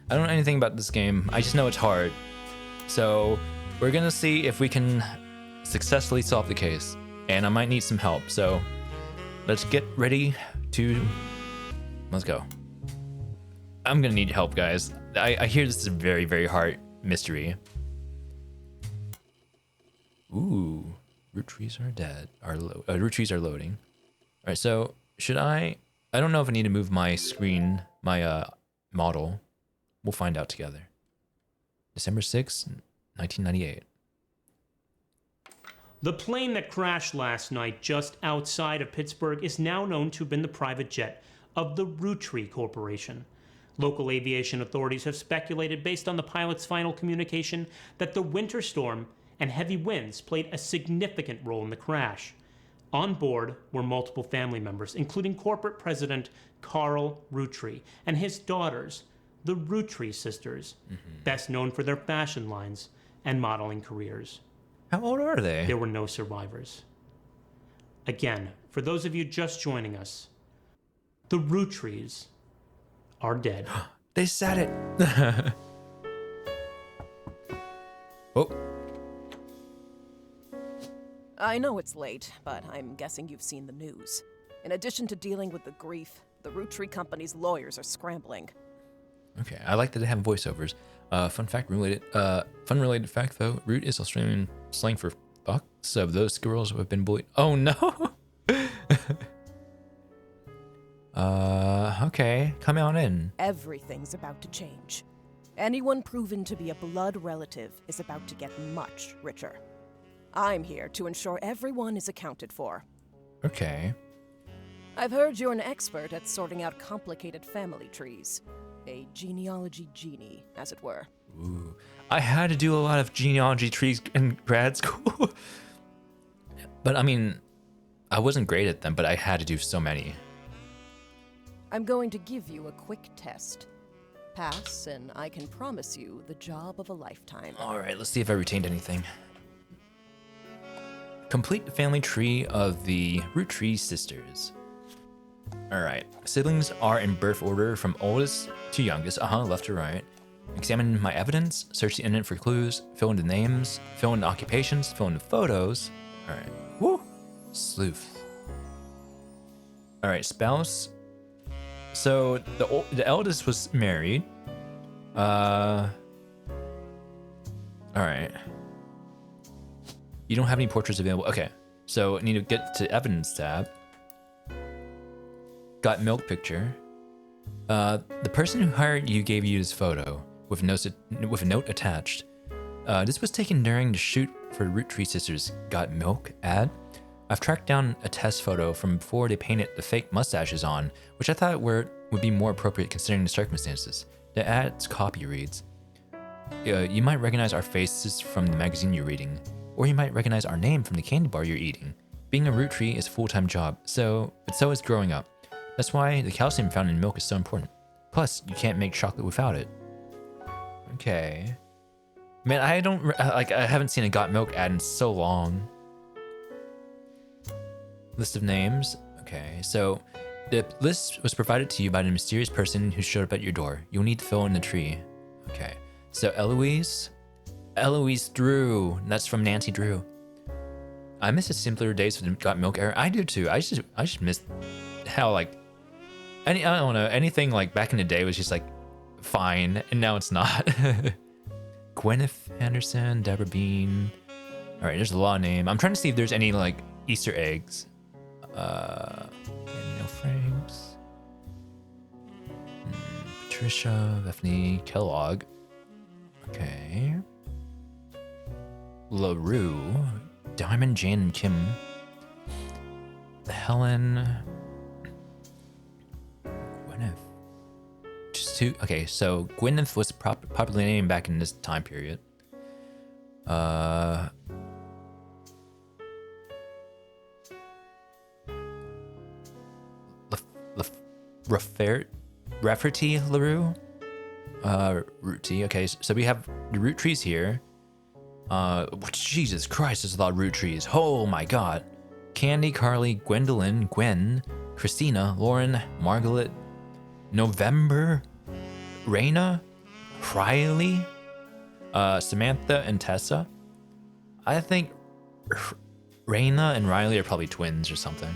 I don't know anything about this game. I just know it's hard. So we're gonna see if we can successfully solve the case. And I might need some help. So let's get ready to... Let's go. I'm gonna need help, guys. I hear this is a very, very hard mystery. Ooh, Roottrees are dead. Roottrees are loading. All right, so should I don't know if I need to move my screen, my model. We'll find out together. December 6th, 1998. The plane that crashed last night just outside of Pittsburgh is now known to have been the private jet of the Roottrees Corporation. Local aviation authorities have speculated, based on the pilot's final communication, that the winter storm and heavy winds played a significant role in the crash. On board were multiple family members, including corporate president Carl Roottrees and his daughters, the Roottrees sisters, best known for their fashion lines and modeling careers. How old are they? There were no survivors. Again, for those of you just joining us, the Roottrees are dead. They said it. Oh. I know it's late, but I'm guessing you've seen the news. In addition to dealing with the grief, the Roottrees company's lawyers are scrambling. Okay, I like that they have voiceovers. Fun related fact though, Root is Australian slang for fuck, so those girls who have been bullied. Oh no! Okay, come on in. Everything's about to change. Anyone proven to be a blood relative is about to get much richer. I'm here to ensure everyone is accounted for. Okay. I've heard you're an expert at sorting out complicated family trees. A genealogy genie, as it were. Ooh. I had to do a lot of genealogy trees in grad school. But I mean, I wasn't great at them, but I had to do so many. I'm going to give you a quick test. Pass, and I can promise you the job of a lifetime. Alright, let's see if I retained anything. Complete the family tree of the Roottrees sisters. Alright, siblings are in birth order from oldest to youngest, left to right. Examine my evidence, search the internet for clues, fill in the names, fill in the occupations, fill in the photos. Alright, woo! Sleuth. Alright, spouse. So, the eldest was married. Alright. You don't have any portraits available. Okay, so I need to get to evidence tab. Got milk picture. The person who hired you gave you this photo with a note attached. This was taken during the shoot for Roottrees Sisters Got Milk ad. I've tracked down a test photo from before they painted the fake mustaches on, which I thought would be more appropriate considering the circumstances. The ad's copy reads, you might recognize our faces from the magazine you're reading, or you might recognize our name from the candy bar you're eating. Being a Roottrees is a full-time job, but so is growing up. That's why the calcium found in milk is so important. Plus, you can't make chocolate without it. Okay. Man, I haven't seen a Got Milk ad in so long. List of names. Okay, so the list was provided to you by the mysterious person who showed up at your door. You'll need to fill in the tree. Okay, so Eloise Drew. That's from Nancy Drew. I miss the simpler days of the Got Milk era. I do too. I just miss how I don't know, anything like back in the day was just like fine, and now it's not. Gwyneth Anderson, Deborah Bean. All right, there's a lot of names. I'm trying to see if there's any like Easter eggs. Daniel Franks, Patricia, Bethany Kellogg. Okay. LaRue, Diamond, Jane, and Kim. Helen. Gwyneth. Just two. Okay, so Gwyneth was popular name back in this time period. Rafferty LaRue? Roottrees. Okay, so we have the Roottrees here. Jesus Christ, there's a lot of Roottrees. Oh my god. Candy, Carly, Gwendolyn, Gwen, Christina, Lauren, Margaret, November, Raina, Riley, Samantha, and Tessa. I think Raina and Riley are probably twins or something.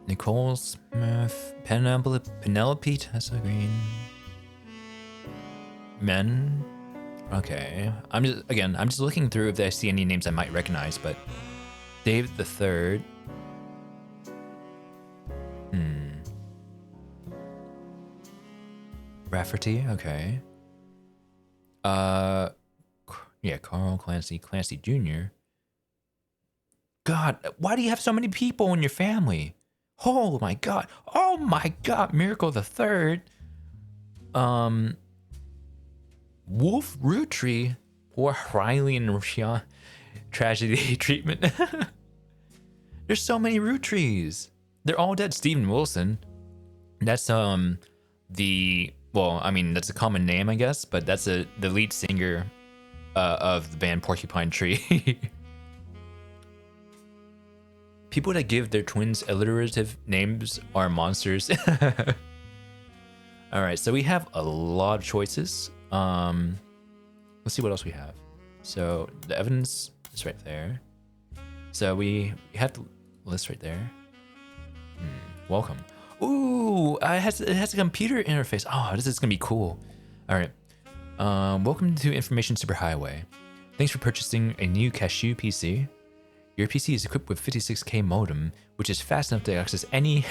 Nicole Smith, Penelope, Tessa Green. Men. Okay. I'm just looking through if I see any names I might recognize, but Dave the Third. Rafferty, okay. Yeah, Carl Clancy Jr. God, why do you have so many people in your family? Oh my god. Miracle the Third. Wolf Roottrees. Or Riley and Rashawn. Tragedy treatment. There's so many Roottrees. They're all dead. Steven Wilson. That's that's a common name, I guess, but that's the lead singer of the band Porcupine Tree. People that give their twins alliterative names are monsters. All right, so we have a lot of choices. Let's see what else we have. So the evidence is right there. So we have the list right there. Welcome. Ooh, it has a computer interface. Oh, this is gonna be cool. All right. Welcome to Information Superhighway. Thanks for purchasing a new Cashew PC. Your PC is equipped with 56K modem, which is fast enough to access any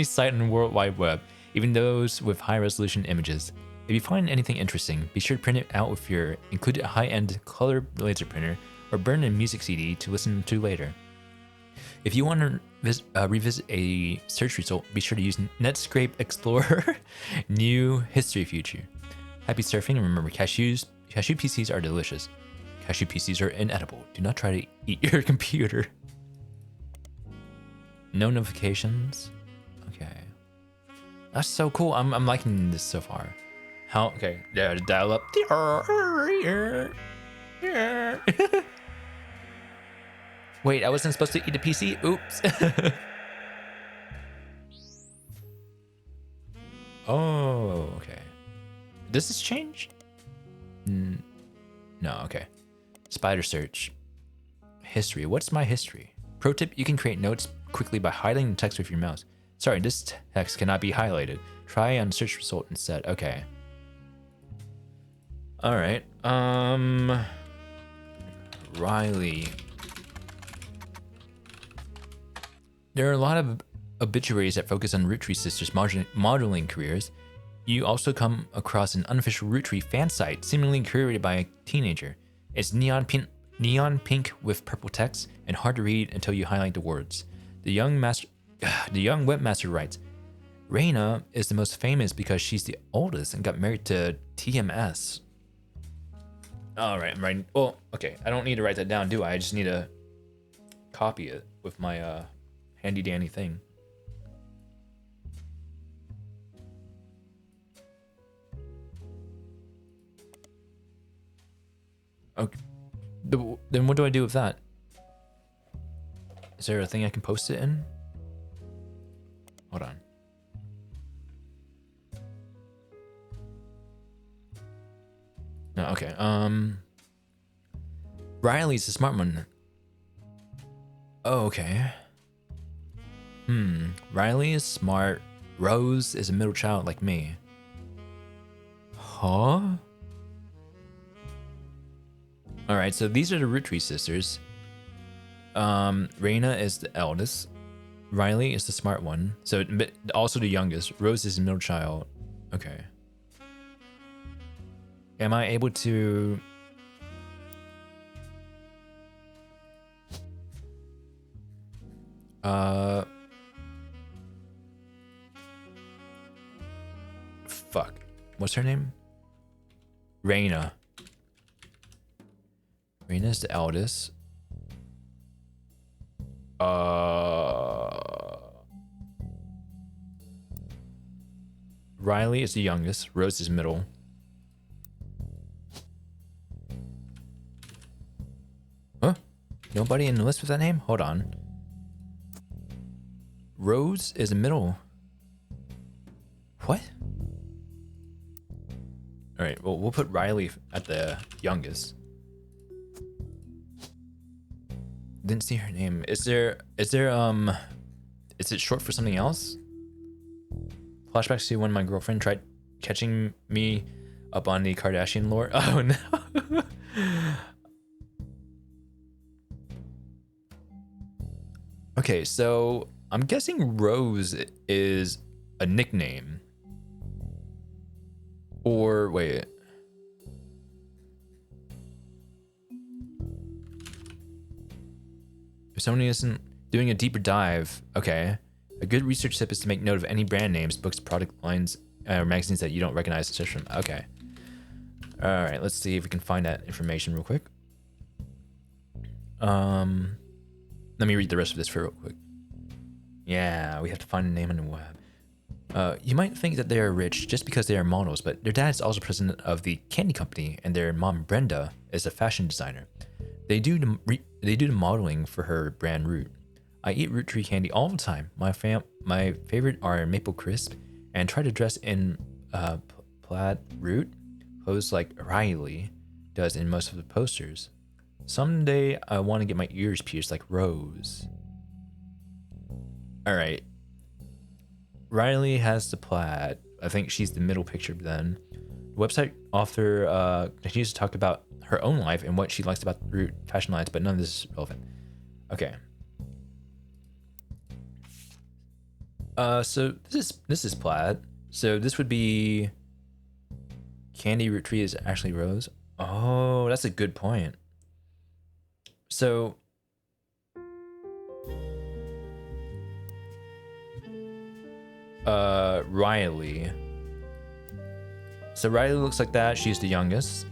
site on the World Wide Web, even those with high-resolution images. If you find anything interesting, be sure to print it out with your included high-end color laser printer or burn a music CD to listen to later. If you want to revisit a search result, be sure to use Netscape Explorer New History Feature. Happy surfing, and remember, cashew PCs are delicious. Cashew PCs are inedible. Do not try to eat your computer. No notifications. Okay. That's so cool. I'm liking this so far. Okay, yeah, dial up. Wait, I wasn't supposed to eat a PC? Oops. Oh, okay. Does this change? No, okay. Spider search. History. What's my history? Pro tip, you can create notes quickly by highlighting the text with your mouse. Sorry, this text cannot be highlighted. Try on search result instead. Okay. All right. Riley. There are a lot of obituaries that focus on Roottrees sisters' modeling careers. You also come across an unofficial Roottrees fan site, seemingly curated by a teenager. It's neon pink with purple text and hard to read until you highlight the words. The young webmaster writes, Raina is the most famous because she's the oldest and got married to TMS. All right, I'm writing. Well, okay, I don't need to write that down, do I? I just need to copy it with my handy dandy thing. Okay. Then what do I do with that? Is there a thing I can post it in? Hold on. No, okay. Riley's the smart one. Oh, okay. Riley is smart. Rose is a middle child like me. Huh? Alright, so these are the Roottrees sisters. Raina is the eldest. Riley is the smart one. So, but also the youngest. Rose is the middle child. Okay. Am I able to... Fuck. What's her name? Raina. Raina's the eldest. Riley is the youngest. Rose is middle. Huh? Nobody in the list with that name? Hold on. Rose is the middle. What? All right, well, we'll put Riley at the youngest. Didn't see her name. Is it short for something else? Flashbacks to when my girlfriend tried catching me up on the Kardashian lore. Oh no. Okay, so I'm guessing Rose is a nickname. Or wait. If somebody isn't doing a deeper dive, okay. A good research tip is to make note of any brand names, books, product lines, or magazines that you don't recognize, etc. Okay. All right, let's see if we can find that information real quick. Let me read the rest of this for real quick. Yeah, we have to find a name on the web. You might think that they are rich just because they are models, but their dad is also president of the candy company, and their mom Brenda is a fashion designer. They do the modeling for her brand Root. I eat Root Tree candy all the time. My favorite are Maple Crisp, and try to dress in plaid Root clothes like Riley does in most of the posters. Someday I want to get my ears pierced like Rose. All right. Riley has the plaid. I think she's the middle picture then. The website author continues to talk about her own life and what she likes about Root fashion lines, but none of this is relevant. Okay. So this is plaid. So this would be Candy. Root Tree is actually Rose. Oh, that's a good point. So Riley. So Riley looks like that. She's the youngest.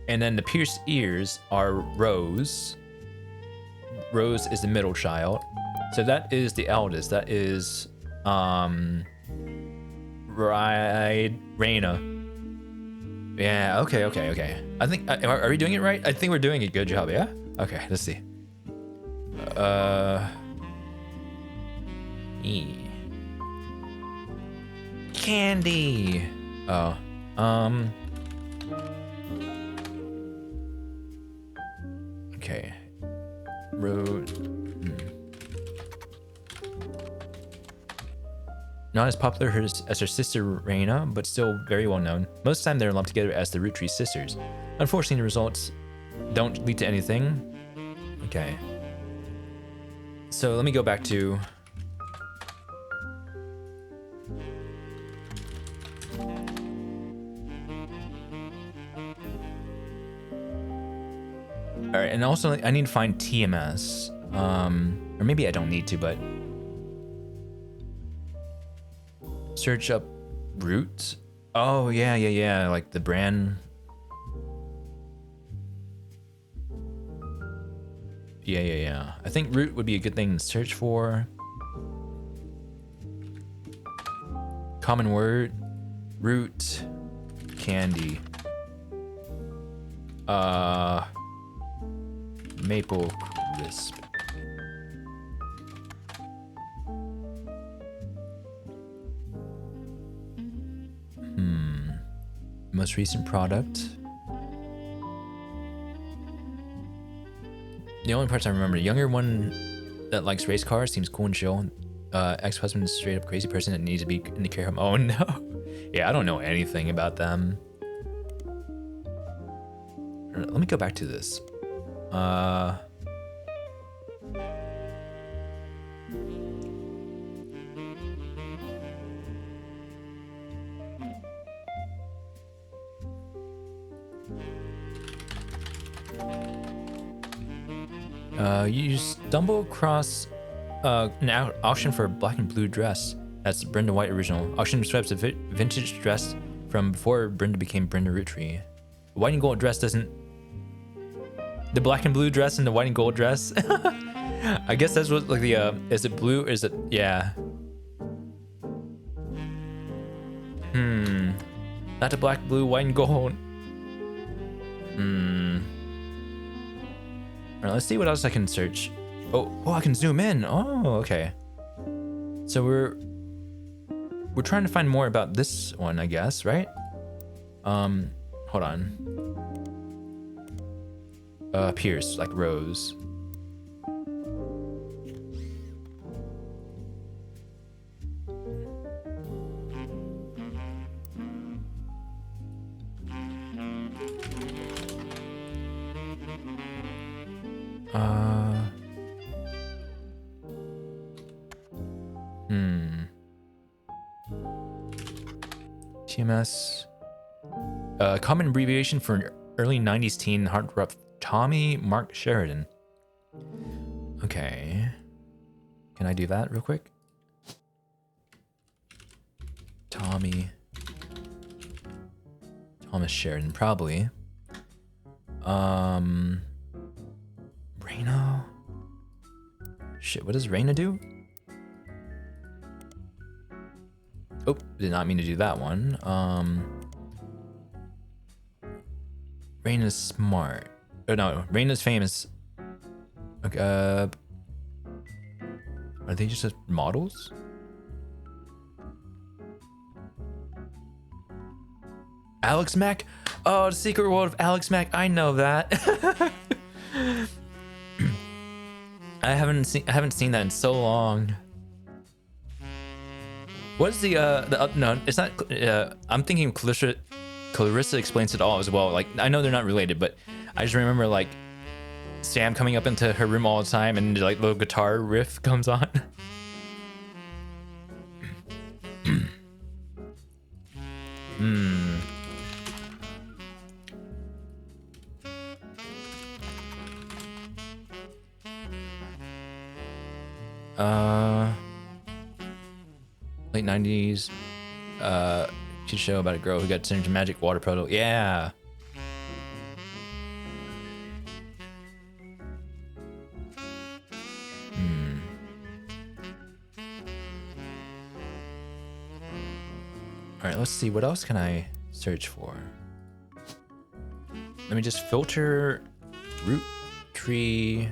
And then the pierced ears are Rose. Rose is the middle child. So that is the eldest. That is Raina. Yeah, okay. I think are we doing it right? I think we're doing a good job, yeah? Okay, let's see. Candy. Oh. Okay. Road. Not as popular as her sister Raina, but still very well known. Most of the time they're lumped together as the Roottrees sisters. Unfortunately, the results don't lead to anything. Okay. So let me go back to... Alright, and also I need to find TMS. Or maybe I don't need to, but... Search up Root. Oh, yeah. Like the brand. Yeah. I think Root would be a good thing to search for. Common word. Root. Candy. Maple Crisp. Most recent product. The only parts I remember, the younger one that likes race cars seems cool and chill. Ex-husband is a straight up crazy person that needs to be in the care home. Oh no. Yeah, I don't know anything about them. Let me go back to this. You stumble across an auction for a black and blue dress. That's Brenda White original. Auction describes a vintage dress from before Brenda became Brenda Roottrees. The white and gold dress doesn't... The black and blue dress and the white and gold dress? I guess that's what, like, the, is it blue? Is it, yeah. Not the black, blue, white, and gold. Alright, let's see what else I can search. Oh, I can zoom in. Oh, okay. So we're trying to find more about this one, I guess, right? Hold on. Pierce, like Rose. TMS. Common abbreviation for an early 90s teen heartthrob, Tommy Mark Sheridan. Okay. Can I do that real quick? Thomas Sheridan, probably. Reno? Shit, what does Rena do? Oh, did not mean to do that one. Reina's smart. Oh no, Reina's famous. Okay, are they just models? Alex Mack? Oh, the secret world of Alex Mack. I know that. I haven't seen that in so long. What's no, it's not, I'm thinking Clarissa Explains It All as well. Like, I know they're not related, but I just remember, like, Sam coming up into her room all the time and, like, little guitar riff comes on. Late 90s, kid show about a girl who got turned into magic water polo. Yeah. All right, let's see. What else can I search for? Let me just filter root tree.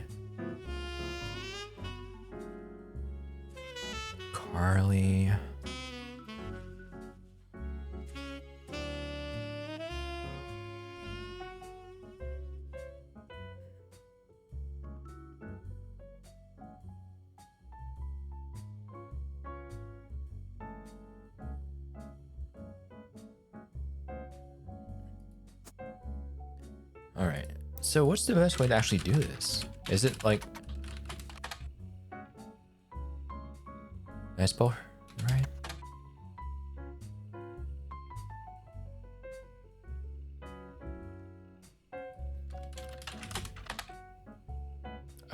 Carly. All right. So what's the best way to actually do this? Is it like... Did I spell her right?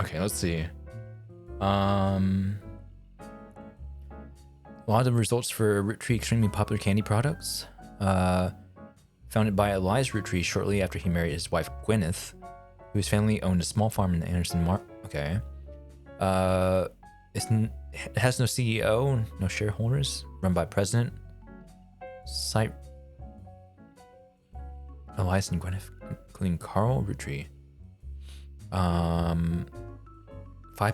Okay, let's see. A lot of results for Roottrees extremely popular candy products. Founded by Elias Roottrees shortly after he married his wife Gwyneth, whose family owned a small farm in Anderson. Okay. It has no CEO, no shareholders. Run by President. Site. Elias and Gwyneth, including Carl Roottrees. 5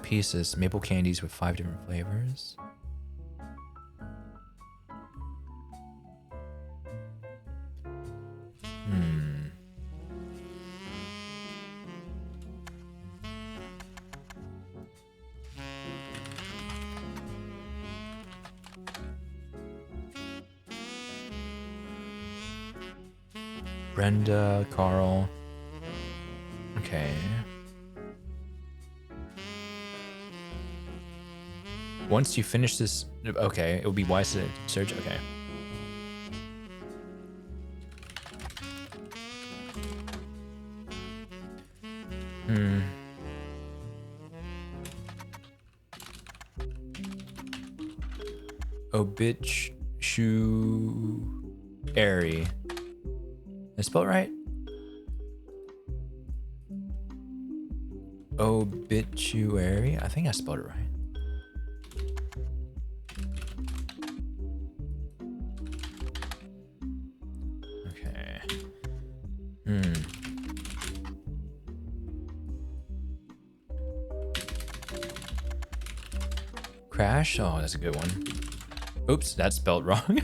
pieces, maple candies with 5 different flavors. Brenda, Carl. Okay. Once you finish this, okay, it would be wise to search. Okay. Obituary. Did I spell it right? Obituary? I think I spelled it right. Okay. Crash? Oh, that's a good one. Oops, that's spelled wrong.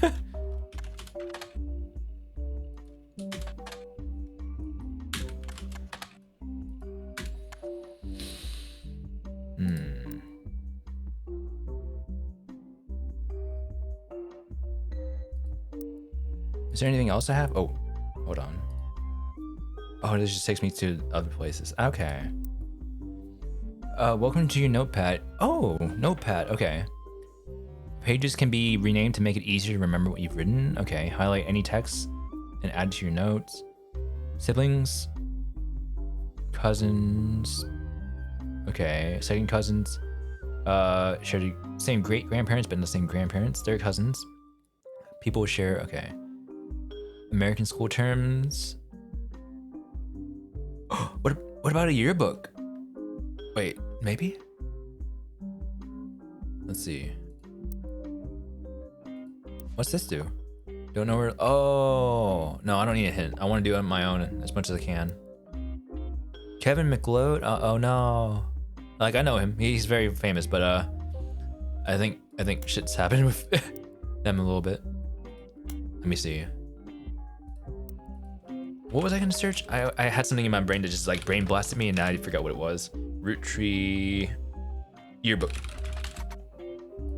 Is there anything else I have? Oh, hold on. Oh, this just takes me to other places. Okay. Welcome to your notepad. Oh, notepad. Okay. Pages can be renamed to make it easier to remember what you've written. Okay. Highlight any text and add to your notes. Siblings. Cousins. Okay. Second cousins. Share the same great grandparents, but not the same grandparents. They're cousins. People share. Okay. American school terms. What about a yearbook? Wait, maybe? Let's see. What's this do? Don't know where. Oh, no, I don't need a hint. I want to do it on my own as much as I can. Kevin McLeod. Oh no. Like I know him. He's very famous, but I think shit's happened with them a little bit. Let me see. What was I gonna search? I had something in my brain that just like brain blasted me and now I forgot what it was. Roottrees yearbook.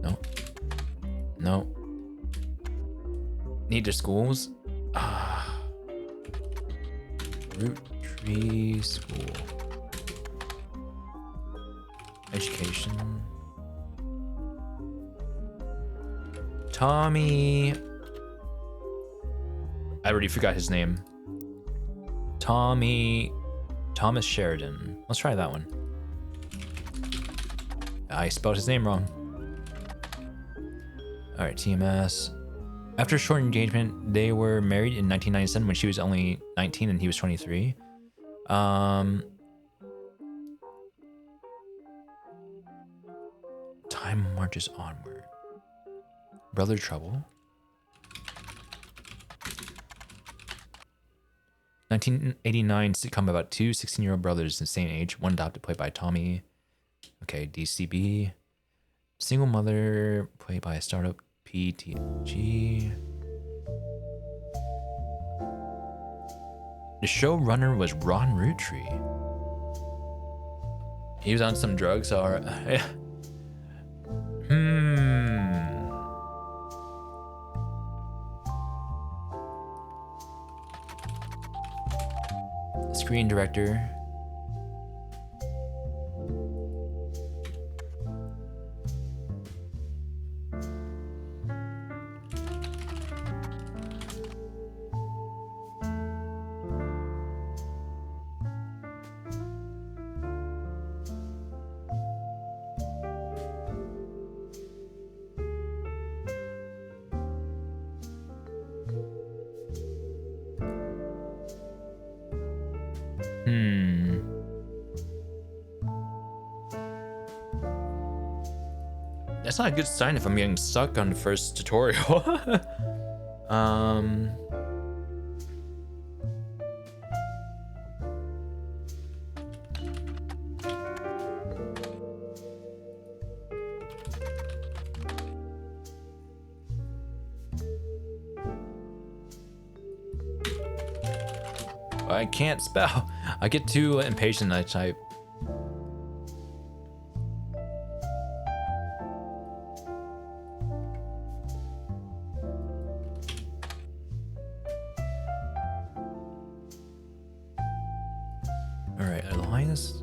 No. No. Need their schools. Roottrees school. Education. Tommy. I already forgot his name. Thomas Sheridan. Let's try that one. I spelled his name wrong. All right, TMS. After a short engagement, they were married in 1997 when she was only 19 and he was 23. Time marches onward. Brother Trouble. 1989 sitcom about two 16-year-old brothers the same age, one adopted, played by Tommy. Okay, DCB. Single mother, played by a startup PTG. The showrunner was Ron Roottrees. He was on some drugs, or Screen director. That's not a good sign if I'm getting stuck on the first tutorial. I can't spell. I get too impatient and I type. All right, Elias.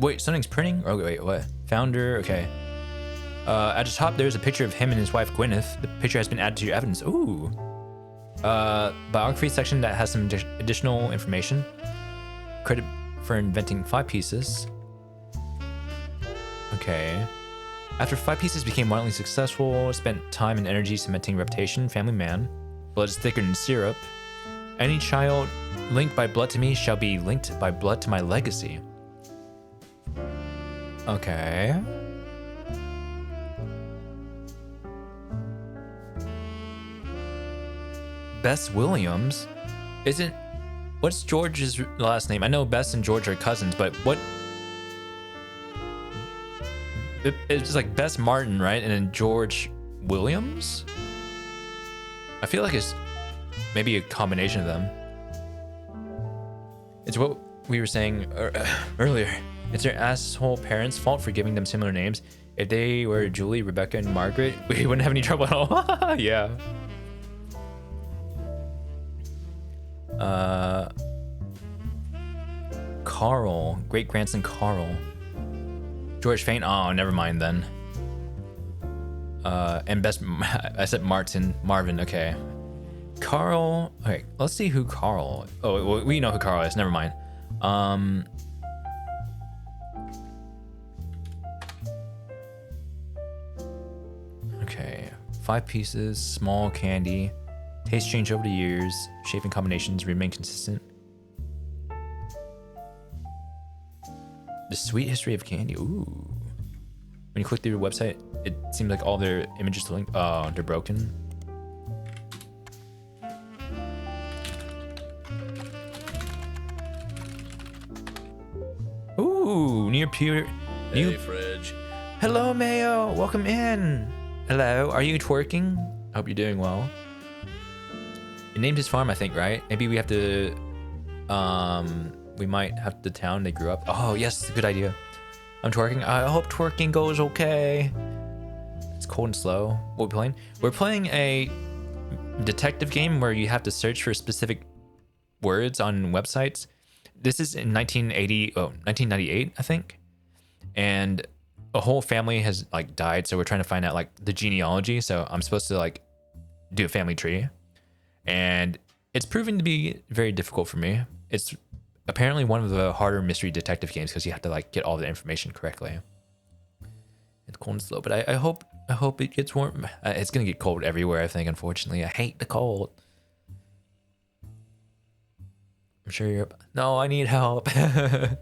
Wait, something's printing? Oh, wait, what? Founder, okay. At the top, there's a picture of him and his wife, Gwyneth. The picture has been added to your evidence. Ooh. Biography section that has some additional information. Credit for inventing 5 pieces. Okay. After 5 pieces became wildly successful, spent time and energy cementing reputation, family man. Blood is thicker than syrup. Any child linked by blood to me shall be linked by blood to my legacy. Okay. Bess Williams? What's George's last name? I know Bess and George are cousins, but what? It's just like Bess Martin, right? And then George Williams? I feel like it's maybe a combination of them. It's what we were saying earlier, it's their asshole parents' fault for giving them similar names. If they were Julie, Rebecca, and Margaret, we wouldn't have any trouble at all. Yeah. Carl, great grandson Carl. George Fain. Oh, never mind then. And best, I said Marvin. Okay. Carl. Okay, let's see who Carl. Oh, well, we know who Carl is. Never mind. Okay, 5 pieces, small candy. Taste change over the years. Shaping combinations remain consistent. The sweet history of candy. Ooh. When you click through the website, it seems like all their images link. Oh, they're broken. Ooh, near pure. Hey, Fridge. Hello, Mayo. Welcome in. Hello. Are you twerking? I hope you're doing well. You named his farm, I think, right? Maybe we have to. We might have the town they grew up. Oh, yes, good idea. I'm twerking. I hope twerking goes okay. It's cold and slow. What are we playing? We're playing a detective game where you have to search for specific words on websites. This is in 1998, I think. And a whole family has like died, so we're trying to find out like the genealogy. So I'm supposed to like do a family tree. And it's proven to be very difficult for me. It's apparently one of the harder mystery detective games because you have to like get all the information correctly. It's cold and slow, but I hope it gets warm. It's gonna get cold everywhere, I think. Unfortunately, I hate the cold. I'm sure you're. No, I need help. So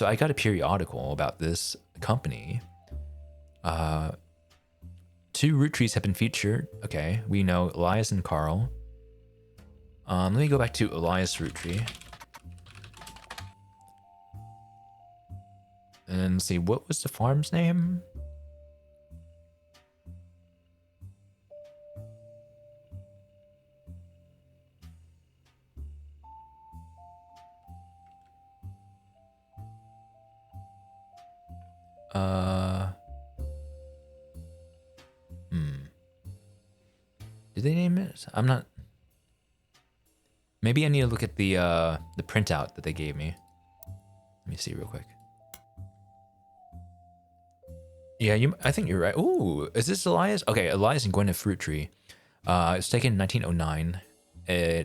I got a periodical about this company. 2 Roottrees have been featured. Okay, we know Elias and Carl. Let me go back to Elias Roottree. And see, what was the farm's name? Did they name it? I'm not. Maybe I need to look at the printout that they gave me. Let me see real quick. Yeah, I think you're right. Ooh, is this Elias? Okay, Elias and Gwyneth Roottrie. It was taken in 1909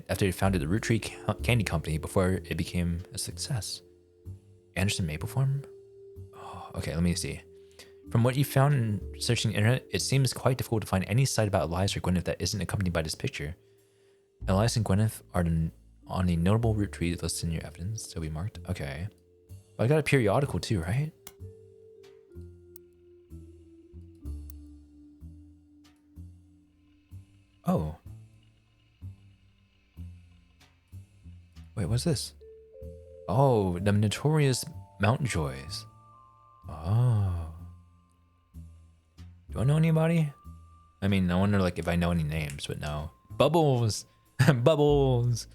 after they founded the Roottrie Candy Company before it became a success. Anderson Maple Farm? Oh, okay, let me see. From what you found in searching the internet, it seems quite difficult to find any site about Elias or Gwyneth that isn't accompanied by this picture. Elias and Gwyneth are on a notable root tree listed in your evidence, so we marked. Okay. But I got a periodical too, right? Oh. Wait, what's this? Oh, the notorious Mountjoys. Oh. Do I know anybody? I mean, I wonder like if I know any names, but no. Bubbles! Bubbles!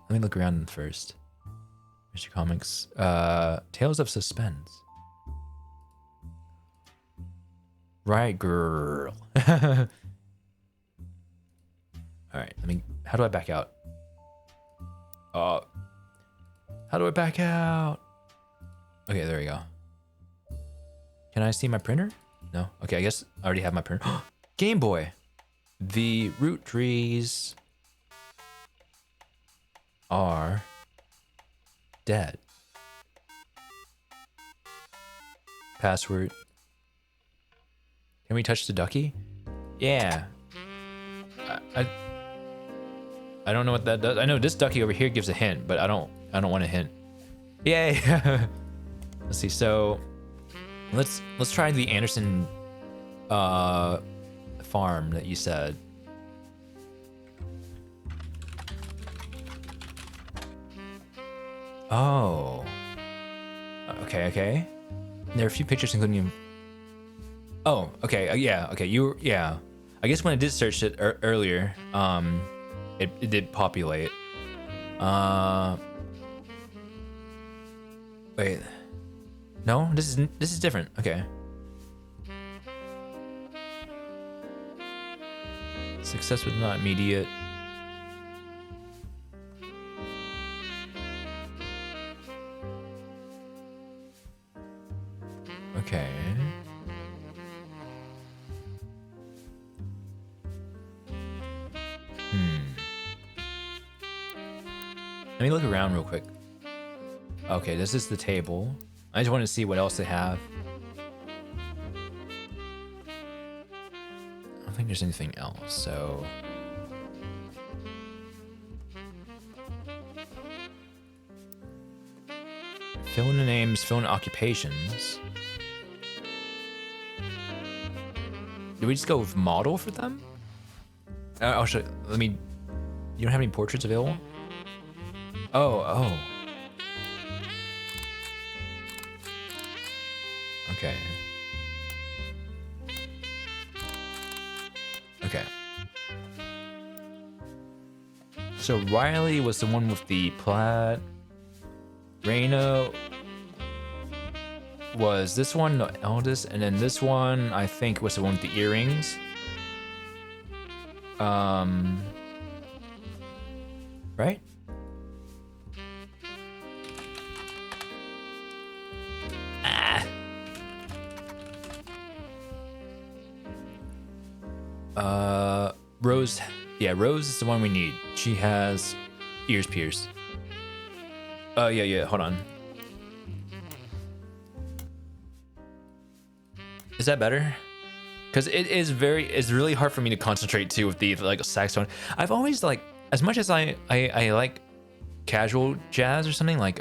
Let me look around first. Mr. Comics. Tales of Suspense. Right, girl. Alright, how do I back out? How do I back out? Okay, there we go. Can I see my printer? No? Okay, I guess I already have my printer. Game Boy! The Roottrees are dead. Password. Can we touch the ducky? Yeah. I don't know what that does. I know this ducky over here gives a hint, but I don't want a hint. Yay! Let's see. So let's try the Anderson farm that you said. Oh. Okay. There are a few pictures including. Oh, okay. Yeah. Okay. Yeah. I guess when I did search it earlier, it did populate. Wait. No, this is different. Okay. Success was not immediate. Okay. Let me look around real quick. Okay, this is the table. I just want to see what else they have. I don't think there's anything else, so... Fill in the names, fill in occupations. Do we just go with model for them? I'll show. Let me. You don't have any portraits available? Oh. Okay. Okay. So Riley was the one with the plaid. Reina was this one, the eldest, and then this one I think was the one with the earrings. Right? Rose. Yeah, Rose is the one we need. She has ears pierced. Yeah, hold on. Is that better? Because it's really hard for me to concentrate too with the like saxophone. I've always like, as much as I like casual jazz or something, like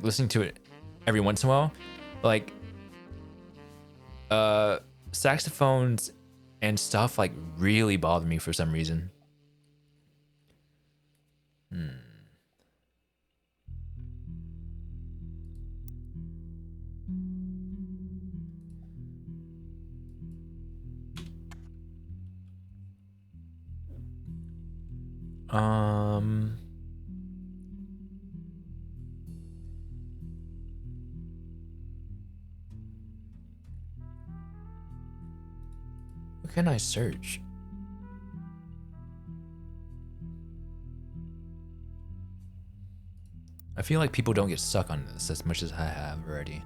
listening to it every once in a while, like saxophones and stuff like really bother me for some reason. What can I search? I feel like people don't get stuck on this as much as I have already.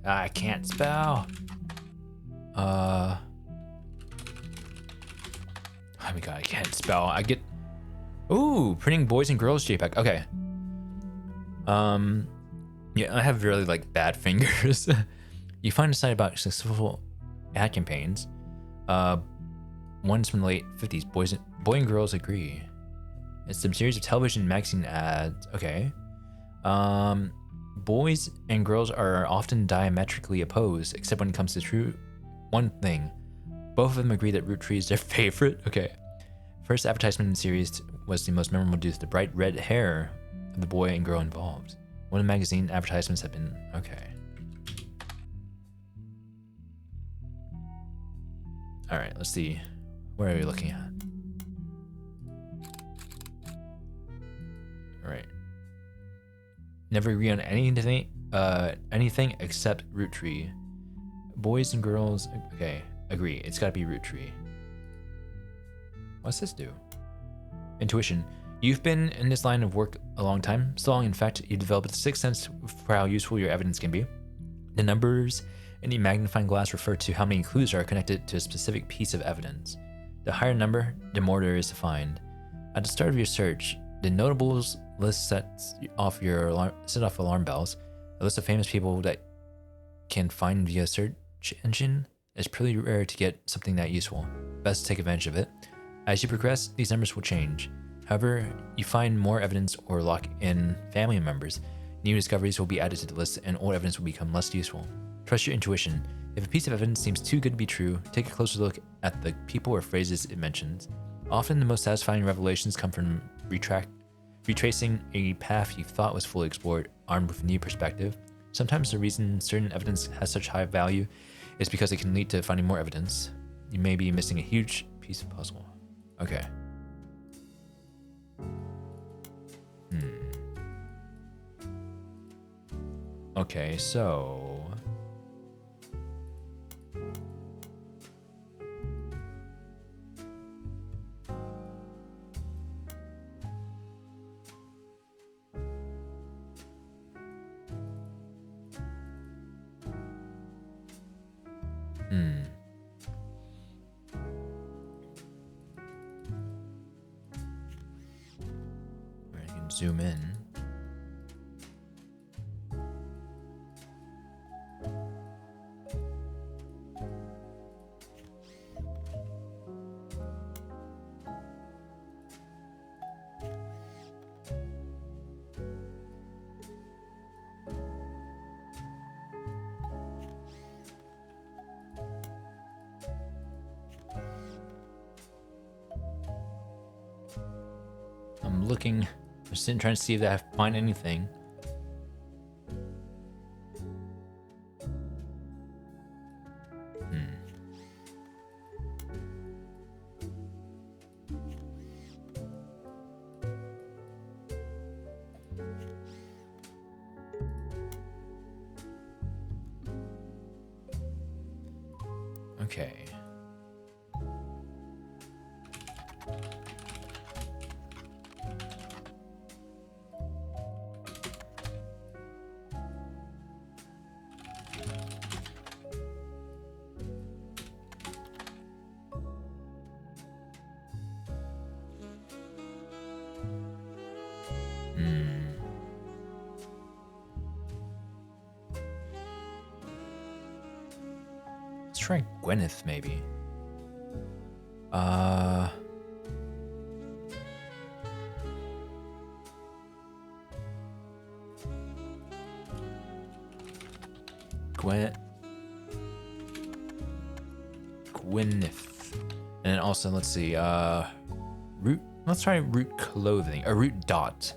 I can't spell. Oh my god, I can't spell. I get. Ooh, printing boys and girls JPEG. Okay. Yeah, I have really like bad fingers. You find a site about successful ad campaigns. One's from the late 50s. Boy and girls agree. It's some series of television and magazine ads. Okay. Boys and girls are often diametrically opposed, except when it comes to true one thing. Both of them agree that Roottrees is their favorite. Okay. First advertisement in the series was the most memorable due to the bright red hair of the boy and girl involved. One of the magazine advertisements have been... Okay. Alright, let's see. Where are we looking at? Alright. Never agree on anything except root tree. Boys and girls, okay, agree. It's gotta be root tree. What's this do? Intuition. You've been in this line of work a long time. So long, in fact, you developed a sixth sense for how useful your evidence can be. The numbers in the magnifying glass refer to how many clues are connected to a specific piece of evidence. The higher number, the more there is to find. At the start of your search, the notables list sets off alarm bells. A list of famous people that can find via search engine is pretty rare to get something that useful. Best to take advantage of it. As you progress, these numbers will change. However, you find more evidence or lock in family members. New discoveries will be added to the list and old evidence will become less useful. Trust your intuition. If a piece of evidence seems too good to be true, take a closer look at the people or phrases it mentions. Often the most satisfying revelations come from retracing a path you thought was fully explored, armed with new perspective. Sometimes the reason certain evidence has such high value is because it can lead to finding more evidence. You may be missing a huge piece of puzzle. Okay. Okay, so... I can zoom in. I'm looking, I'm sitting trying to see if I find anything. Okay. Let's try Gwyneth, maybe. Gwyneth. And then also, let's see, root. Let's try root clothing, or root dot.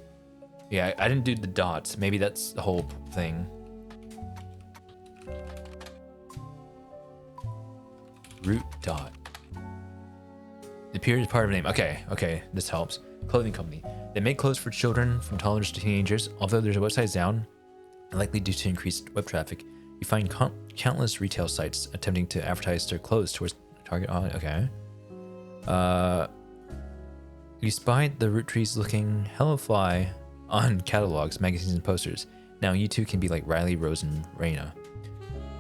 Yeah, I didn't do the dots. Maybe that's the whole thing. Root dot. The period is part of the name. Okay, this helps. Clothing company. They make clothes for children from toddlers to teenagers. Although their website's down, likely due to increased web traffic, you find countless retail sites attempting to advertise their clothes towards target audience. Okay. You spied the Roottrees looking hella fly on catalogs, magazines, and posters. Now you too can be like Riley, Rose, and Raina.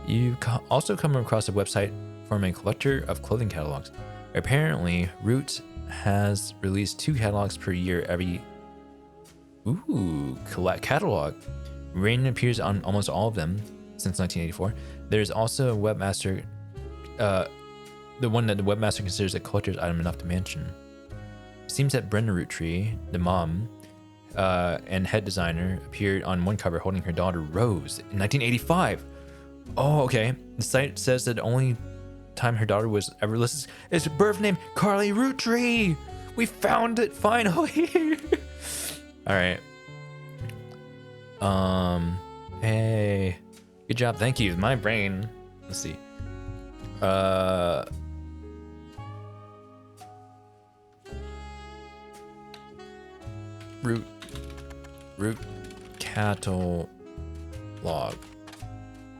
You also come across a website forming a collector of clothing catalogs. Apparently, Root has released 2 catalogs per year every... Ooh, catalog. Rain appears on almost all of them since 1984. There's also a webmaster, the one that the webmaster considers a collector's item enough to mention. It seems that Brenda Roottree, the mom and head designer, appeared on one cover holding her daughter Rose in 1985. Oh, okay. The site says that the only time her daughter was ever listed is her birth name, Carly Roottree. We found it finally. All right. Hey, good job. Thank you. My brain. Let's see. Root cattle log.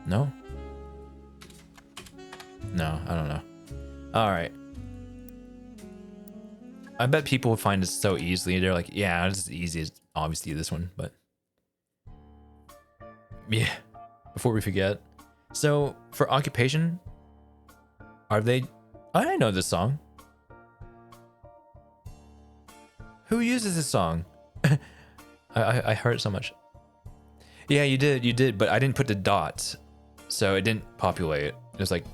No, I don't know. All right. I bet people would find this so easily. They're like, yeah, it's as easy as obviously this one, but yeah. Before we forget, So for occupation, are they? I know this song. Who uses this song? I heard it so much. Yeah, you did, but I didn't put the dots, so it didn't populate. It was like,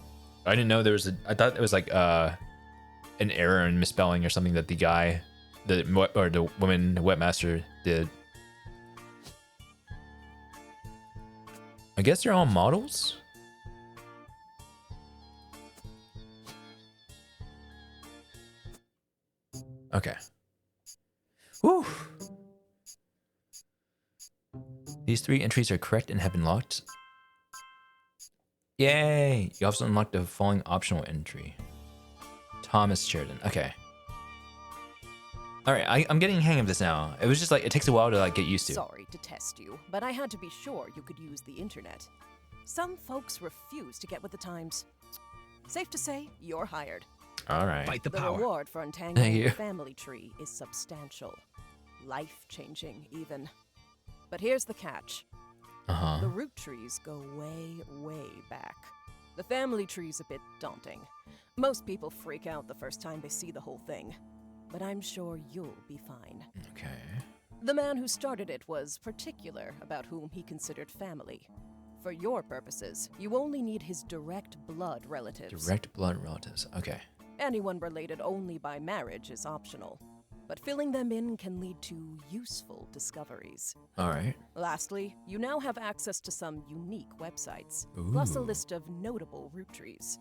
I didn't know there was a. I thought it was like an error in misspelling or something that the guy, the woman webmaster did. I guess they're all models. Okay. Woo. These 3 entries are correct and have been locked. Yay! You also unlocked the following optional entry. Thomas Sheridan. Okay. Alright, I'm getting the hang of this now. It was just like, it takes a while to like get used to. Sorry to test you, but I had to be sure you could use the internet. Some folks refuse to get with the times. Safe to say, you're hired. Alright. Fight the The power. reward for Thank untangling you. the family tree is substantial. Life-changing, even. But here's the catch. Uh-huh. The root trees go way, way back. The family tree's a bit daunting. Most people freak out the first time they see the whole thing. But I'm sure you'll be fine. Okay. The man who started it was particular about whom he considered family. For your purposes, you only need his direct blood relatives. Direct blood relatives. Okay. Anyone related only by marriage is optional, but filling them in can lead to useful discoveries. Alright. Lastly, you now have access to some unique websites, plus a Ooh. list of notable root trees.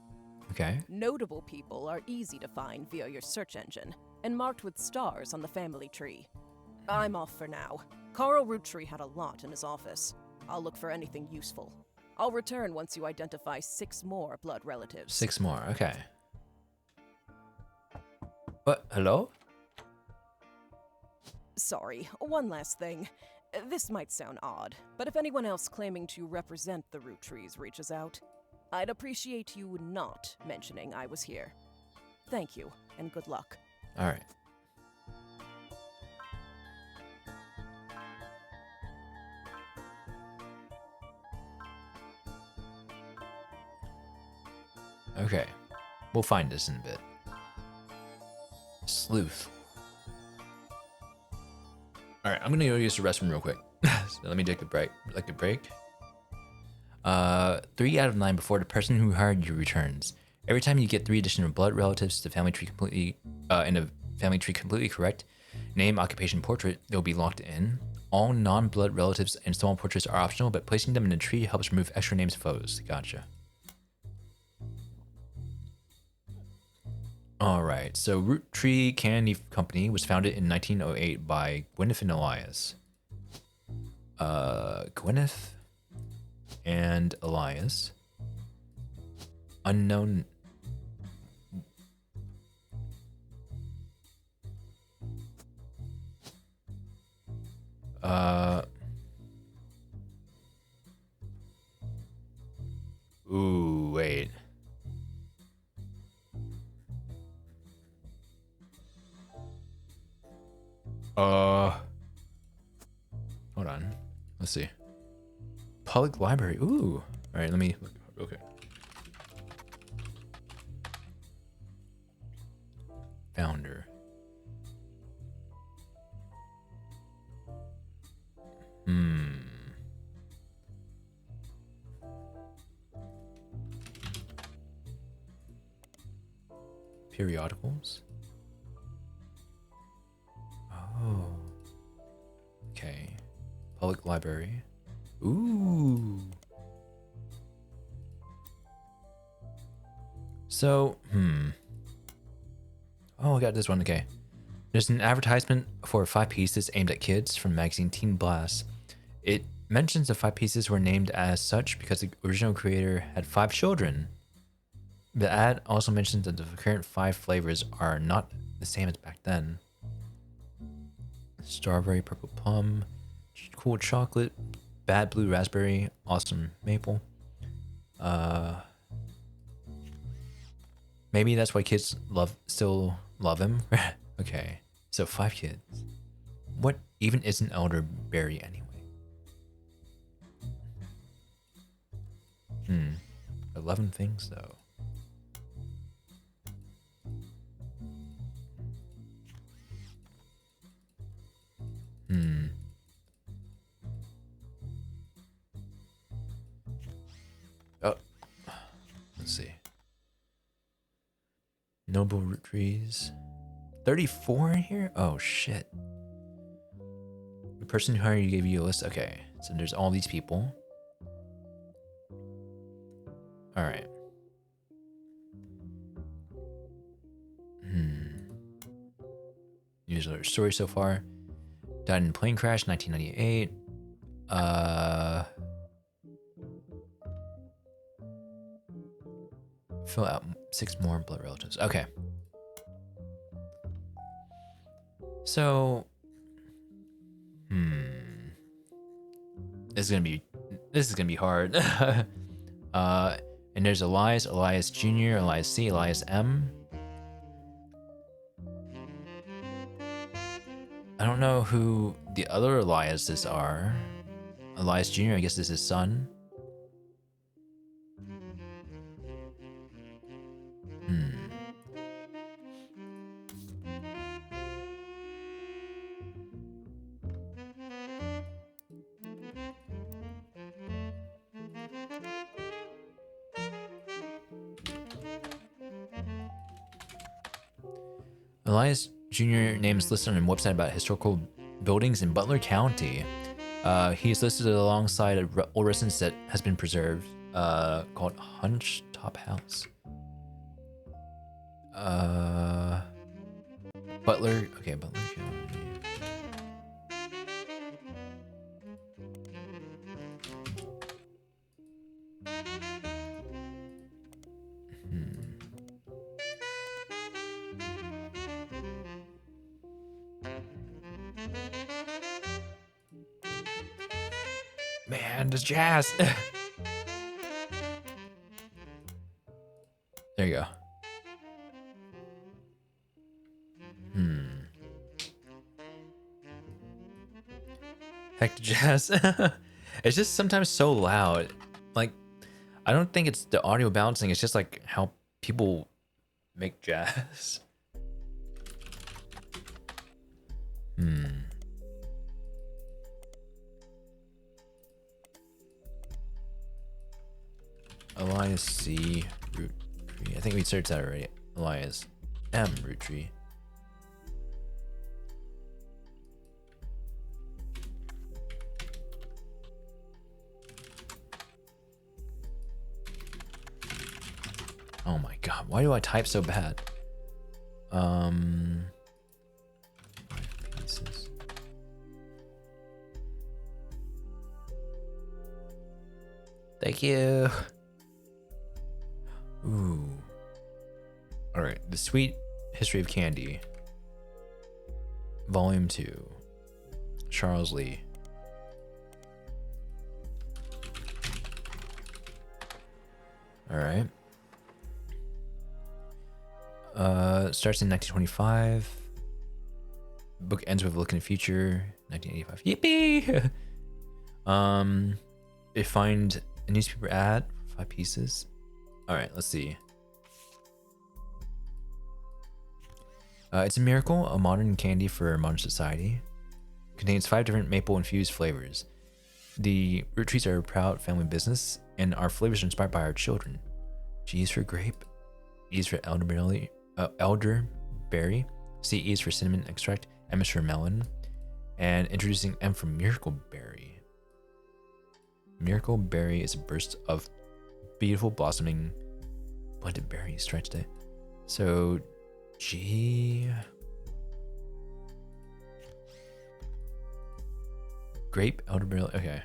Okay. Notable people are easy to find via your search engine, and marked with stars on the family tree. I'm off for now. Carl Roottree had a lot in his office. I'll look for anything useful. I'll return once you identify 6 more blood relatives. 6 more. Okay. What? Hello? Sorry, one last thing. This might sound odd, but if anyone else claiming to represent the Roottrees reaches out, I'd appreciate you not mentioning I was here. Thank you, and good luck. Alright. Okay. We'll find this in a bit. Sleuth. Alright, I'm gonna go use the restroom real quick. So let me take a break. 3 out of 9 before the person who hired you returns. Every time you get 3 additional blood relatives to the family tree completely in a family tree completely correct, name, occupation, portrait, they'll be locked in. All non-blood relatives and small portraits are optional, but placing them in a tree helps remove extra names and photos. Gotcha. Alright, so Root Tree Candy Company was founded in 1908 by Gwyneth and Elias. Gwyneth and Elias. Unknown. Ooh, wait. Hold on. Let's see. Public library. Ooh. All right, let me look. Okay. Founder. Periodicals. Oh. Okay. Public library. Ooh. So, Oh, I got this one. Okay. There's an advertisement for 5 pieces aimed at kids from magazine Teen Blast. It mentions the 5 pieces were named as such because the original creator had 5 children. The ad also mentions that the current 5 flavors are not the same as back then. Strawberry, purple plum, cool chocolate, bad blue raspberry, awesome maple. Maybe that's why kids still love him. Okay, so 5 kids. What even is an elderberry anyway? 11 things though. Oh, let's see. Noble Roottrees. 34 in here? Oh shit. The person who hired you gave you a list. Okay, so there's all these people. All right. Here's our story so far. Died in a plane crash, 1998. Fill out 6 more blood relatives. Okay. So, this is gonna be hard. And there's Elias, Elias Jr., Elias C, Elias M. I don't know who the other Eliases are. Elias Jr., I guess this is his son. Elias Jr. names listed on a website about historical buildings in Butler County. He is listed alongside a old residence that has been preserved, called Hunch Top House. Butler County. Man, this jazz. There you go. Heck, the jazz. It's just sometimes so loud. Like, I don't think it's the audio balancing. It's just like how people make jazz. Elias C. Root tree. I think we searched that already. Elias M. Root tree. Oh my god, why do I type so bad? 5 pieces. Thank you. Ooh. Alright, The Sweet History of Candy. Volume 2. Charles Lee. Alright. Starts in 1925. Book ends with a look in the future. 1985. Yippee! They find a newspaper ad for 5 pieces. All right, let's see. It's a miracle, a modern candy for modern society. Contains 5 different maple infused flavors. The Roottrees are a proud family business, and our flavors are inspired by our children. G is for grape, E is for elderberry, C is for cinnamon extract, M is for melon, and introducing M for miracle berry. Miracle berry is a burst of beautiful blossoming blended berries. Try today. So G, grape, elderberry. Okay,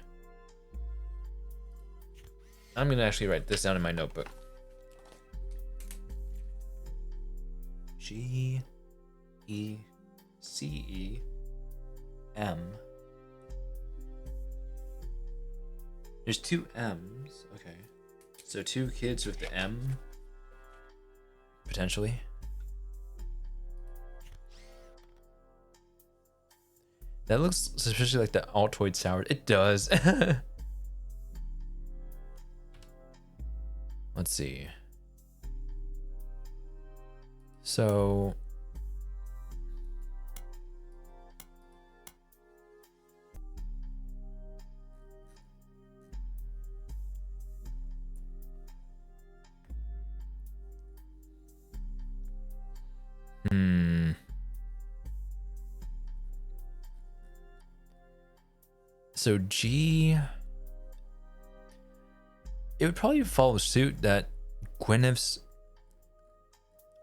I'm gonna actually write this down in my notebook. G E C E M. There's 2 M's. Okay. So 2 kids with the M. Potentially. That looks suspiciously like the Altoid sour. It does. Let's see. So So G, it would probably follow suit that Gwyneth's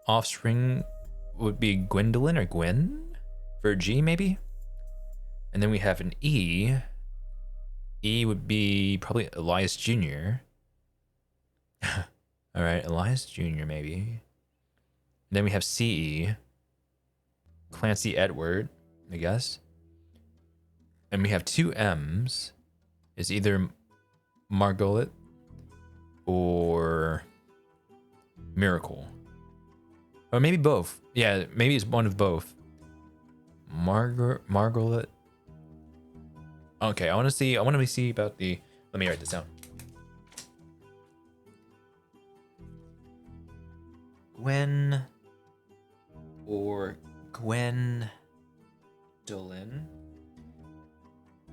offspring would be Gwendolyn or Gwen for G, maybe. And then we have an E. E would be probably Elias Jr. All right, Elias Jr. maybe. And then we have CE, Clancy Edward, I guess. And we have two M's. It's either Margolet or Miracle. Or maybe both. Yeah, maybe it's one of both. Margolet. Okay, I want to see about the, let me write this down. Gwen or Gwendolyn.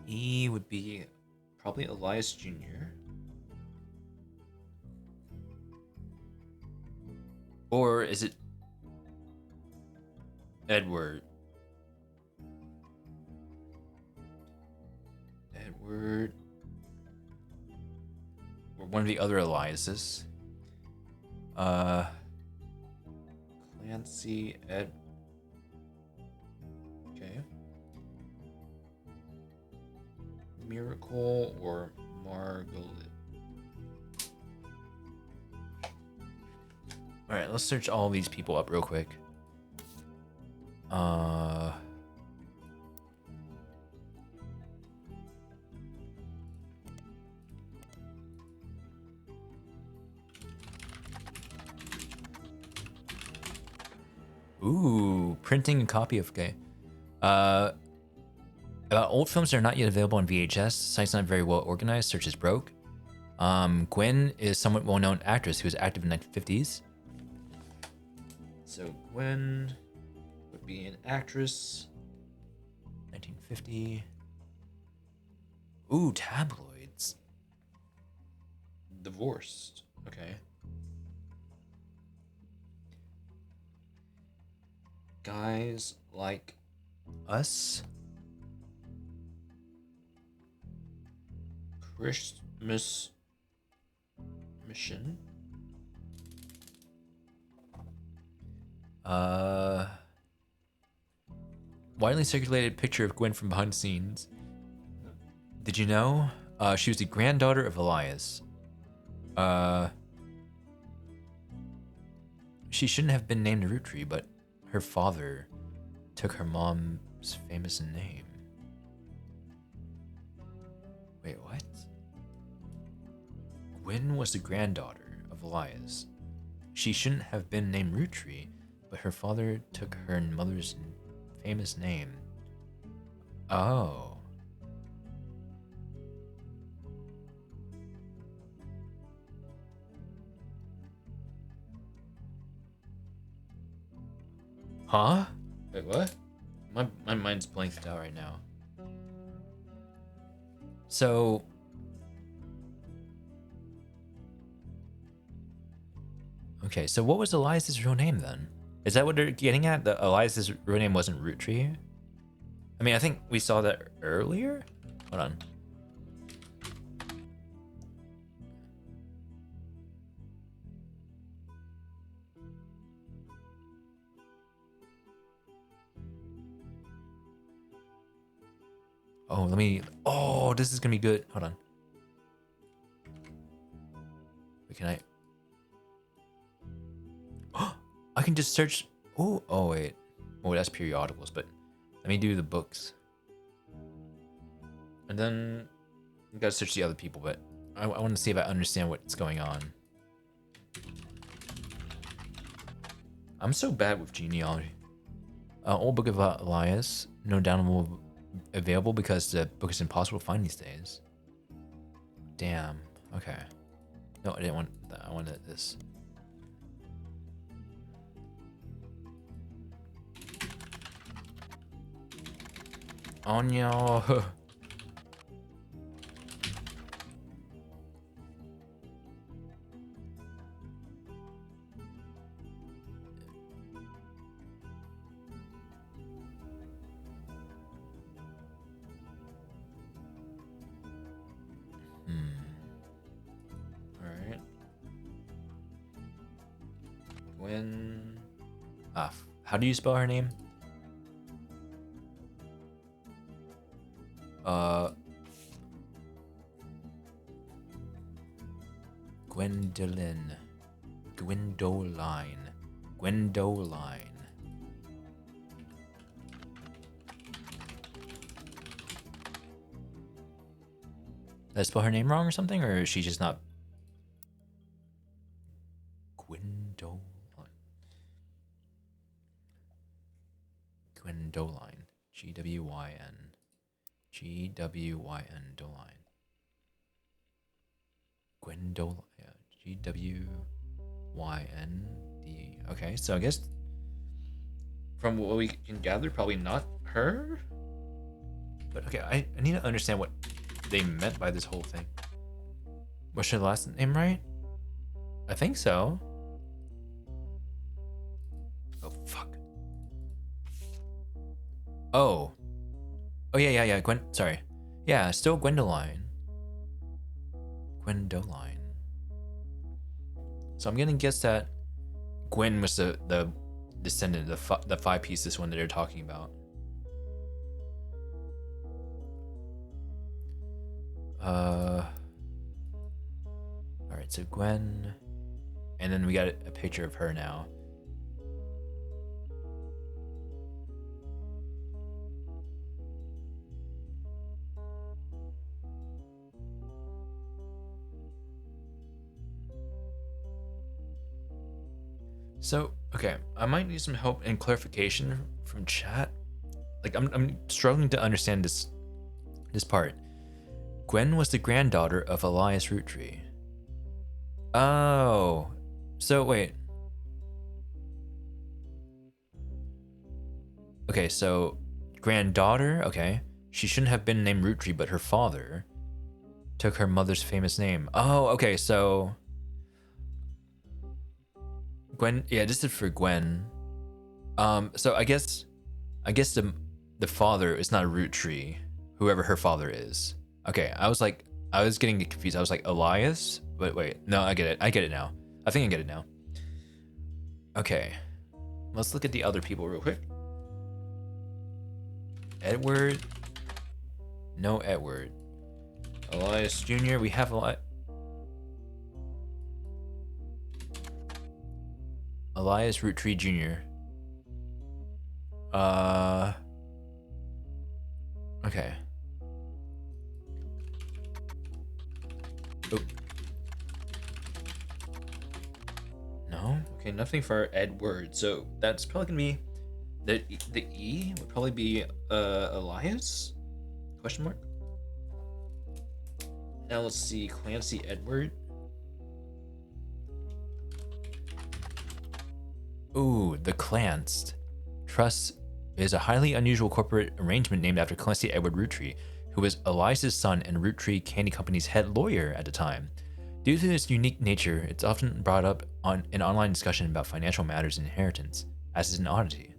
E would be probably Elias Jr. Or is it Edward? Edward. Or one of the other Eliases. Clancy Ed. Okay. Miracle or Margolet. All right, let's search all these people up real quick. Ooh, printing a copy of, okay. About old films that are not yet available on VHS. Site's not very well organized. Search is broke. Gwen is somewhat well-known actress who was active in the 1950s. So Gwen would be an actress. 1950. Ooh, tabloids. Divorced. Okay. Guys Like Us. Christmas Mission. Widely circulated picture of Gwen from behind the scenes. Did you know? She was the granddaughter of Elias. She shouldn't have been named Roottrees, but her father took her mom's famous name. Wait, what? Gwen was the granddaughter of Elias. She shouldn't have been named Roottrees, but her father took her mother's famous name. Oh. Huh? Wait, what? My mind's blanked out right now. So okay, so what was Elias's real name then? Is that what they're getting at? That Elias's real name wasn't Roottrees? I mean, I think we saw that earlier. Hold on. Oh, let me. Oh, this is gonna be good. Hold on. Wait, can I? I can just search. Oh wait. Oh, that's periodicals, but let me do the books. And then I gotta search the other people, but I want to see if I understand what's going on. I'm so bad with genealogy. Old book of Elias, no downloadable available because the book is impossible to find these days. Damn. Okay. No, I didn't want that. I wanted this. Oh no. Alright. Gwen. How do you spell her name? Gwendoline. Gwendoline. Gwendoline. Did I spell her name wrong or something, or is she just not? Gwendoline. Gwendoline. Gwyn. Gwyn. Doline. Gwendoline. Gwyn. Okay, so I guess from what we can gather, probably not her. But okay, I need to understand what they meant by this whole thing. Was her last name right? I think so. Oh, fuck. Oh. Oh, yeah. Sorry. Yeah, still Gwendoline. Gwendoline. So I'm gonna guess that Gwen was the descendant, the five pieces one that they're talking about. Alright, so Gwen, and then we got a picture of her now. So, okay, I might need some help and clarification from chat. Like, I'm struggling to understand this part. Gwen was the granddaughter of Elias Roottrees. Oh, so wait. Okay, so granddaughter, okay. She shouldn't have been named Roottrees, but her father took her mother's famous name. Oh, okay, so Gwen, yeah, this is for Gwen. So I guess the father is not Roottrees, whoever her father is. Okay, I was getting confused. I was like, Elias? But wait, no, I get it now. I think I get it now. Okay, let's look at the other people real quick. Edward. No Edward. Elias Jr. We have Elias Roottrees Jr. Okay. Oh. No? Okay, nothing for Edward. So that's probably gonna be the E would probably be Elias? Question mark? Now let's see, Clancy Edward. Ooh, the Clanced Trust is a highly unusual corporate arrangement named after Clancy Edward Roottrees, who was Elias's son and Roottrees Candy Company's head lawyer at the time. Due to its unique nature, it's often brought up in online discussion about financial matters and inheritance, as is an oddity.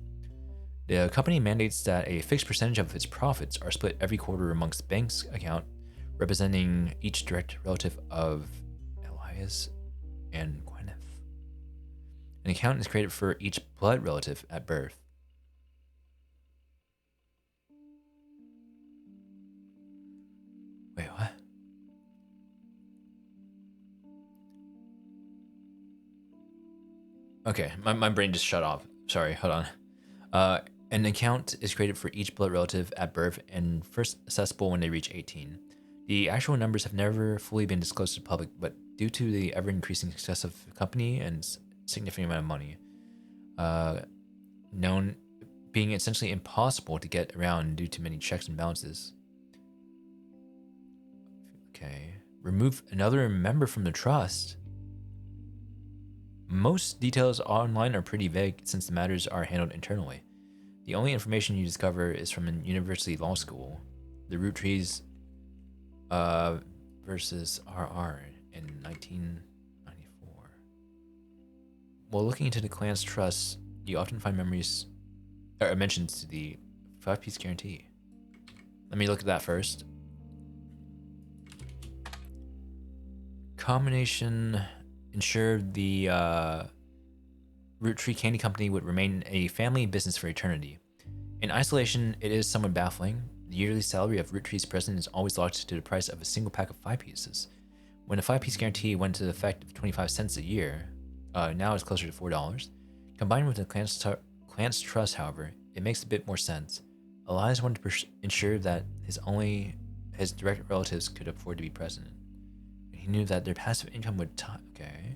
The company mandates that a fixed percentage of its profits are split every quarter amongst banks account, representing each direct relative of Elias and Gwyneth. An account is created for each blood relative at birth. Wait, what? Okay, my brain just shut off. Sorry, hold on. An account is created for each blood relative at birth and first accessible when they reach 18. The actual numbers have never fully been disclosed to the public, but due to the ever-increasing success of the company and significant amount of money, known being essentially impossible to get around due to many checks and balances. Okay, Remove another member from the trust. Most details online are pretty vague since the matters are handled internally. The only information you discover is from a university law school. The Roottrees versus RR in 1994. While looking into the clan's trust, you often find memories or mentions to the 5-piece guarantee. Let me look at that first. Combination ensured the Roottree Candy Company would remain a family business for eternity. In isolation, it is somewhat baffling. The yearly salary of Roottree's president is always locked to the price of a single pack of 5 pieces. When a 5-piece guarantee went into effect of 25 cents a year, now it's closer to $4. Combined with the clan's trust, however, it makes a bit more sense. Elias wanted to ensure that his direct relatives could afford to be president. He knew that their passive income would okay.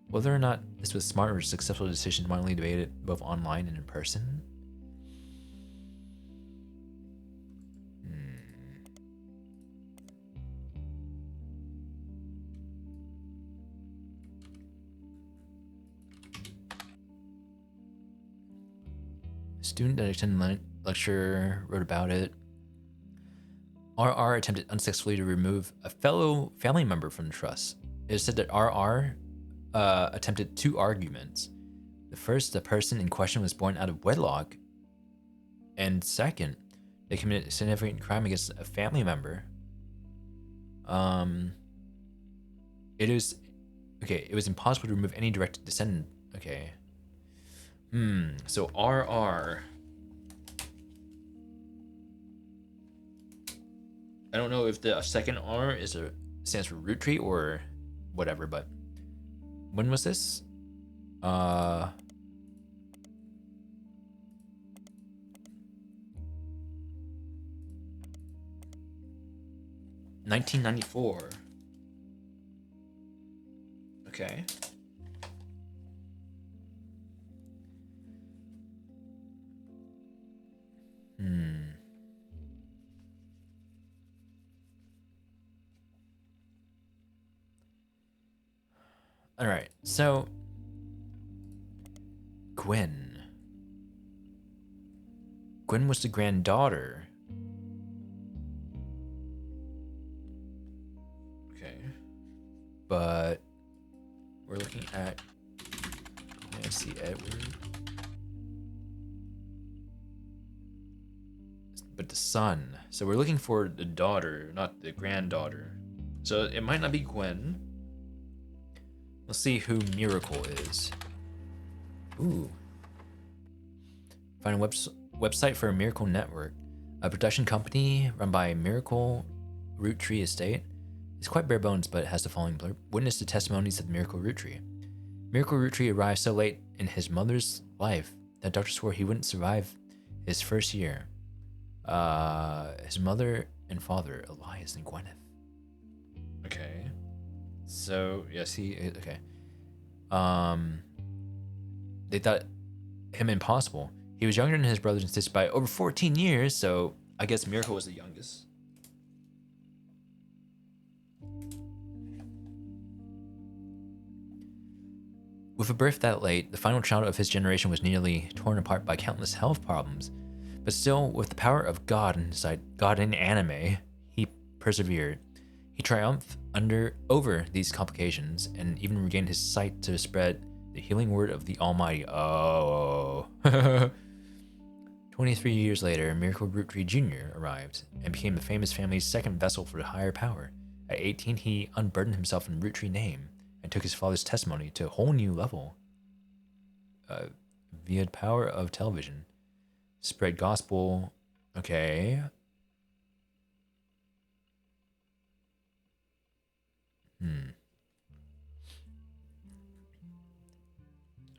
Whether or not this was smart or a successful decision widely debated both online and in person. A student that attended lecture wrote about it. RR attempted unsuccessfully to remove a fellow family member from the trust. It is said that RR attempted 2 arguments. The first, the person in question was born out of wedlock. And second, they committed a significant crime against a family member. It was impossible to remove any direct descendant. Okay. So RR. I don't know if the second R stands for Roottree or whatever, but when was this? 1994. Okay. All right, so Gwen was the granddaughter. Okay, but we're looking at Nancy Edward, but the son. So we're looking for the daughter, not the granddaughter. So it might not be Gwen. Let's see who Miracle is. Ooh. Find a website for a Miracle Network, a production company run by Miracle Roottree Estate. It's quite bare bones, but it has the following blurb. Witness the testimonies of Miracle Roottree. Miracle Roottree arrived so late in his mother's life that doctors swore he wouldn't survive his first year. His mother and father, Elias and Gwyneth. Okay. So, yes, okay. They thought him impossible. He was younger than his brothers and sisters by over 14 years, so I guess Miracle was the youngest. With a birth that late, the final child of his generation was nearly torn apart by countless health problems. But still, with the power of God inside God in anime, he persevered. He triumphed over these complications and even regained his sight to spread the healing word of the Almighty. Oh. 23 years later, Miracle Roottree Jr. arrived and became the famous family's second vessel for the higher power. At 18, he unburdened himself in Roottree name and took his father's testimony to a whole new level. Via the power of television. Spread gospel. Okay.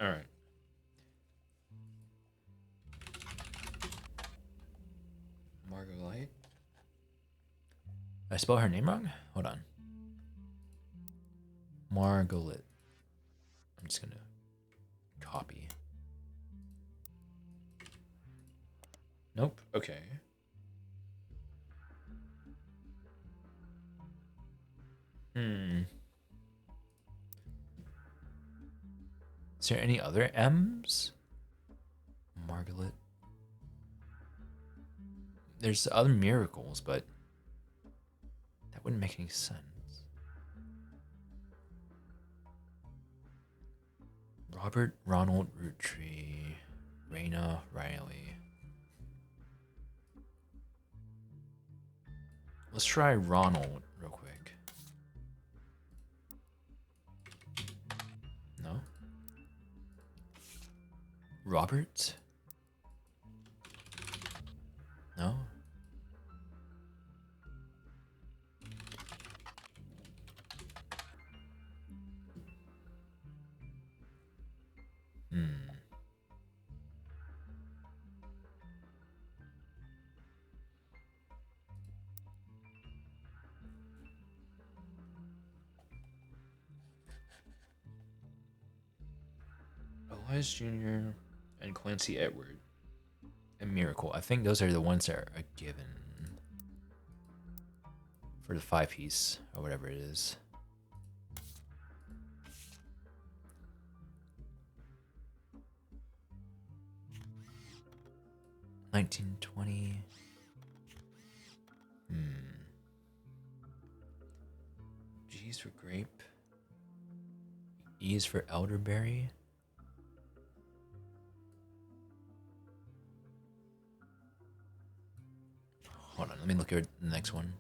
All right. Margot Light. Did I spell her name wrong? Hold on. Margaret. I'm just gonna copy. Nope. Okay. Hmm. Is there any other M's? Margaret. There's other miracles, but that wouldn't make any sense. Robert Ronald Roottree. Raina Riley. Let's try Ronald real quick. No? Robert? No? Hmm. Elias Jr. and Clancy Edward. And Miracle. I think those are the ones that are given for the 5-piece or whatever it is. $19.20. G's for grape. E is for elderberry. Hold on, let me look at the next one.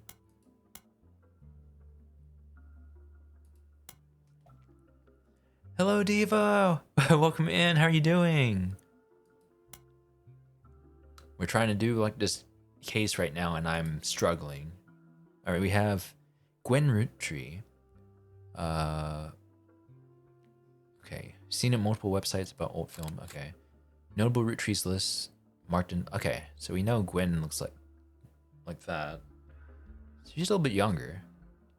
Hello, Devo! Welcome in, how are you doing? We're trying to do like this case right now and I'm struggling. Alright, we have Gwen Roottrees. Okay, seen at multiple websites about old film, okay. Notable Roottrees lists marked in, okay, so we know Gwen looks like that. She's a little bit younger.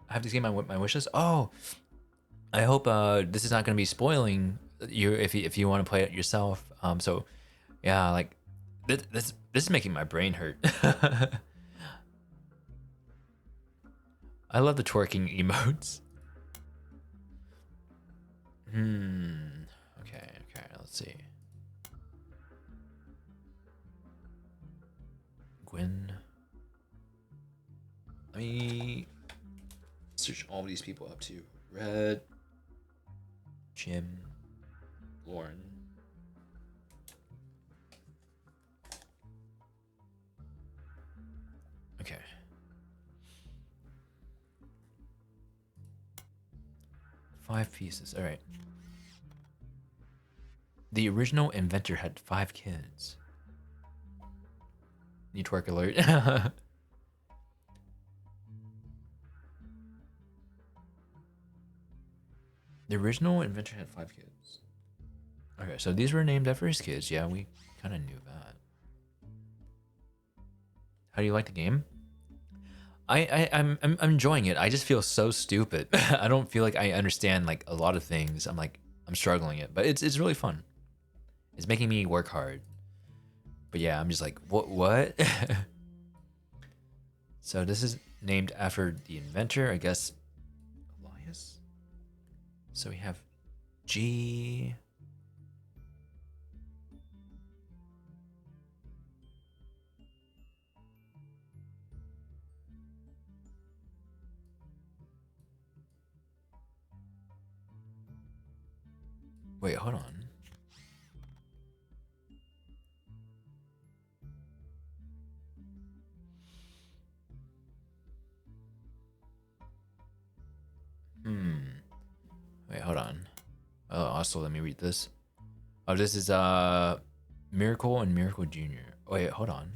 I have to get my wish list. Oh, I hope this is not going to be spoiling you if you want to play it yourself. So yeah, like this is making my brain hurt. I love the twerking emotes. Okay, let's see. Gwen. Let me search all these people up too. Red, Jim, Lauren. Okay. Five pieces. All right. The original inventor had 5 kids. Need twerk alert. The original inventor had 5 kids. Okay, so these were named after his kids. Yeah, we kind of knew that. How do you like the game? I'm enjoying it. I just feel so stupid. I don't feel like I understand like a lot of things. I'm struggling it, but it's really fun. It's making me work hard. But yeah, I'm just like, what? So this is named after the inventor, I guess. Elias. So we have G. Wait, hold on. Wait, hold on. Oh, also let me read this. Oh, this is Miracle and Miracle Jr. Oh, wait, hold on.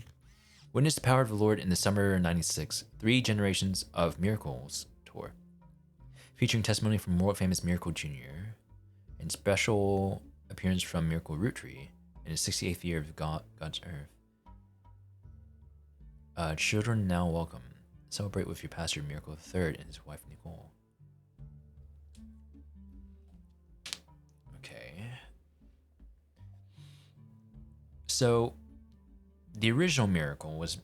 Witness the power of the Lord in the summer of '96. 3 generations of miracles tour, featuring testimony from world famous Miracle Jr. and special appearance from Miracle Roottree in his 68th year of God's earth. Children now welcome. Celebrate with your pastor Miracle III and his wife Nicole. Okay. So, the original Miracle was...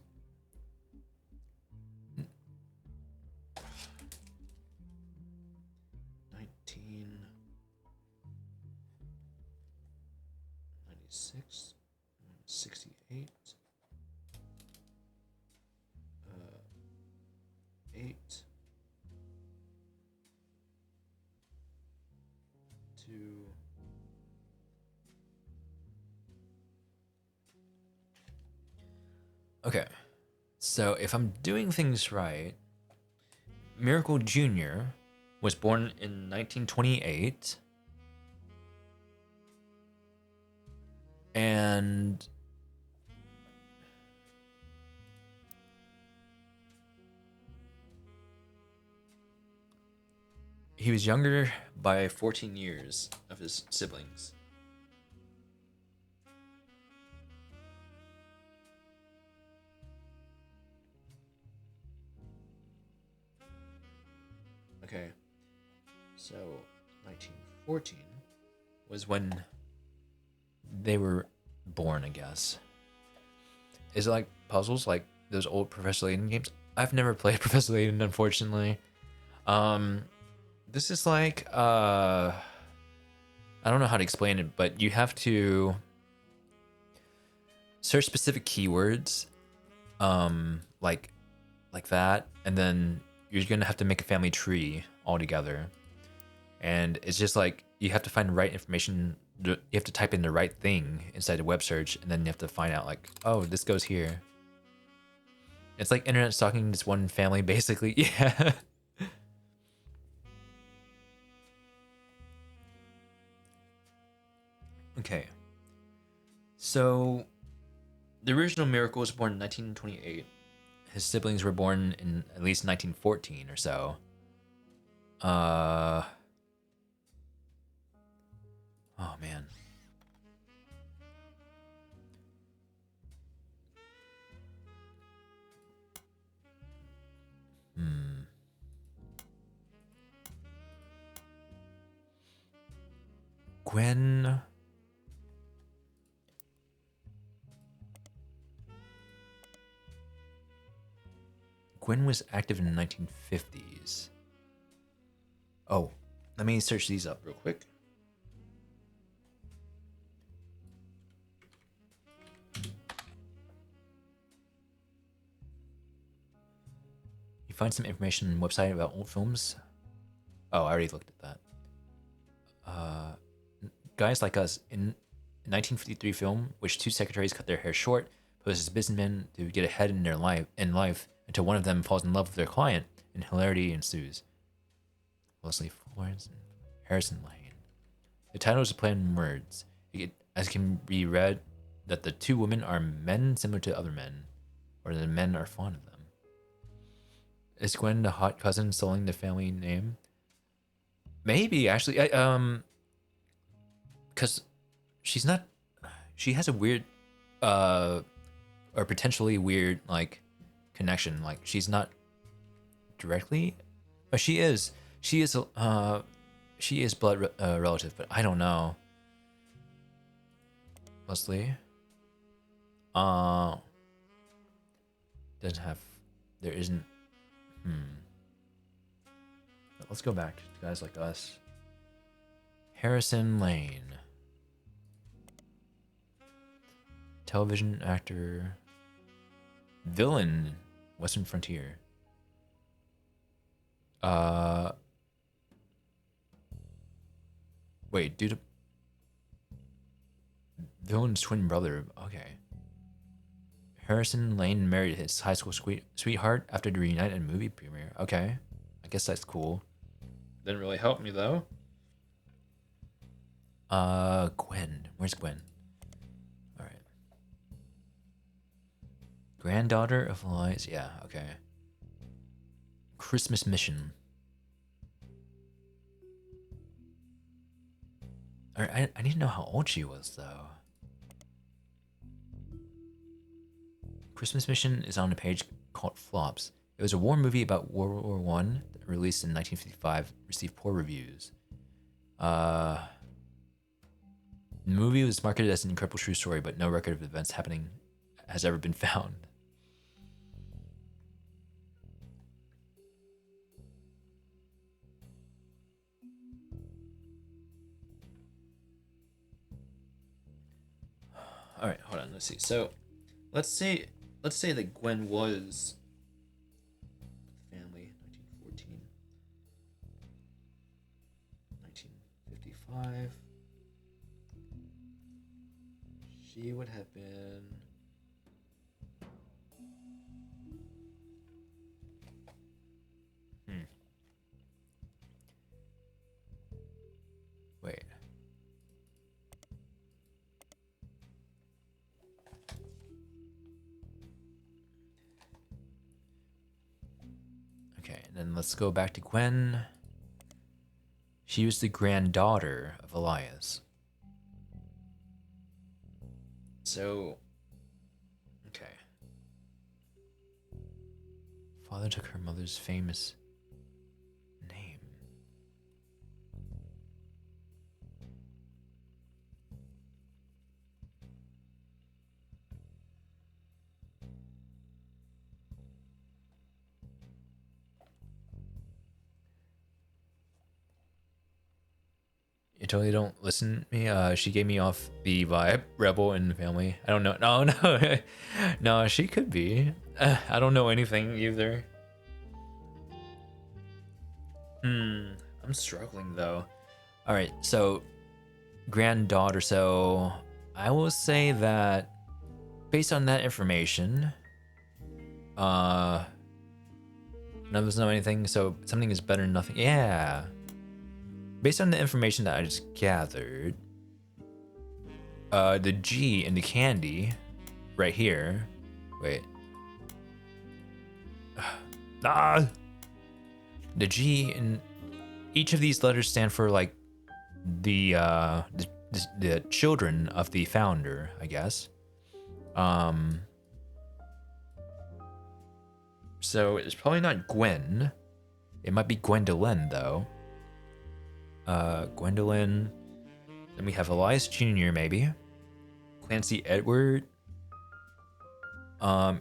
66, 68, 8, 2. Okay, so if I'm doing things right, Miracle Jr. was born in 1928, and he was younger by 14 years of his siblings. Okay, so 1914 was when they were born, I guess. Is it like puzzles, like those old Professor Layton games? I've never played Professor Layton, unfortunately. This is like I don't know how to explain it, but you have to search specific keywords, like that, and then you're gonna have to make a family tree altogether. And it's just like you have to find the right information. You have to type in the right thing inside the web search, and then you have to find out like, oh, this goes here. It's like internet stalking this one family, basically. Yeah. Okay. So the original Miracle was born in 1928. His siblings were born in at least 1914 or so. Oh man. Gwen. Gwen was active in the 1950s. Oh, let me search these up real quick. You find some information on the website about old films? Oh, I already looked at that. Guys Like Us, in 1953 film, which two secretaries cut their hair short, pose as businessmen to get ahead in their life until one of them falls in love with their client, and hilarity ensues. Leslie Florence and Harrison Lane. The title is a play on words, as can be read that the two women are men similar to other men, or the men are fond of them. Is Gwen the hot cousin stealing the family name? Maybe, actually. Because she has a weird, or potentially weird, like, connection. Like, she's not directly, but she is blood relative, but I don't know. Leslie, doesn't have, there isn't. Let's go back to Guys Like Us. Harrison Lane. Television actor. Villain. Western Frontier. Wait, dude. Villain's twin brother. Okay. Harrison Lane married his high school sweetheart after the reunited movie premiere. Okay. I guess that's cool. Didn't really help me though. Gwen. Where's Gwen? Alright. Granddaughter of Elias. Yeah, okay. Christmas Mission. I need to know how old she was though. Christmas Mission is on a page called Flops. It was a war movie about World War One, released in 1955, received poor reviews. The movie was marketed as an incredible true story, but no record of events happening has ever been found. All right, hold on. Let's see. So, let's say that Gwen was family 1914, 1955. She would have been. Wait. Okay, and then let's go back to Gwen. She was the granddaughter of Elias. So, okay. Father took her mother's famous name. You totally don't listen to me. She gave me off the vibe, rebel in the family. I don't know. No, no, no. She could be. I don't know anything either. I'm struggling though. All right, so granddaughter. So I will say that based on that information, none of us know anything. So something is better than nothing. Yeah. Based on the information that I just gathered, the G in the candy right here. Wait. The G in each of these letters stand for like the children of the founder, I guess. So it's probably not Gwen. It might be Gwendolyn though. Gwendolyn. Then we have Elias Jr. maybe. Clancy Edward. Oh,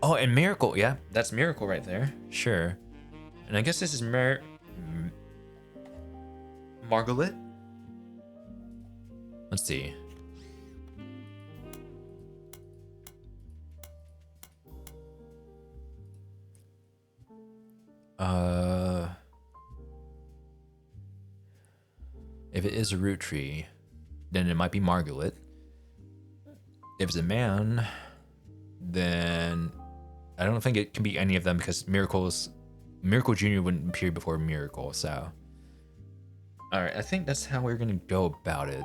and Miracle. Yeah, that's Miracle right there. Sure. And I guess this is Margaret. Let's see. If it is a root tree, then it might be Margaret. If it's a man, then I don't think it can be any of them because Miracle Jr. wouldn't appear before Miracle, so. Alright, I think that's how we're gonna go about it.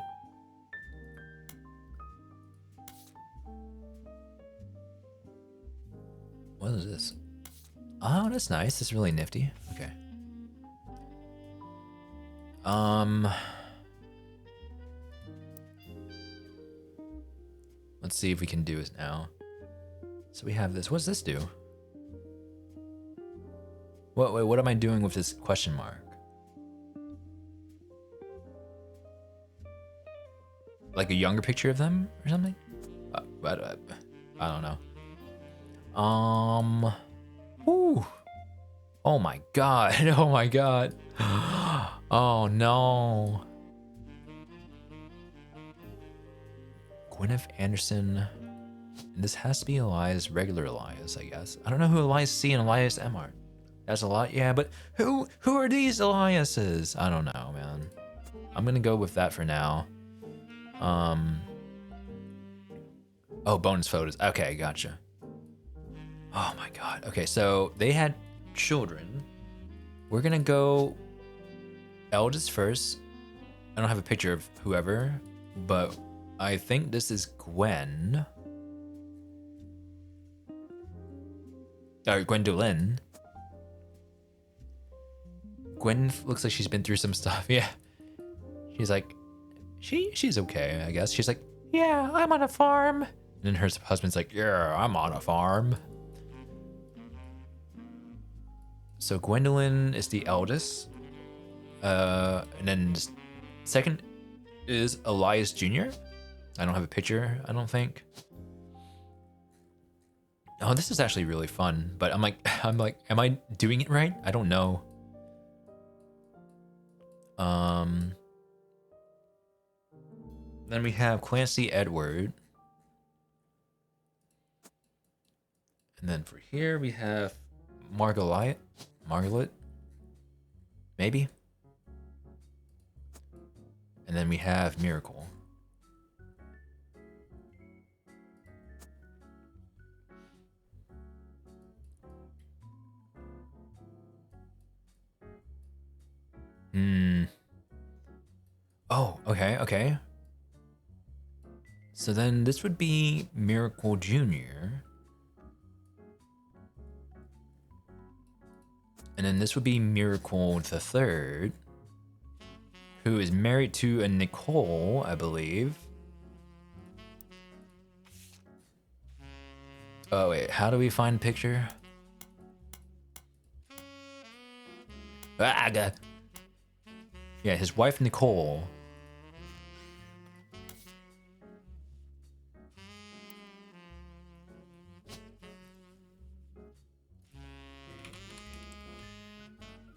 What is this? Oh, that's nice. That's really nifty. Okay. Let's see if we can do it now. So we have this. What does this do? What am I doing with this question mark? Like a younger picture of them or something? I don't know. Ooh. Oh my god. Oh my god. Oh no. Gwyneth Anderson. And this has to be Elias, regular Elias, I guess. I don't know who Elias C and Elias M are. That's a lot, yeah, but who are these Eliases? I don't know, man. I'm gonna go with that for now. Oh, bonus photos. Okay, gotcha. Oh my god. Okay, so they had children. We're gonna go eldest first. I don't have a picture of whoever, but I think this is Gwen. Or Gwendolyn. Gwen looks like she's been through some stuff. Yeah. She's like, she's okay, I guess. She's like, yeah, I'm on a farm. And then her husband's like, yeah, I'm on a farm. So Gwendolyn is the eldest. And then second is Elias Jr. I don't have a picture, I don't think. Oh, this is actually really fun, but I'm like, am I doing it right? I don't know. Then we have Clancy Edward. And then for here we have Margaret, maybe. And then we have Miracle. Oh, okay. So then this would be Miracle Jr. And then this would be Miracle the Third, who is married to a Nicole, I believe. Oh wait, how do we find a picture? Yeah, his wife Nicole.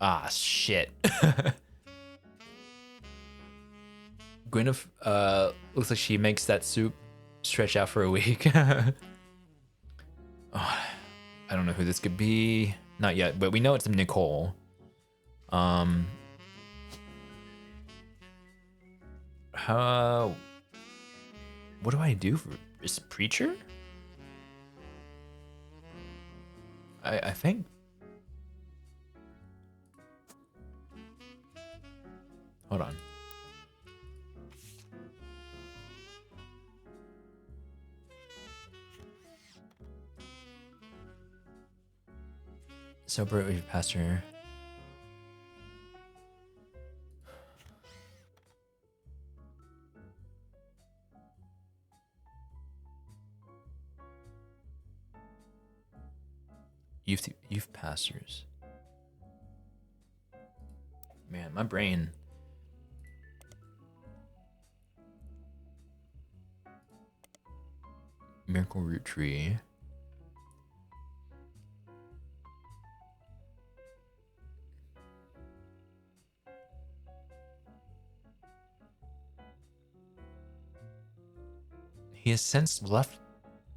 Ah, shit. Gwyneth, looks like she makes that soup stretch out for a week. Oh, I don't know who this could be. Not yet, but we know it's Nicole. What do I do for is preacher? I think. Hold on. Sober pastor. Youth pastors. Man, my brain. Miracle Root Tree. He has since left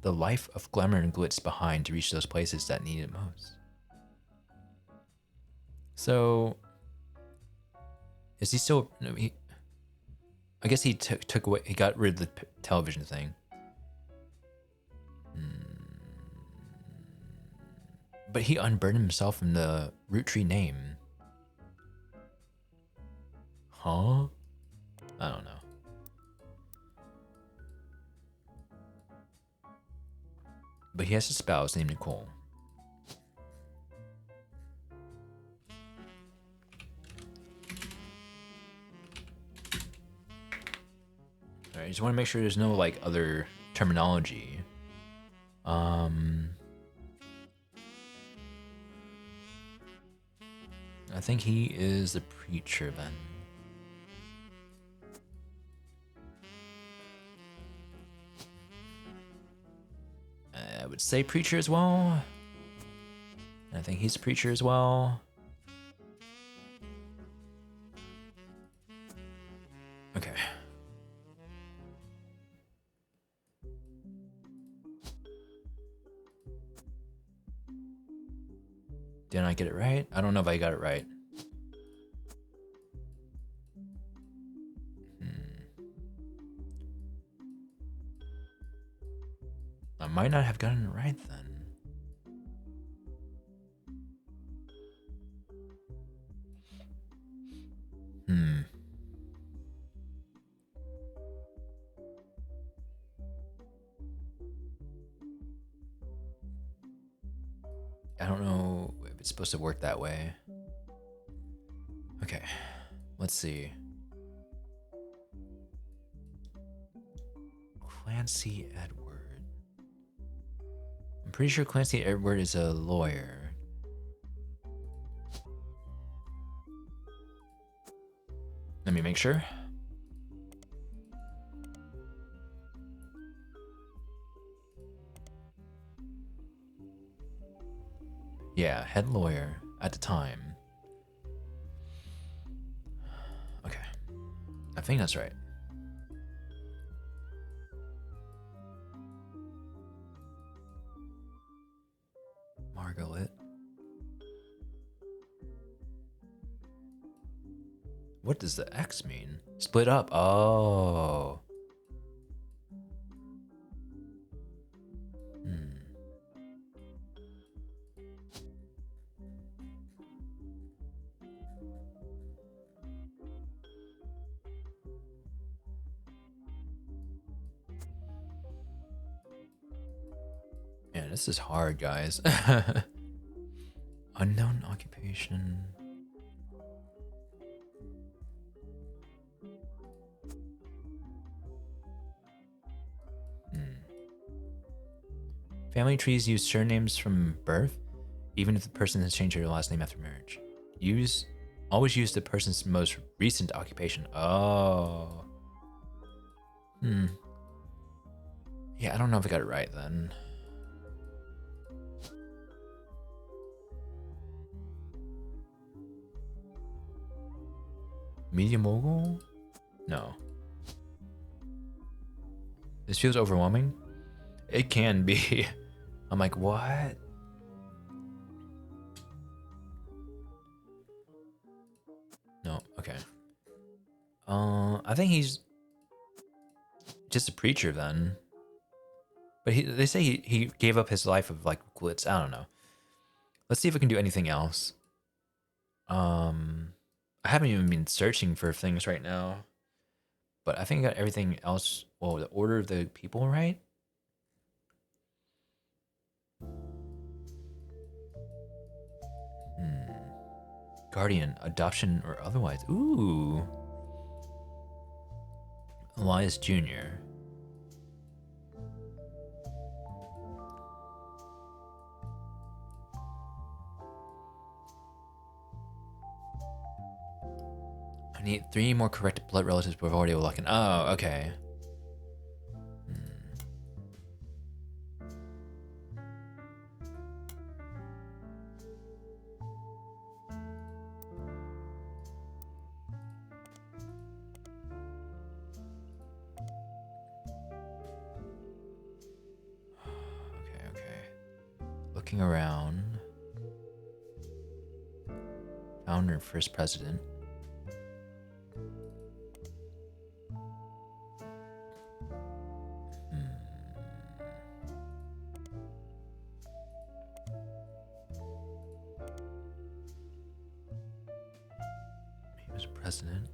the life of glamour and glitz behind to reach those places that need it most. So, is he still? No, I guess he took away. He got rid of the television thing. But he unburdened himself from the root tree name. Huh? I don't know. But he has a spouse named Nicole. Alright, I just want to make sure there's no like other terminology. I think he is the preacher then. I would say preacher as well. I think he's a preacher as well. Okay. Didn't I get it right? I don't know if I got it right. I might not have gotten it right then. I don't know if it's supposed to work that way. Okay, let's see. Clancy Edward. I'm pretty sure Clancy Edward is a lawyer. Let me make sure. Yeah, head lawyer at the time. Okay. I think that's right. Margaret. What does the X mean? Split up. Oh. Man, this is hard, guys. Unknown occupation. Family trees use surnames from birth, even if the person has changed their last name after marriage. Always use the person's most recent occupation. Oh. Yeah, I don't know if I got it right then. Media mogul? No. This feels overwhelming. It can be. I'm like, what? No, okay. I think he's just a preacher then. But they say he gave up his life of like glitz. I don't know. Let's see if we can do anything else. I haven't even been searching for things right now. But I think I got everything else. Well, the order of the people right. Guardian, adoption, or otherwise. Ooh. Elias Jr. I need 3 more correct blood relatives we've already locked in. Oh, okay. Looking around. Founder and first president. He was president.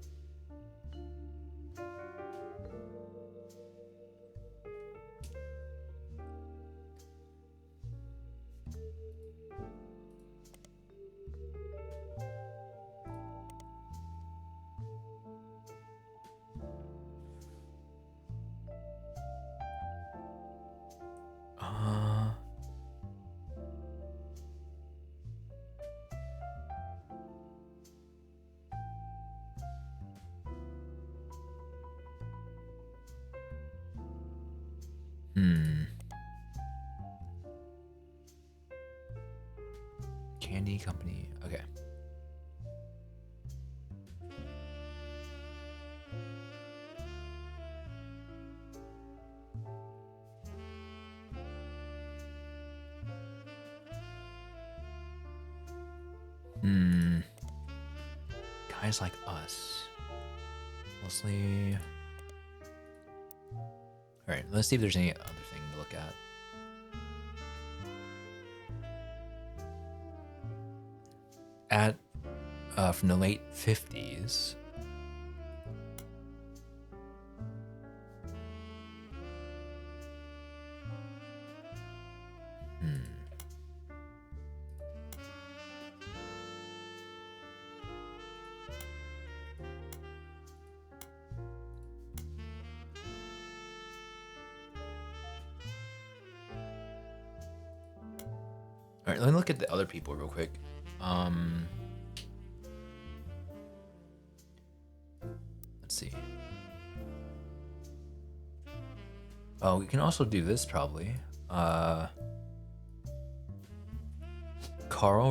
Candy company. Okay. Guys like us. Mostly. Alright, let's see if there's any other thing to look at. From the late 50s. All right, let me look at the other people real quick. Let's see. Oh, we can also do this probably. Carl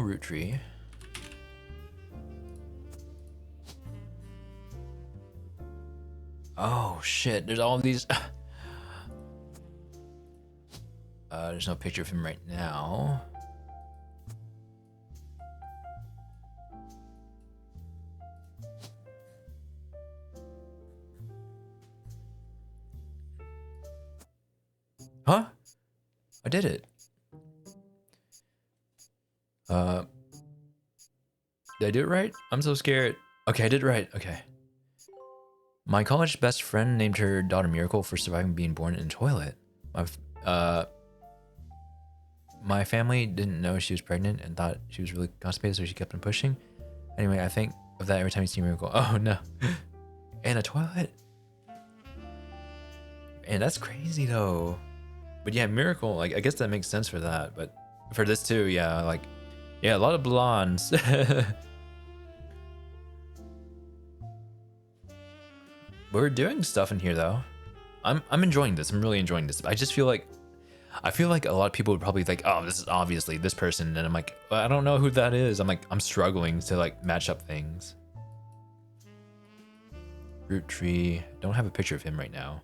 Roottrees. Oh shit! There's all of these. There's no picture of him right now. I did it. Did I do it right? I'm so scared. Okay, I did it right. Okay. My college best friend named her daughter Miracle for surviving being born in a toilet. My family didn't know she was pregnant and thought she was really constipated, so she kept on pushing. Anyway, I think of that every time you see Miracle. Oh no. In a toilet? And that's crazy though. But yeah, Miracle, like I guess that makes sense for that, but for this too, yeah, like yeah, a lot of blondes. We're doing stuff in here though. I'm enjoying this. I'm really enjoying this. I just feel like a lot of people would probably think, oh, this is obviously this person, and I'm like, well, I don't know who that is. I'm struggling to like match up things. Root tree. Don't have a picture of him right now.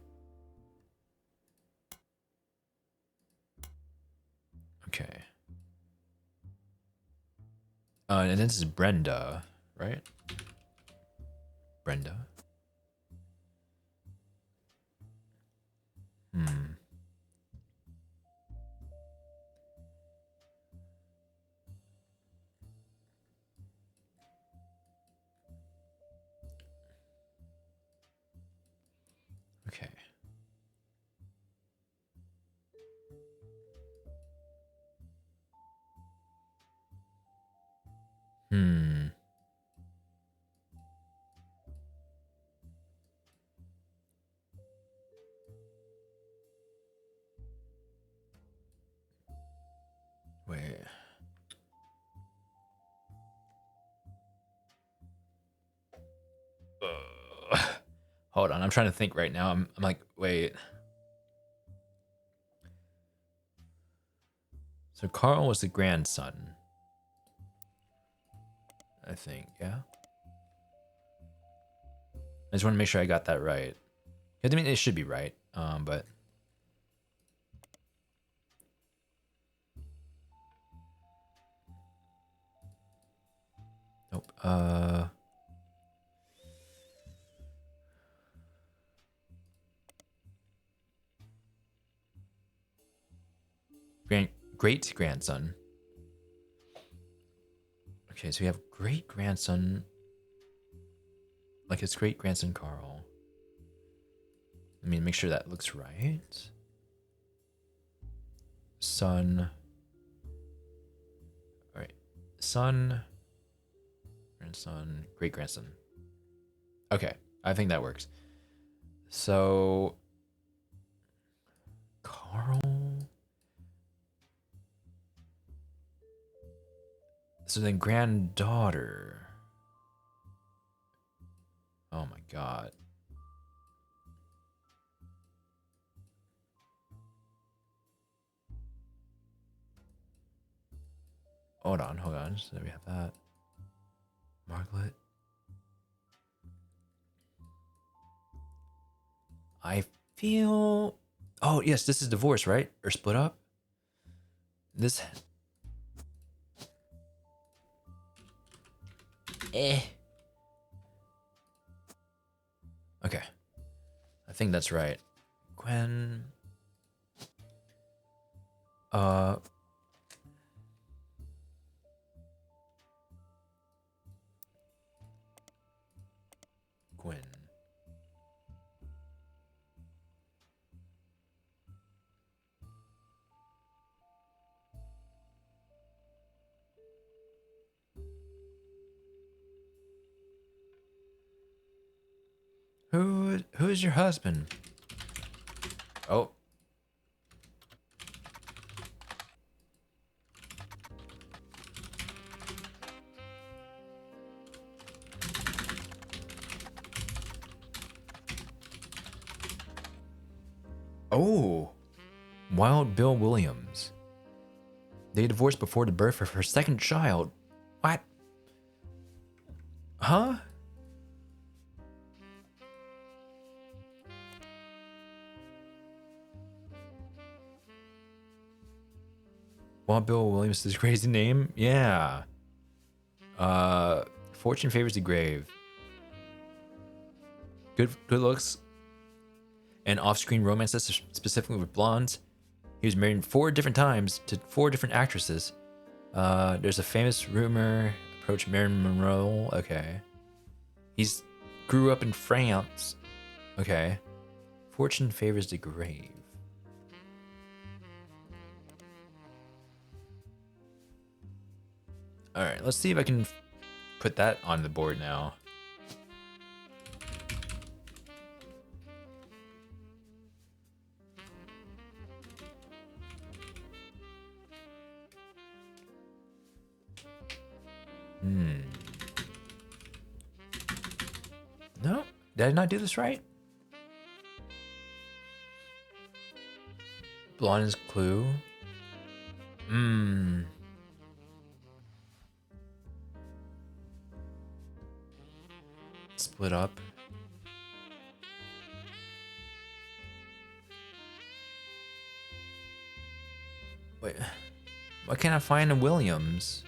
Okay. And this is Brenda, right? Brenda. Okay. Wait. Hold on, I'm trying to think right now. I'm like, wait. So Carl was the grandson. I think, yeah. I just want to make sure I got that right. I mean, it should be right, but nope. Great grandson. Okay, so we have great grandson, like his great grandson Carl. Let me make sure that looks right. Son. All right, son, grandson, great grandson. Okay, I think that works. So Carl. So then granddaughter. Oh my god. Hold on. So we have that. Margaret. I feel. Oh yes, this is divorce, right? Or split up. This. Okay. I think that's right. Gwen. Gwen. Who's your husband? Oh. Oh. Wild Bill Williams. They divorced before the birth of her second child. What? Huh? Wild Bill Williams is his crazy name? Yeah. Fortune favors the grave. Good looks and off-screen romances, specifically with blondes. He was married 4 different times to 4 different actresses. There's a famous rumor approached Marilyn Monroe. Okay. He's grew up in France. Okay. Fortune favors the grave. Alright, let's see if I can put that on the board now. No? Did I not do this right? Blonde is clue. Split up. Wait. Why can't I find a Williams?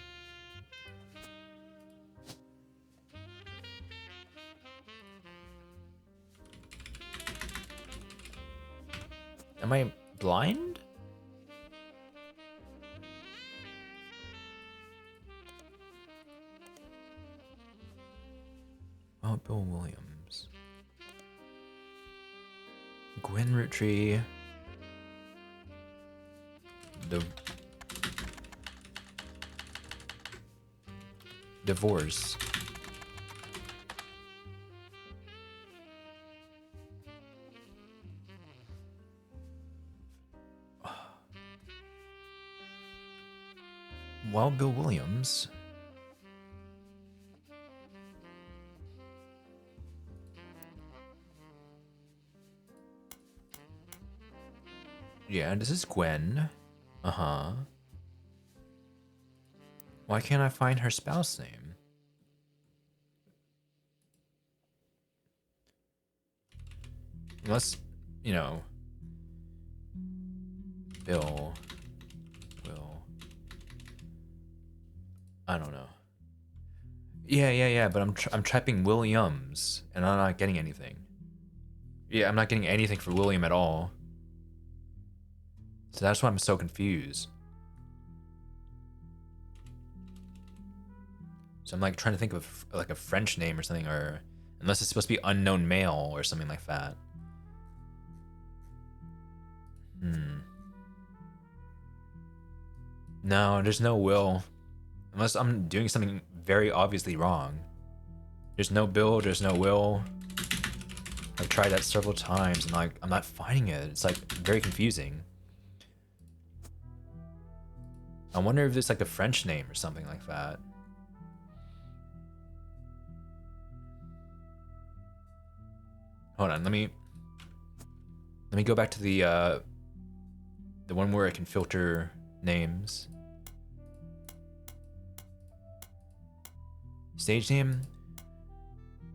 Am I blind? Oh, Bill Williams. Gwen Roottrees. The divorce. Wild Bill Williams. Yeah, this is Gwen. Uh-huh. Why can't I find her spouse name? Unless, you know, Bill, Will. I don't know. Yeah, but I'm typing Williams, and I'm not getting anything. Yeah, I'm not getting anything for William at all. So that's why I'm so confused. So I'm like trying to think of like a French name or something, or unless it's supposed to be unknown male or something like that. No, there's no Will. Unless I'm doing something very obviously wrong. There's no Bill, there's no Will. I've tried that several times and like I'm not finding it. It's like very confusing. I wonder if it's like a French name or something like that. Hold on, let me go back to the one where I can filter names. Stage name?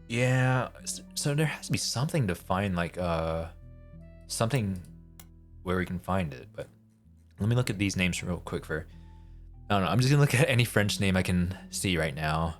Yeah, so there has to be something to find, like something where we can find it, but let me look at these names real quick for, I don't know, I'm just gonna look at any French name I can see right now.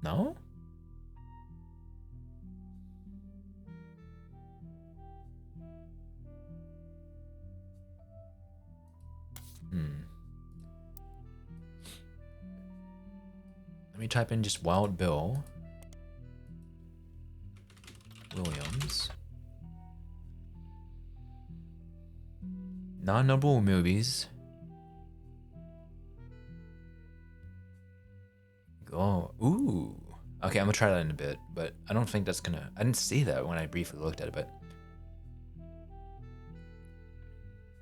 No? Let me type in just Wild Bill Williams. Non-notable movies. Oh, ooh. Okay, I'm gonna try that in a bit, but I don't think that's gonna... I didn't see that when I briefly looked at it, but...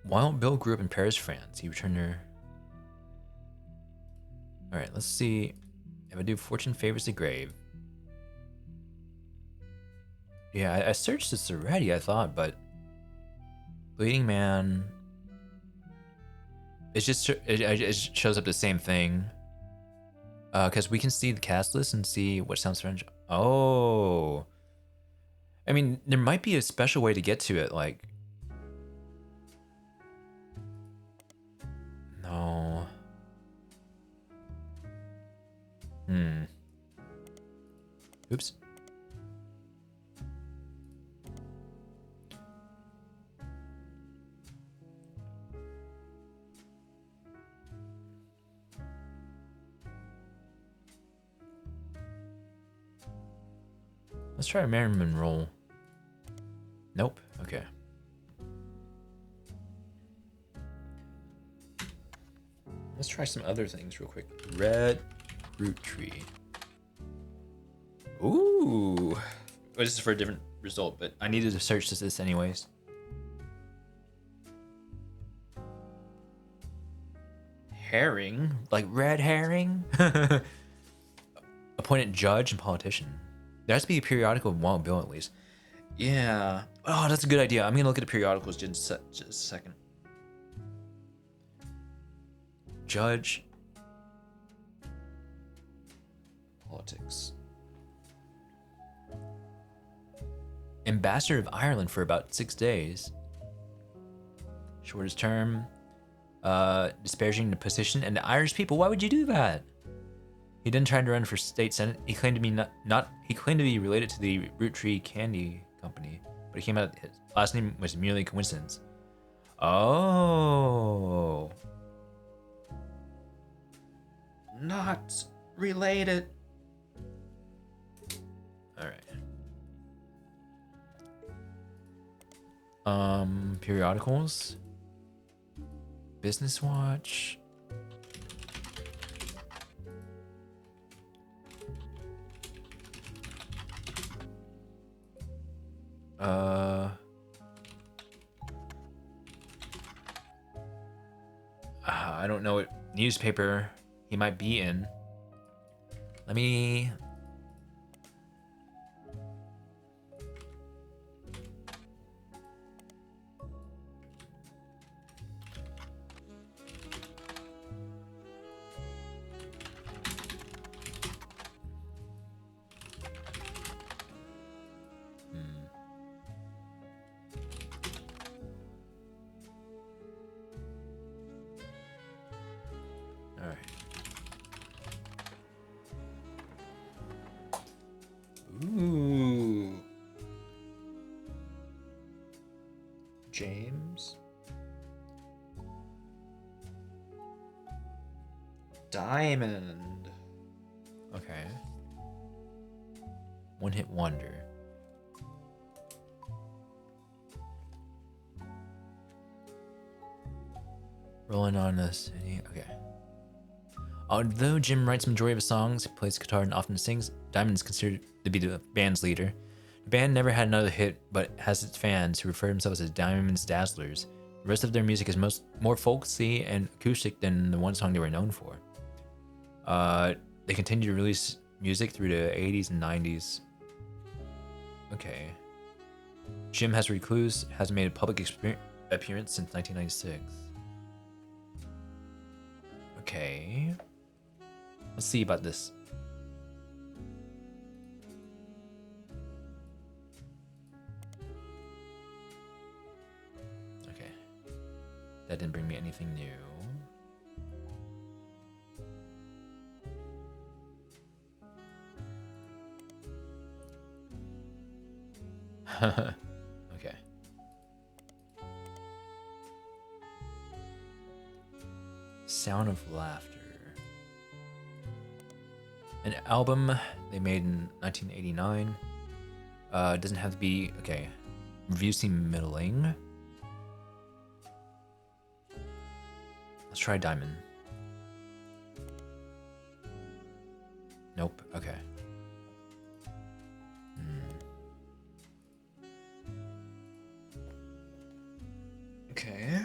Wild Bill grew up in Paris, France. He returned there... Alright, let's see if I do Fortune Favors the Grave. Yeah, I searched this already, I thought, but... Bleeding Man... It just shows up the same thing. Because we can see the cast list and see what sounds French. Oh. I mean, there might be a special way to get to it, like... No. Oops. Let's try Marilyn Monroe. Nope. Okay. Let's try some other things real quick. Red root tree. Ooh. Well, this is for a different result, but I needed to search this anyways. Herring? Like red herring? Appointed judge and politician. There has to be a periodical of Wild Bill at least. Yeah. Oh, that's a good idea. I'm gonna look at the periodicals just a second. Judge. Politics. Ambassador of Ireland for about 6 days. Shortest term. Disparaging the position and the Irish people. Why would you do that? He then tried to run for state senate. He claimed to be he claimed to be related to the Roottrees Candy Company, but it came out his last name was merely coincidence. Oh. Not related. All right. Periodicals. Business Watch. I don't know what newspaper he might be in. Let me... All right. Ooh. James. Diamond. Okay. One hit wonder. Rolling on this. Okay. Although Jim writes the majority of his songs, he plays guitar and often sings, Diamond is considered to be the band's leader. The band never had another hit, but has its fans who refer themselves as Diamond's Dazzlers. The rest of their music is more folksy and acoustic than the one song they were known for. They continue to release music through the 80s and 90s. Okay. Jim has hasn't made a public appearance since 1996. Okay. Let's see about this. Okay. That didn't bring me anything new. Okay. Sound of Laughter. An album they made in 1989. It doesn't have to be... Okay. Reviews seem middling. Let's try Diamond. Nope. Okay. Okay.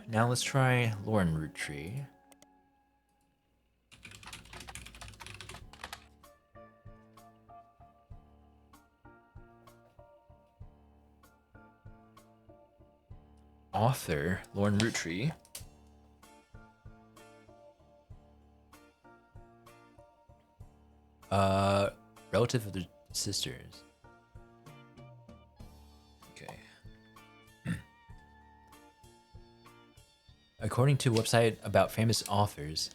Now let's try Lauren Roottrees. Author Lauren Roottrees. Relative of the sisters. Okay. According to a website about famous authors,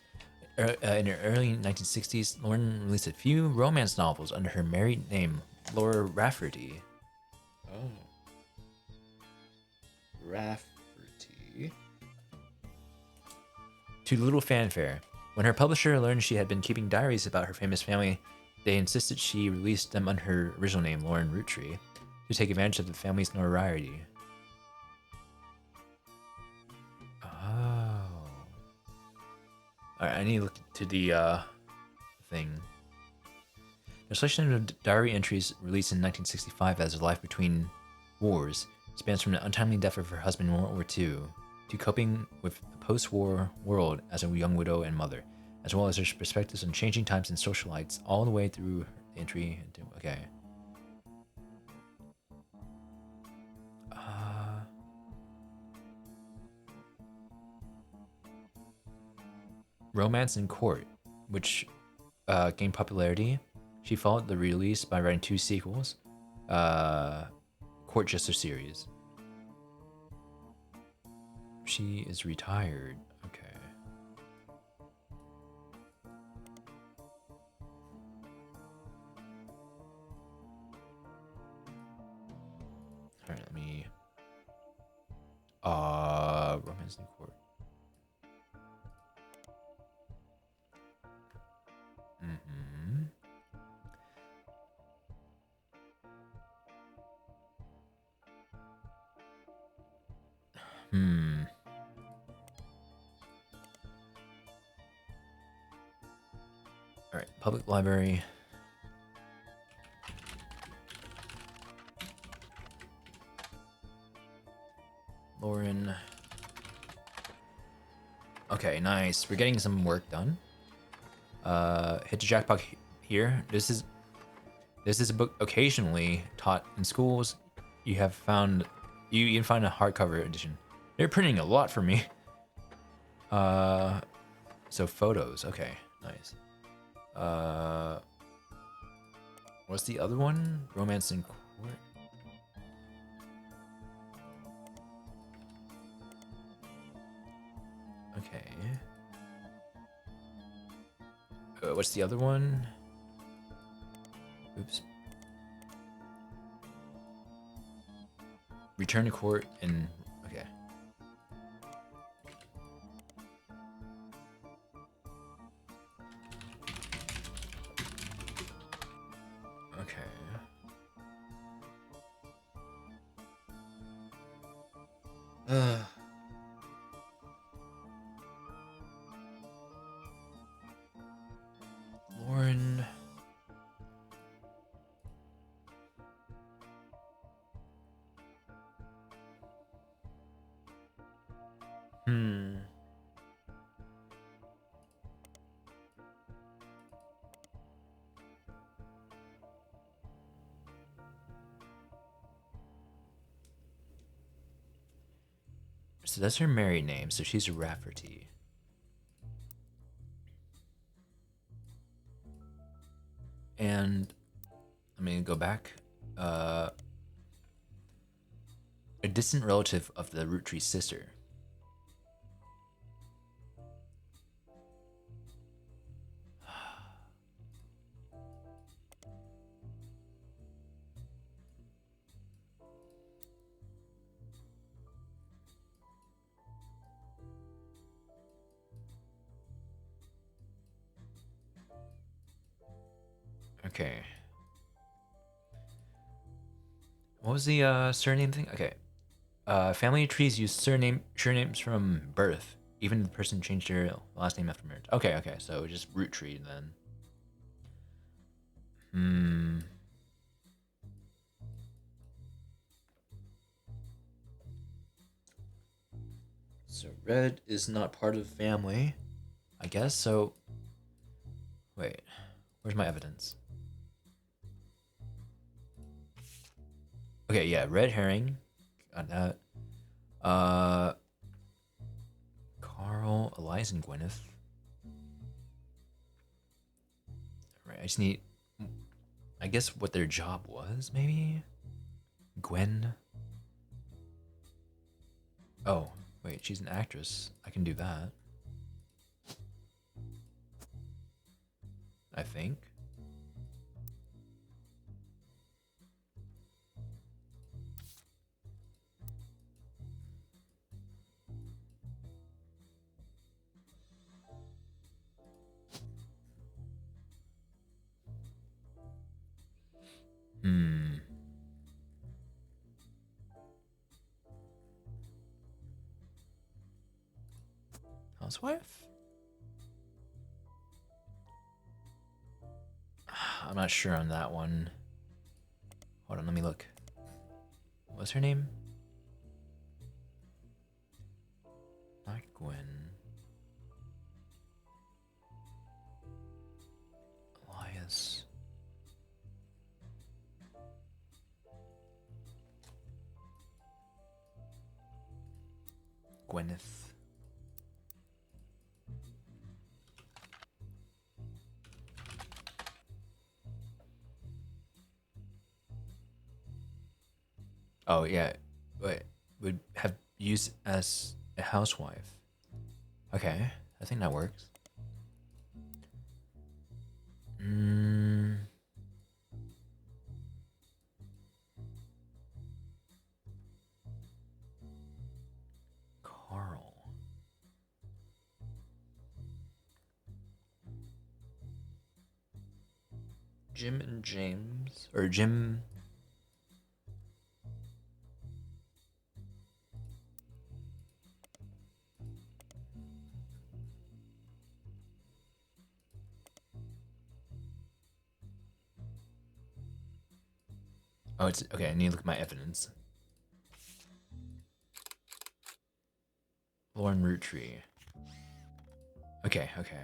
in her early 1960s, Lauren released a few romance novels under her married name, Laura Rafferty. Oh. Rafferty. To little fanfare. When her publisher learned she had been keeping diaries about her famous family, they insisted she release them under her original name, Lauren Roottrees, to take advantage of the family's notoriety. Oh. Alright, I need to look to the thing. The selection of diary entries released in 1965 as a life between wars spans from the untimely death of her husband in World War II to coping with the post-war world as a young widow and mother, as well as her perspectives on changing times and socialites, all the way through the entry into... Okay. Romance in Court, which gained popularity. She followed the release by writing 2 sequels. Court Jester series. She is retired. Okay. Alright, let me... Romance in Court. Mm-hmm. Alright, public library. Lauren. Okay, nice. We're getting some work done. Hit the jackpot here. This is a book occasionally taught in schools. You can find a hardcover edition. They're printing a lot for me. So photos. Okay, nice. What's the other one? Romance in Court. Okay. What's the other one? Oops. Return to Court and... Okay. Okay. Lauren. So that's her married name, so she's Rafferty. And let me go back. A distant relative of the Roottrees sister. Okay. What was the surname thing? Okay. Family trees use surnames from birth. Even if the person changed their last name after marriage. Okay, okay, so just root tree then. So red is not part of family, I guess. So wait, where's my evidence? Okay, yeah, red herring. Got that. Carl, Elias, and Gwyneth. Right, I just need, I guess what their job was, maybe? Gwen? Oh, wait, she's an actress. I can do that. I think. Housewife? I'm not sure on that one. Hold on, let me look. What's her name? Not Gwen. Elias. Gwyneth. Oh yeah, wait, would have used as a housewife. Okay, I think that works. Carl. Jim and James, or Jim. Oh, it's okay. I need to look at my evidence. Lauren Roottrees. Okay, okay.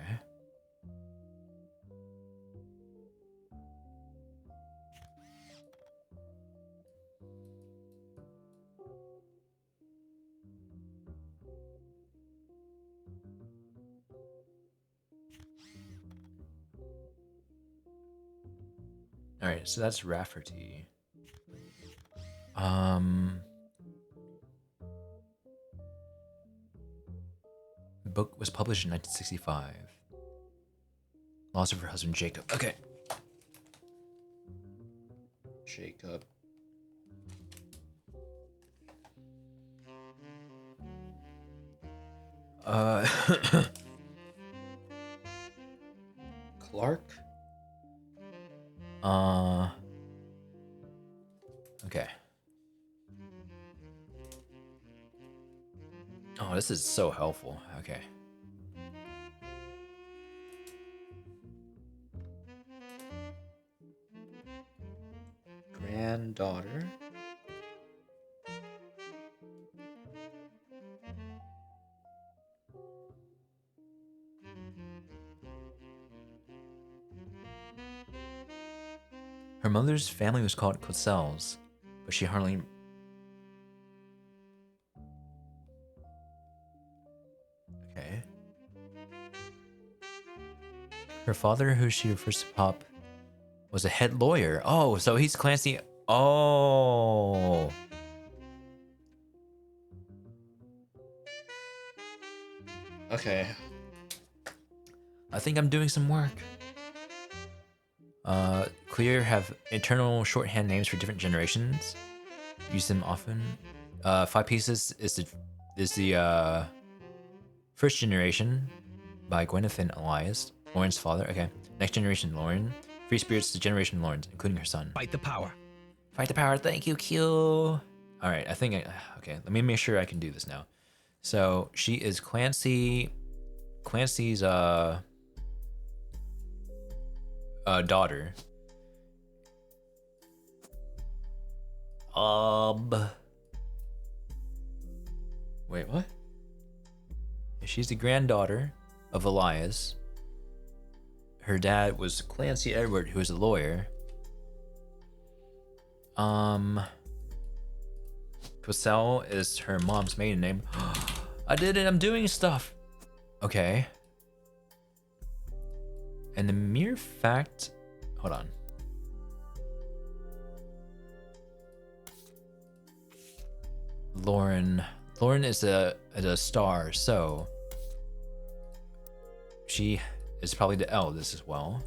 All right, so that's Rafferty. The book was published in 1965. Loss of her husband Jacob. Okay. Jacob. Clark. Okay. Oh, this is so helpful. Okay. Granddaughter. Her mother's family was called Coselles, but she hardly... Okay. Her father, who she refers to Pop, was a head lawyer. Oh, so he's Clancy. Oh. Okay. I think I'm doing some work. Clear have internal shorthand names for different generations. Use them often. 5 Pieces is the first generation by Gwyneth and Elias, Lauren's father. Okay. Next generation Lauren. Free Spirits, the generation Lawrence, including her son. Fight the power. Fight the power. Thank you, Q. All right. I think okay. Let me make sure I can do this now. So she is Clancy's daughter. Wait, what? She's the granddaughter of Elias. Her dad was Clancy Edward, who was a lawyer. Cosell is her mom's maiden name. I did it. I'm doing stuff. Okay. And the mere fact hold on. Lauren is a star, so she is probably the eldest as well.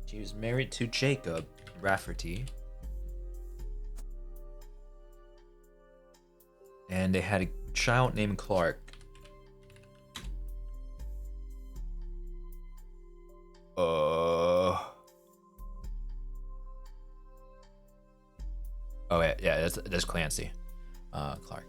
She was married to Jacob Rafferty, and they had a child named Clark. Oh yeah, that's Clancy. Clark.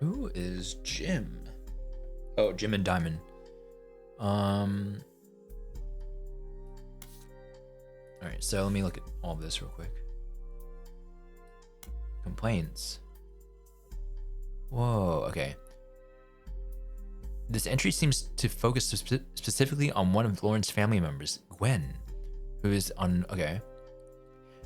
Who is Jim? Oh, Jim and Diamond. Alright, so let me look at all of this real quick. Complaints. Whoa, okay. This entry seems to focus specifically on one of Lauren's family members, Gwen, who is on. Okay.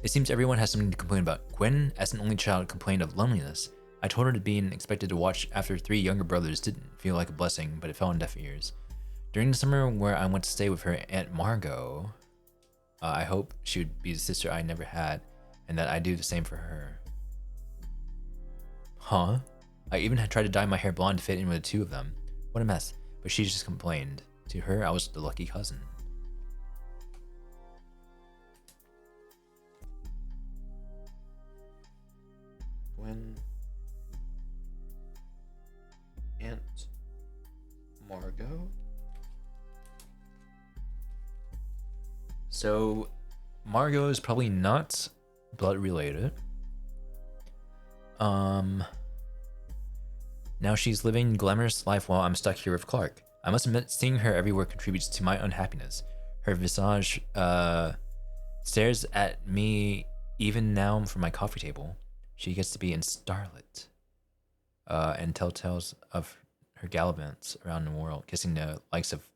It seems everyone has something to complain about. Gwen, as an only child, complained of loneliness. I told her to being expected to watch after 3 younger brothers didn't feel like a blessing, but it fell on deaf ears. During the summer where I went to stay with her Aunt Margot, I hope she would be the sister I never had, and that I do the same for her. Huh? I even had tried to dye my hair blonde to fit in with the 2 of them. What a mess. But she just complained. To her, I was the lucky cousin. When Aunt Margot? So Margot is probably not blood related. Now she's living glamorous life while I'm stuck here with Clark. I must admit, seeing her everywhere contributes to my unhappiness. Her visage stares at me even now from my coffee table. She gets to be in starlit and tell tales of her gallivants around the world, kissing the likes of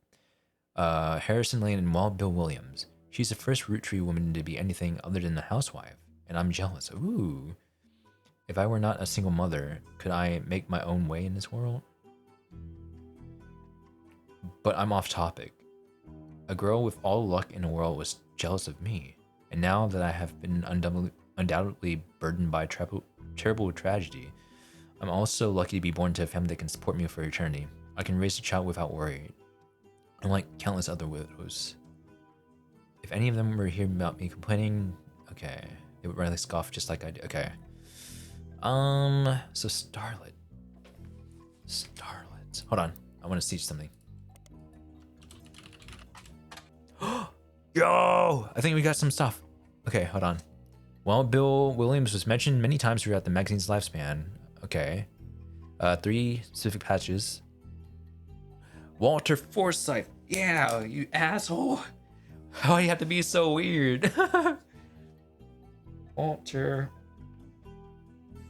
Harrison Lane and Wild Bill Williams. She's the first Roottrees woman to be anything other than a housewife, and I'm jealous. Ooh. If I were not a single mother, could I make my own way in this world? But I'm off topic. A girl with all the luck in the world was jealous of me, and now that I have been undoubtedly burdened by terrible tragedy, I'm also lucky to be born to a family that can support me for eternity. I can raise a child without worry, unlike countless other widows. If any of them were to hear about me complaining, okay, they would rightly scoff just like I do. Okay. So Starlet. Hold on, I want to see something. Yo! I think we got some stuff. Okay, hold on. Well, Bill Williams was mentioned many times throughout the magazine's lifespan. Okay. 3 specific patches. Walter Forsythe. Yeah, you asshole. Why you have to be so weird? Walter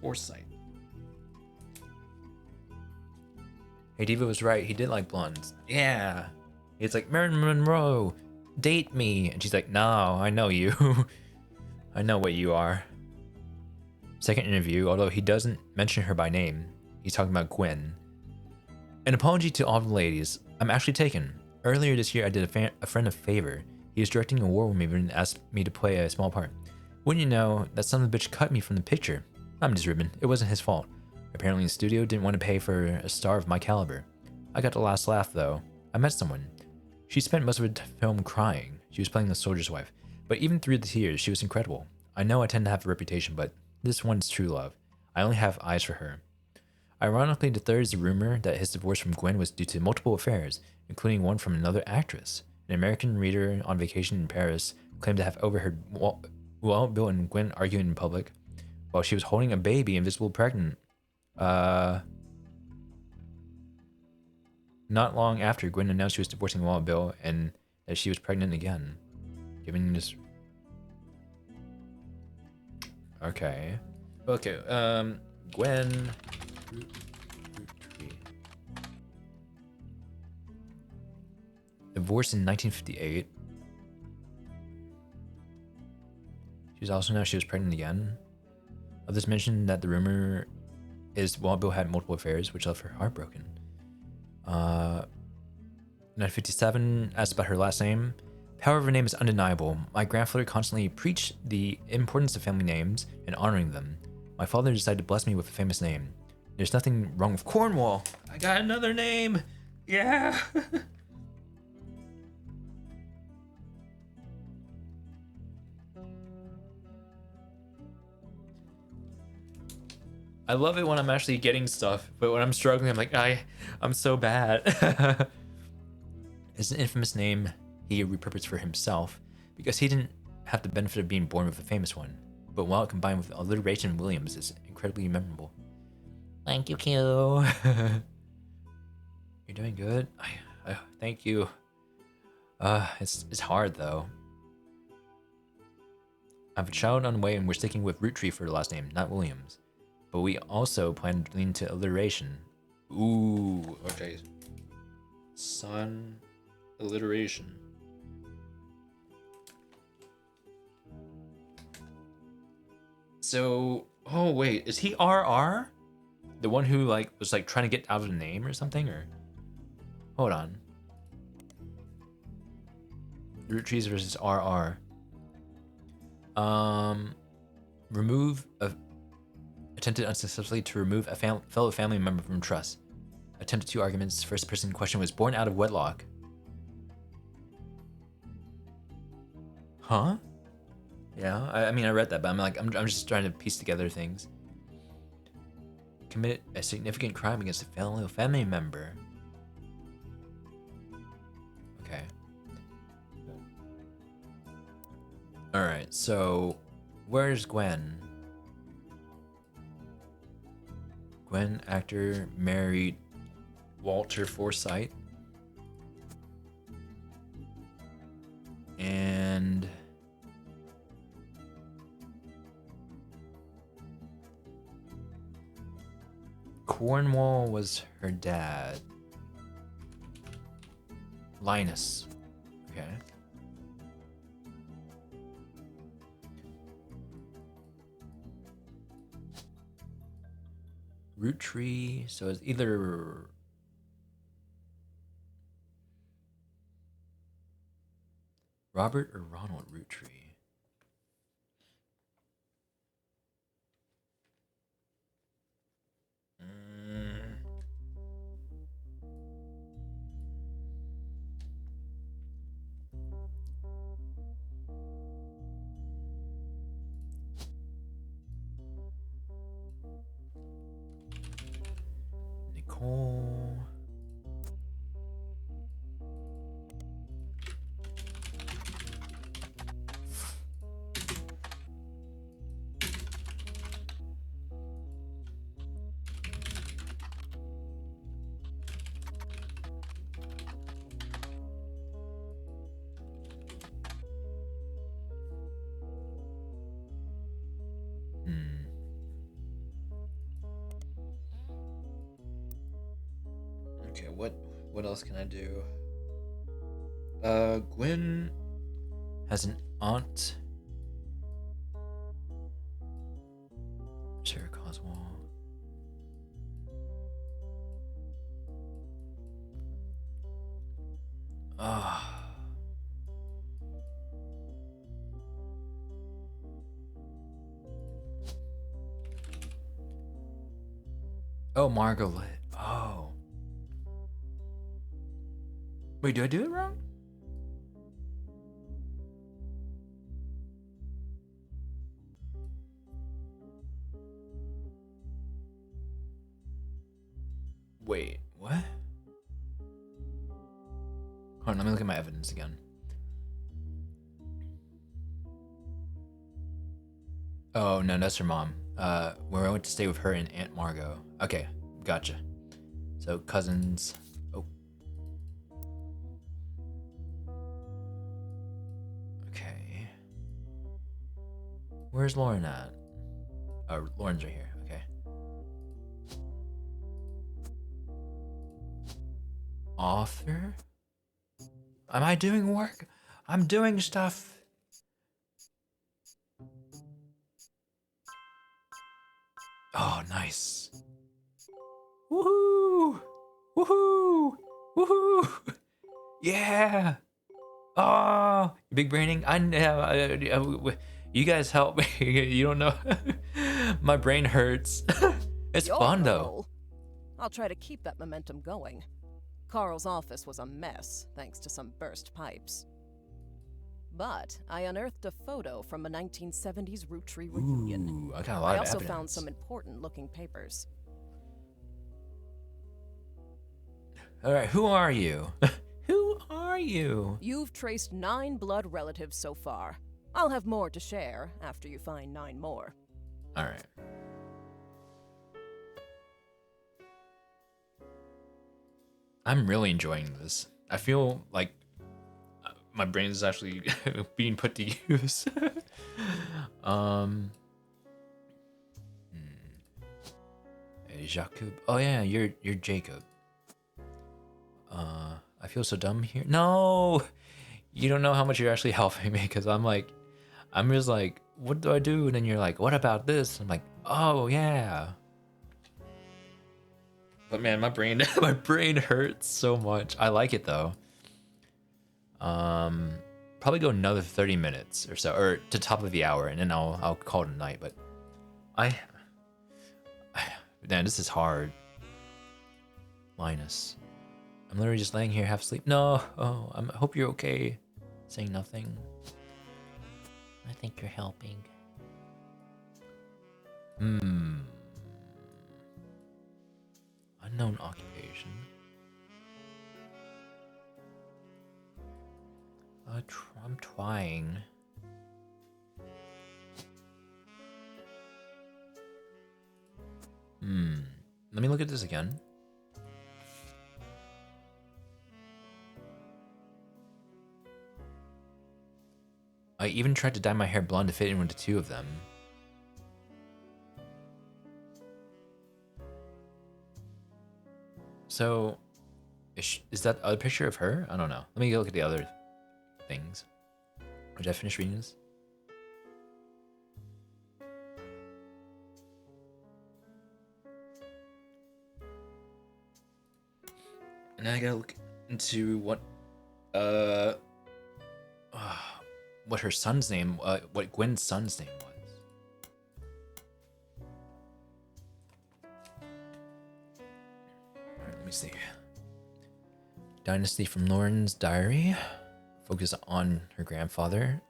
Forsythe. Hey, Diva was right. He did like blondes. Yeah. It's like, Marilyn Monroe, date me. And she's like, no, I know you. I know what you are. Second interview, although he doesn't mention her by name, he's talking about Gwen. An apology to all the ladies. I'm actually taken. Earlier this year, I did a friend a favor. He was directing a war movie and asked me to play a small part. Wouldn't you know, that son of a bitch cut me from the picture. I'm just ribbing. It wasn't his fault. Apparently the studio didn't want to pay for a star of my caliber. I got the last laugh though. I met someone. She spent most of the film crying. She was playing the soldier's wife. But even through the tears, she was incredible. I know I tend to have a reputation, but this one's true love. I only have eyes for her. Ironically, the third is the rumor that his divorce from Gwen was due to multiple affairs, including one from another actress. An American reader on vacation in Paris claimed to have overheard Bill and Gwen arguing in public while she was holding a baby and visibly pregnant. Not long after, Gwen announced she was divorcing Wild Bill and that she was pregnant again, giving this. Okay. Okay, Gwen... Roottrees. Divorced in 1958. She was pregnant again. Others mentioned that the rumor is Waldo had multiple affairs, which left her heartbroken. 1957, asked about her last name. Power of her name is undeniable. My grandfather constantly preached the importance of family names and honoring them. My father decided to bless me with a famous name. There's nothing wrong with Cornwall. I got another name. Yeah. I love it when I'm actually getting stuff, but when I'm struggling, I'm like, I'm so bad. It's an infamous name he repurposed for himself because he didn't have the benefit of being born with a famous one. But while combined with alliteration, Williams is incredibly memorable. Thank you, Q. You're doing good. Thank you. It's hard though. I have a child on the way, and we're sticking with Roottrees for the last name, not Williams. But we also plan to lean to alliteration. Ooh, okay. Son, alliteration. So, oh wait, is he RR? The one who like was like trying to get out of the name or something, or? Hold on. Roottrees versus RR. Attempted unsuccessfully to remove a fellow family member from trust. Attempted 2 arguments. First person in question was born out of wedlock. Huh? Yeah, I mean, I read that, but I'm just trying to piece together things. Committed a significant crime against a fellow family member. Okay. Alright, so where's Gwen? Gwen, actor, married Walter Forsythe. And Cornwall was her dad. Linus. Okay. Roottrees, so it's either Robert or Ronald Roottrees. Nicole. Okay, what else can I do? Gwen has an aunt. Sarah Coswell. Oh, Margaret. Oh. Wait, do I do it wrong? Wait, what? Hold on, let me look at my evidence again. Oh, no, that's her mom. Where I went to stay with her and Aunt Margot. Okay, gotcha. So, cousins. Oh. Okay. Where's Lauren at? Lauren's right here. Okay. Author? Am I doing work? I'm doing stuff. Oh, nice. Woohoo! Woohoo! Woohoo! Yeah! Oh, big braining. You guys help me. You don't know. My brain hurts. It's You're fun on a though. roll. I'll try to keep that momentum going. Carl's office was a mess, thanks to some burst pipes. But I unearthed a photo from a 1970s Roottrees reunion. Ooh, I got a lot I of also evidence. found some important-looking papers. All right, who are you? Who are you? You've traced 9 blood relatives so far. I'll have more to share after you find 9 more. All right. I'm really enjoying this. I feel like my brain is actually being put to use. Jacob. Oh yeah, you're Jacob. I feel so dumb here. No, you don't know how much you're actually helping me because I'm just like, what do I do? And then you're like, what about this? I'm like, oh yeah. But man, my brain hurts so much. I like it though. Probably go another 30 minutes or so, or to top of the hour, and then I'll call it a night. But man, this is hard. Linus, I'm literally just laying here half asleep. No, oh, I hope you're okay. Saying nothing. I think you're helping. Unknown occupation. I'm trying. Let me look at this again. I even tried to dye my hair blonde to fit in with the 2 of them. So, is that a picture of her? I don't know. Let me go look at the other things. Did I finish reading this? And then I gotta look into what her son's name, what Gwen's son's name was. Alright, let me see. Dynasty from Lauren's diary. Focus on her grandfather.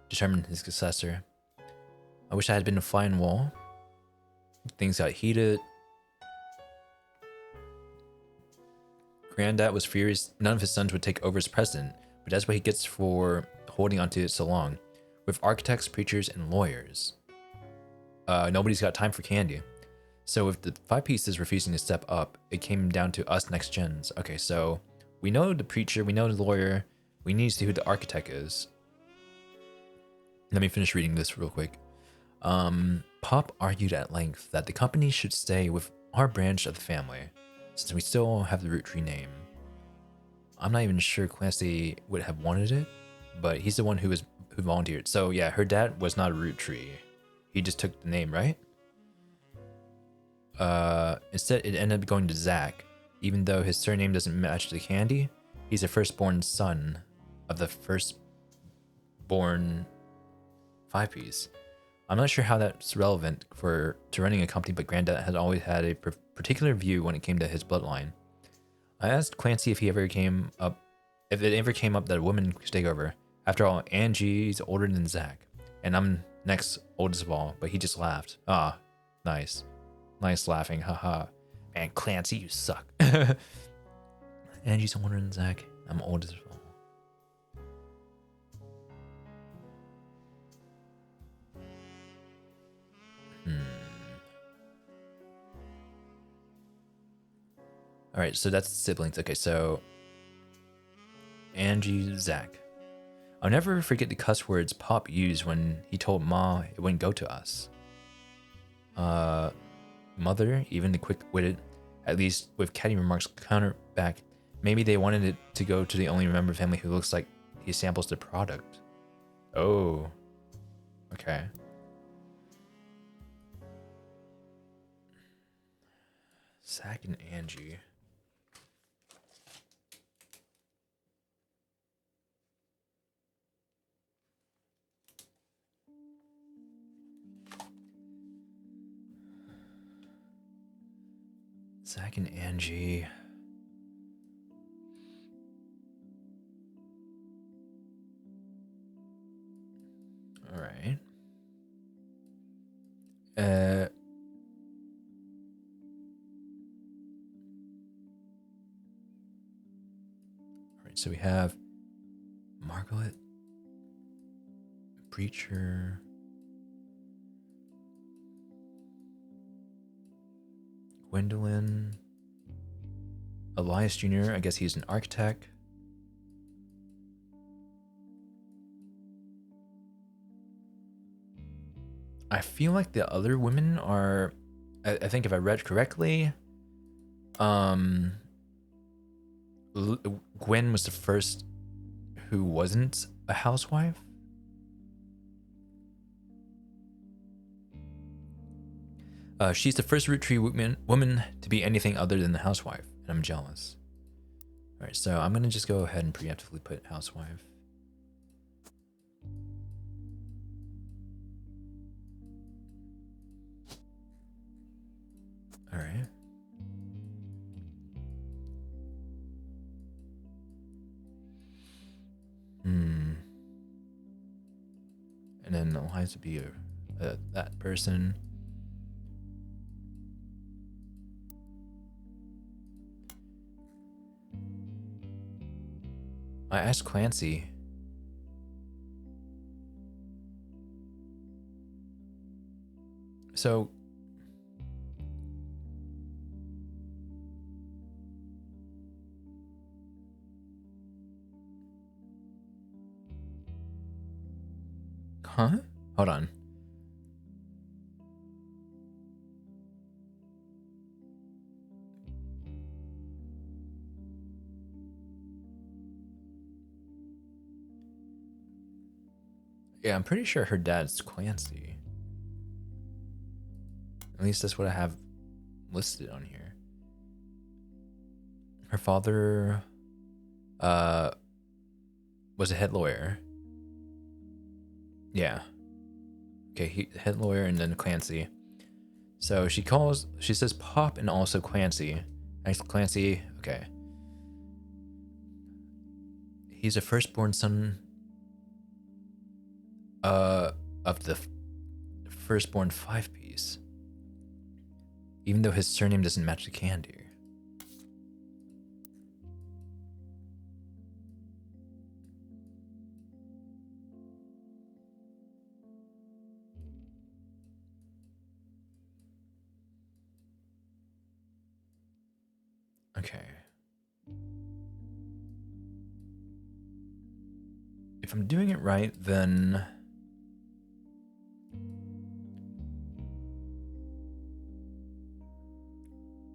Determine his successor. I wish I had been a fly on the wall. Things got heated. Granddad was furious none of his sons would take over as president, but that's what he gets for holding onto it so long. With architects, preachers, and lawyers. Nobody's got time for candy. So with the 5 pieces refusing to step up, it came down to us next gens. Okay, so we know the preacher, we know the lawyer, we need to see who the architect is. Let me finish reading this real quick. Pop argued at length that the company should stay with our branch of the family, since we still have the Roottrees name. I'm not even sure Clancy would have wanted it, but he's the one who volunteered. So yeah, her dad was not a Roottrees. He just took the name, right? Instead, it ended up going to Zach. Even though his surname doesn't match the candy, he's a firstborn son of the firstborn 5-piece. I'm not sure how that's relevant to running a company, but Granddad has always had a particular view when it came to his bloodline. I asked Clancy if it ever came up that a woman could take over. After all, Angie's older than Zach, and I'm next oldest of all, but he just laughed. Ah, nice. Nice laughing, haha. Man, Clancy, you suck. Angie's older than Zach, I'm oldest of all. All right, so that's siblings. Okay, so Angie, Zach. I'll never forget the cuss words Pop used when he told Ma it wouldn't go to us. Mother, even the quick-witted, at least with catty remarks counter back, maybe they wanted it to go to the only member of family who looks like he samples the product. Oh. Okay. Zach and Angie. Zach and Angie. All right. All right, so we have Margaret, Preacher, Gwendolyn, Elias Jr., I guess he's an architect. I feel like the other women are, I think if I read correctly, Gwen was the first who wasn't a housewife. She's the first Roottrees woman to be anything other than the housewife, and I'm jealous. All right, so I'm gonna just go ahead and preemptively put housewife. All right. And then Elias would be that person. I asked Clancy. So huh? Hold on. Yeah, I'm pretty sure her dad's Clancy. At least that's what I have listed on here. Her father was a head lawyer. Yeah. Okay, head lawyer and then Clancy. So she says Pop and also Clancy. Thanks, Clancy. Okay. He's a firstborn son of the firstborn 5-piece. Even though his surname doesn't match the candy. Okay. If I'm doing it right, then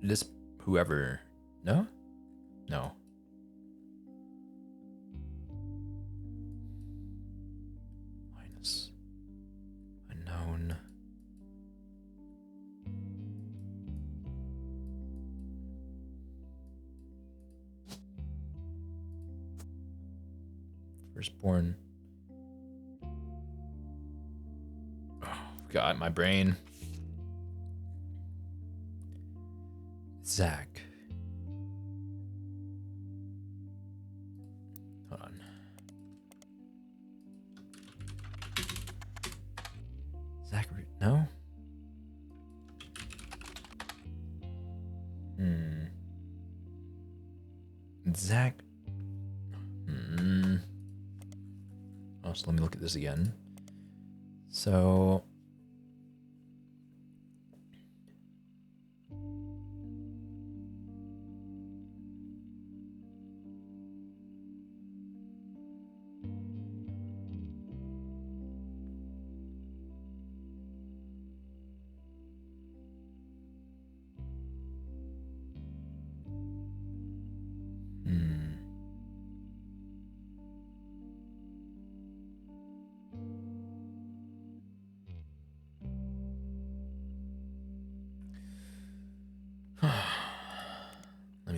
this whoever, no? No. Minus unknown. Firstborn. Oh, God, my brain. Zach. Hold on. Zach, no? Zach. Oh, so let me look at this again. So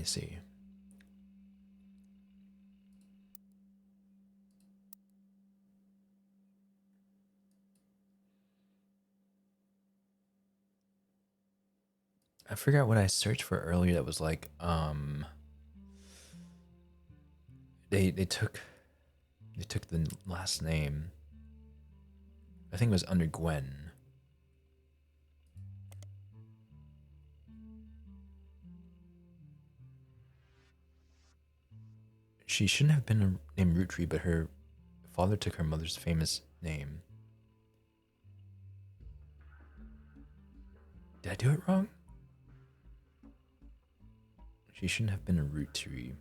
me see. I forgot what I searched for earlier that was like, they took the last name. I think it was under Gwen. She shouldn't have been named Roottrees, but her father took her mother's famous name. Did I do it wrong? She shouldn't have been a Roottrees.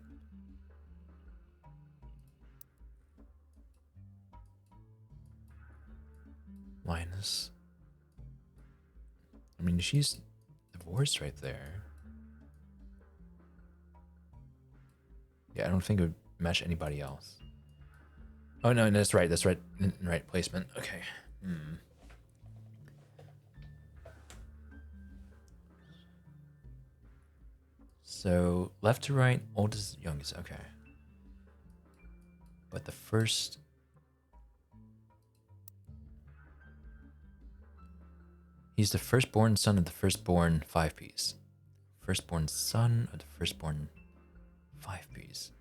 Linus. I mean, she's divorced right there. Yeah, I don't think it would match anybody else. Oh no, that's right. That's right. Right placement. Okay. So left to right, oldest, youngest. Okay. But the first. He's the firstborn son of the firstborn 5-piece. Firstborn son of the firstborn 5-piece.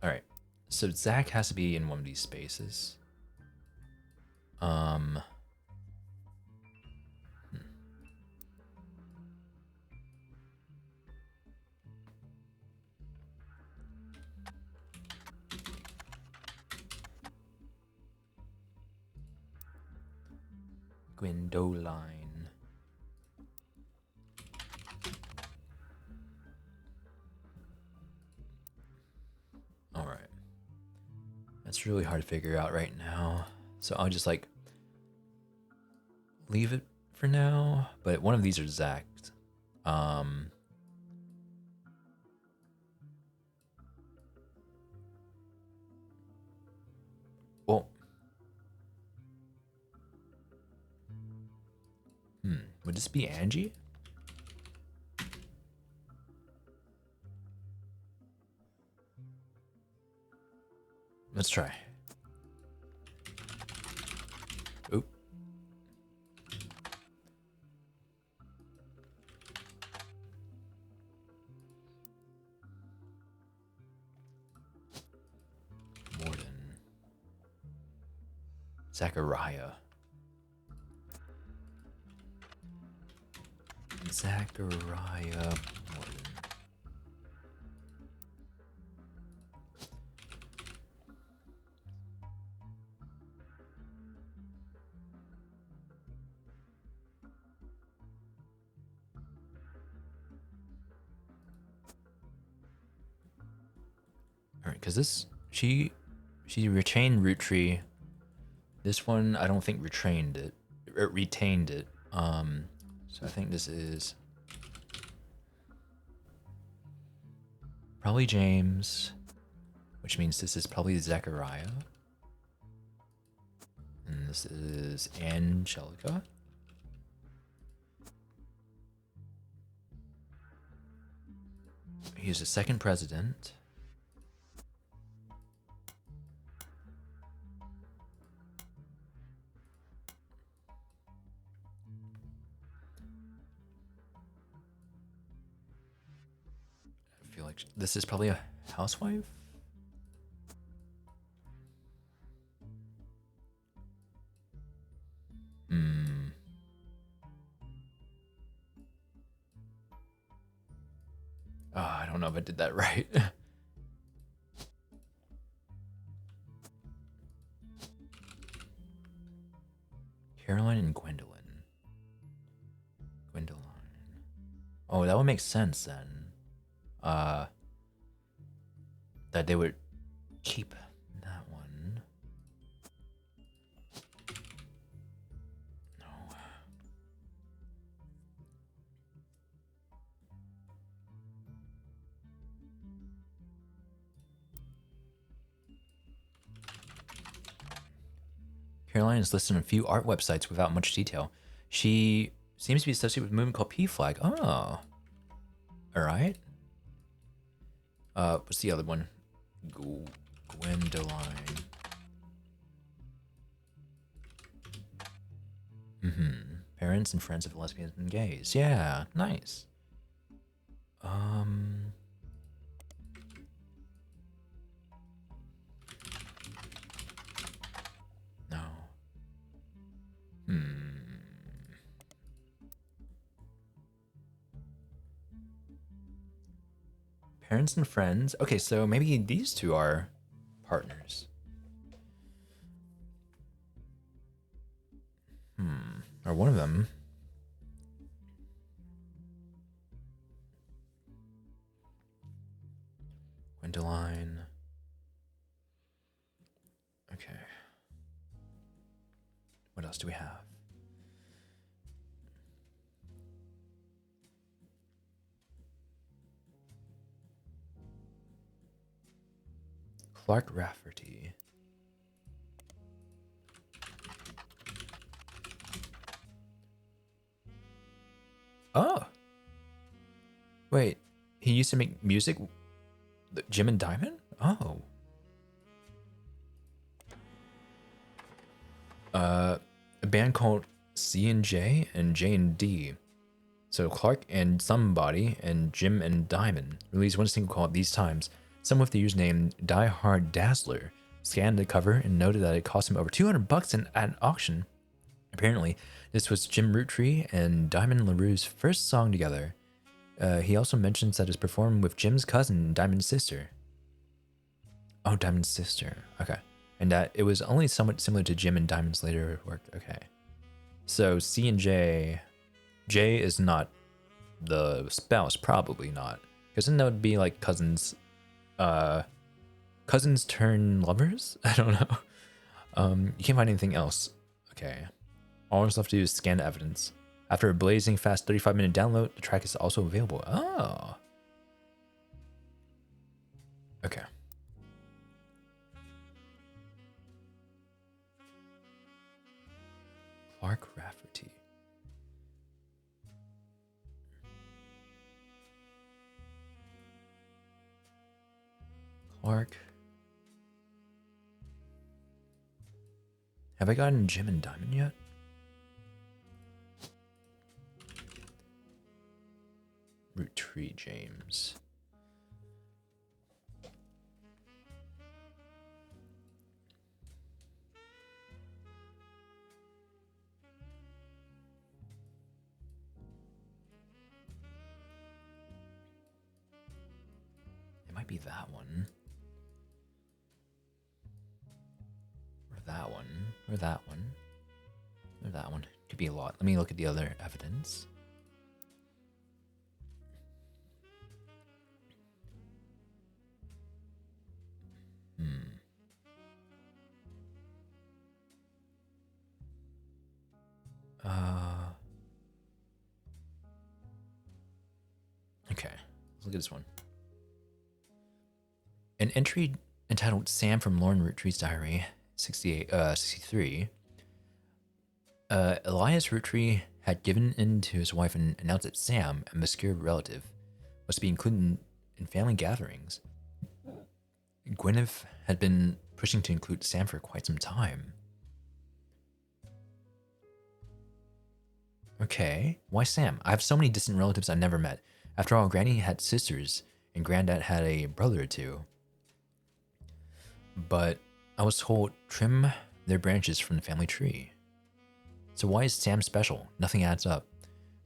Alright. So Zach has to be in one of these spaces. Gwendoline. Alright. That's really hard to figure out right now. So I'll just like leave it for now. But one of these are Zach. Well, would this be Angie? Let's try. Oop. Morden. Zachariah. Zachariah Morden. Alright, because this, she retained Roottrees. This one, I don't think retained it. So I think this is probably James, which means this is probably Zachariah. And this is Angelica. He's the second president. I feel like this is probably a housewife. Oh, I don't know if I did that right. Caroline and Gwendolyn. Gwendoline. Oh, that would make sense then. That they would keep that one. No. Caroline is listed on a few art websites without much detail. She seems to be associated with a movement called P-Flag. Oh. All right. What's the other one? Gwendoline. Parents and friends of lesbians and gays. Yeah, nice. No. Parents and friends. Okay, so maybe these two are partners. Or one of them. Gwendoline. Okay. What else do we have? Clark Rafferty. Oh. Wait, he used to make music? Jim and Diamond? Oh. A band called C and J and J and D. So Clark and Somebody and Jim and Diamond released one single called These Times. Some with the username Die Hard Dazzler scanned the cover and noted that it cost him over $200 at an auction. Apparently, this was Jim Roottree and Diamond LaRue's first song together. He also mentions that it's performed with Jim's cousin, Diamond's sister. Oh, Diamond's sister. Okay. And that it was only somewhat similar to Jim and Diamond's later work. Okay. So C and J. J is not the spouse, probably not. Because then that would be like cousins. Cousins turn lovers? I don't know. You can't find anything else. Okay. All that's left to do is scan the evidence. After a blazing fast 35-minute download, the track is also available. Oh. Okay. Clark Rafferty. Clark. Have I gotten Jim and Diamond yet? Roottrees James. It might be that one. Or that one. Or that one. Or that one. Could be a lot. Let me look at the other evidence. Okay, let's look at this one. An entry entitled Sam from Lauren Roottree's Diary, 63. Elias Roottree had given in to his wife and announced that Sam, a obscure relative, was to be included in family gatherings. Gwyneth had been pushing to include Sam for quite some time. Okay, why Sam? I have so many distant relatives I've never met. After all, Granny had sisters, and Granddad had a brother or two. But I was told trim their branches from the family tree. So why is Sam special? Nothing adds up.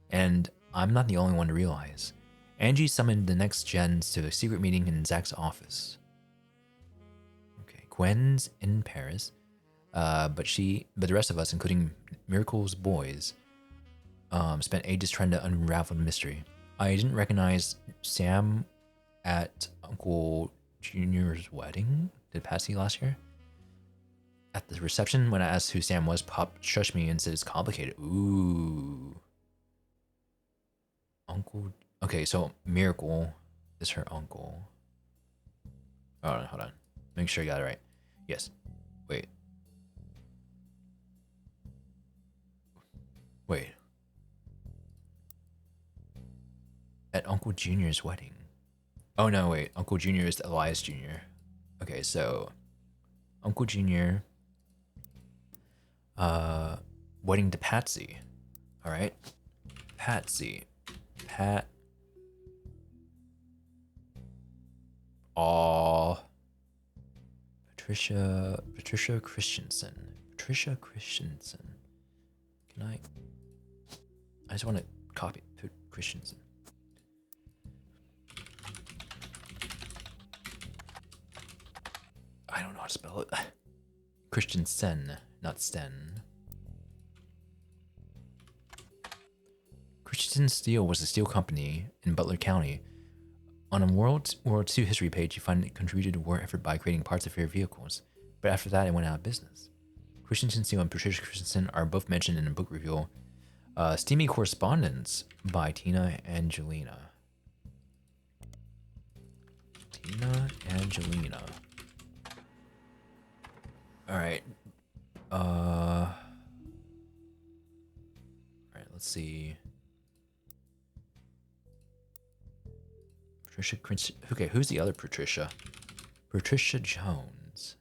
And I'm not the only one to realize. Angie summoned the next gens to a secret meeting in Zach's office. Okay, Gwen's in Paris, but the rest of us, including Miracle's boys, spent ages trying to unravel the mystery. I didn't recognize Sam at Uncle Junior's wedding. Did Patsy last year? At the reception, when I asked who Sam was, Pop shushed me and said it's complicated. Ooh. Uncle. Okay, so Miracle is her uncle. Hold on. Make sure you got it right. Yes. Wait. at Uncle Junior's wedding. Oh no, wait. Uncle Junior is Elias Jr. Okay, so Uncle Junior wedding to Patsy. All right. Patsy. Patricia Christensen. Patricia Christensen. Can I just want to copy Christensen. I don't know how to spell it. Christensen, not Sten. Christensen Steel was a steel company in Butler County. On a World War II history page, you find it contributed to war effort by creating parts of air vehicles, but after that, it went out of business. Christensen Steel and Patricia Christensen are both mentioned in a book review, Steamy Correspondence by Tina Angelina. Alright. Alright, let's see. Patricia Christensen. Okay, who's the other Patricia? Patricia Jones.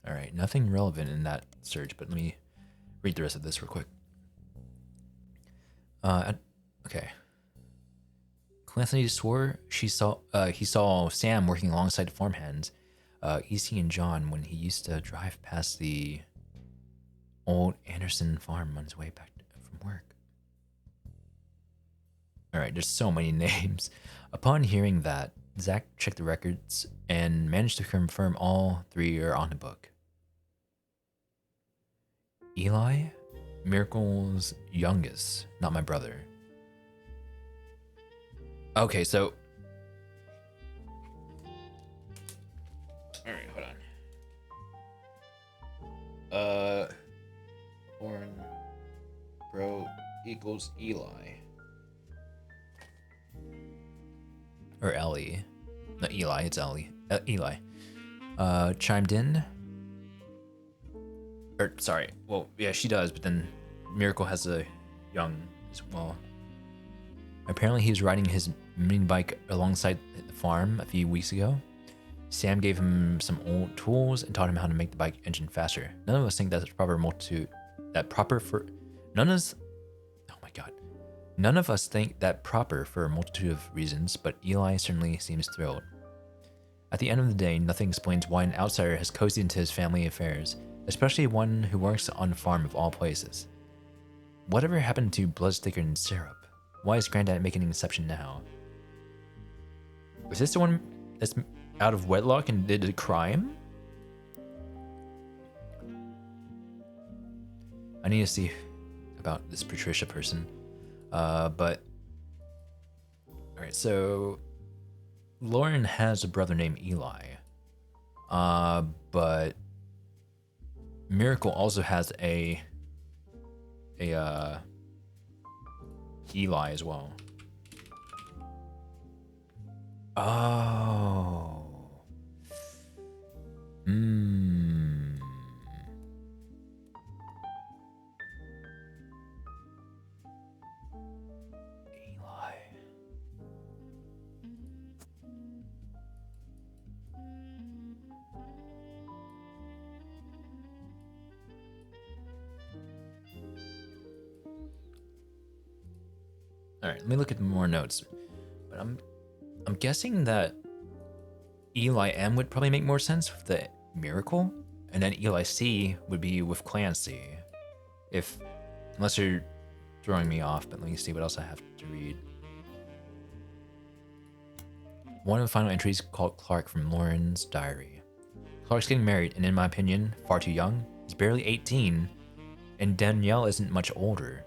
Alright, nothing relevant in that search, but let me read the rest of this real quick. Okay. Clancy swore he saw Sam working alongside the farmhands, EC and John, when he used to drive past the old Anderson farm on his way back from work. Alright, there's so many names. Upon hearing that, Zach checked the records and managed to confirm all three are on the book. Eli? Miracle's youngest, not my brother. Okay, so... Alright, hold on. Born bro equals Eli. Or Ellie. Not Eli, it's Ellie. Eli. Chimed in. Or, sorry. Well, yeah, she does, but then Miracle has a young as well. Apparently, he was riding his mini bike alongside the farm a few weeks ago. Sam gave him some old tools and taught him how to make the bike engine faster. None of us think that's proper multitude. None of us think that proper for a multitude of reasons, but Eli certainly seems thrilled. At the end of the day, nothing explains why an outsider has cozied into his family affairs, especially one who works on a farm of all places. Whatever happened to blood thicker than syrup? Why is Granddad making an exception now? Is this the one that's out of wedlock and did a crime? I need to see about this Patricia person. But... Alright, so... Lauren has a brother named Eli. But... Miracle also has a Eli as well. Oh. Eli. All right, let me look at more notes. But I'm guessing that Eli M would probably make more sense with the Miracle, and then Eli C would be with Clancy. Unless you're throwing me off, but let me see what else I have to read. One of the final entries called Clark from Lauren's diary. Clark's getting married, and in my opinion, far too young. He's barely 18, and Danielle isn't much older.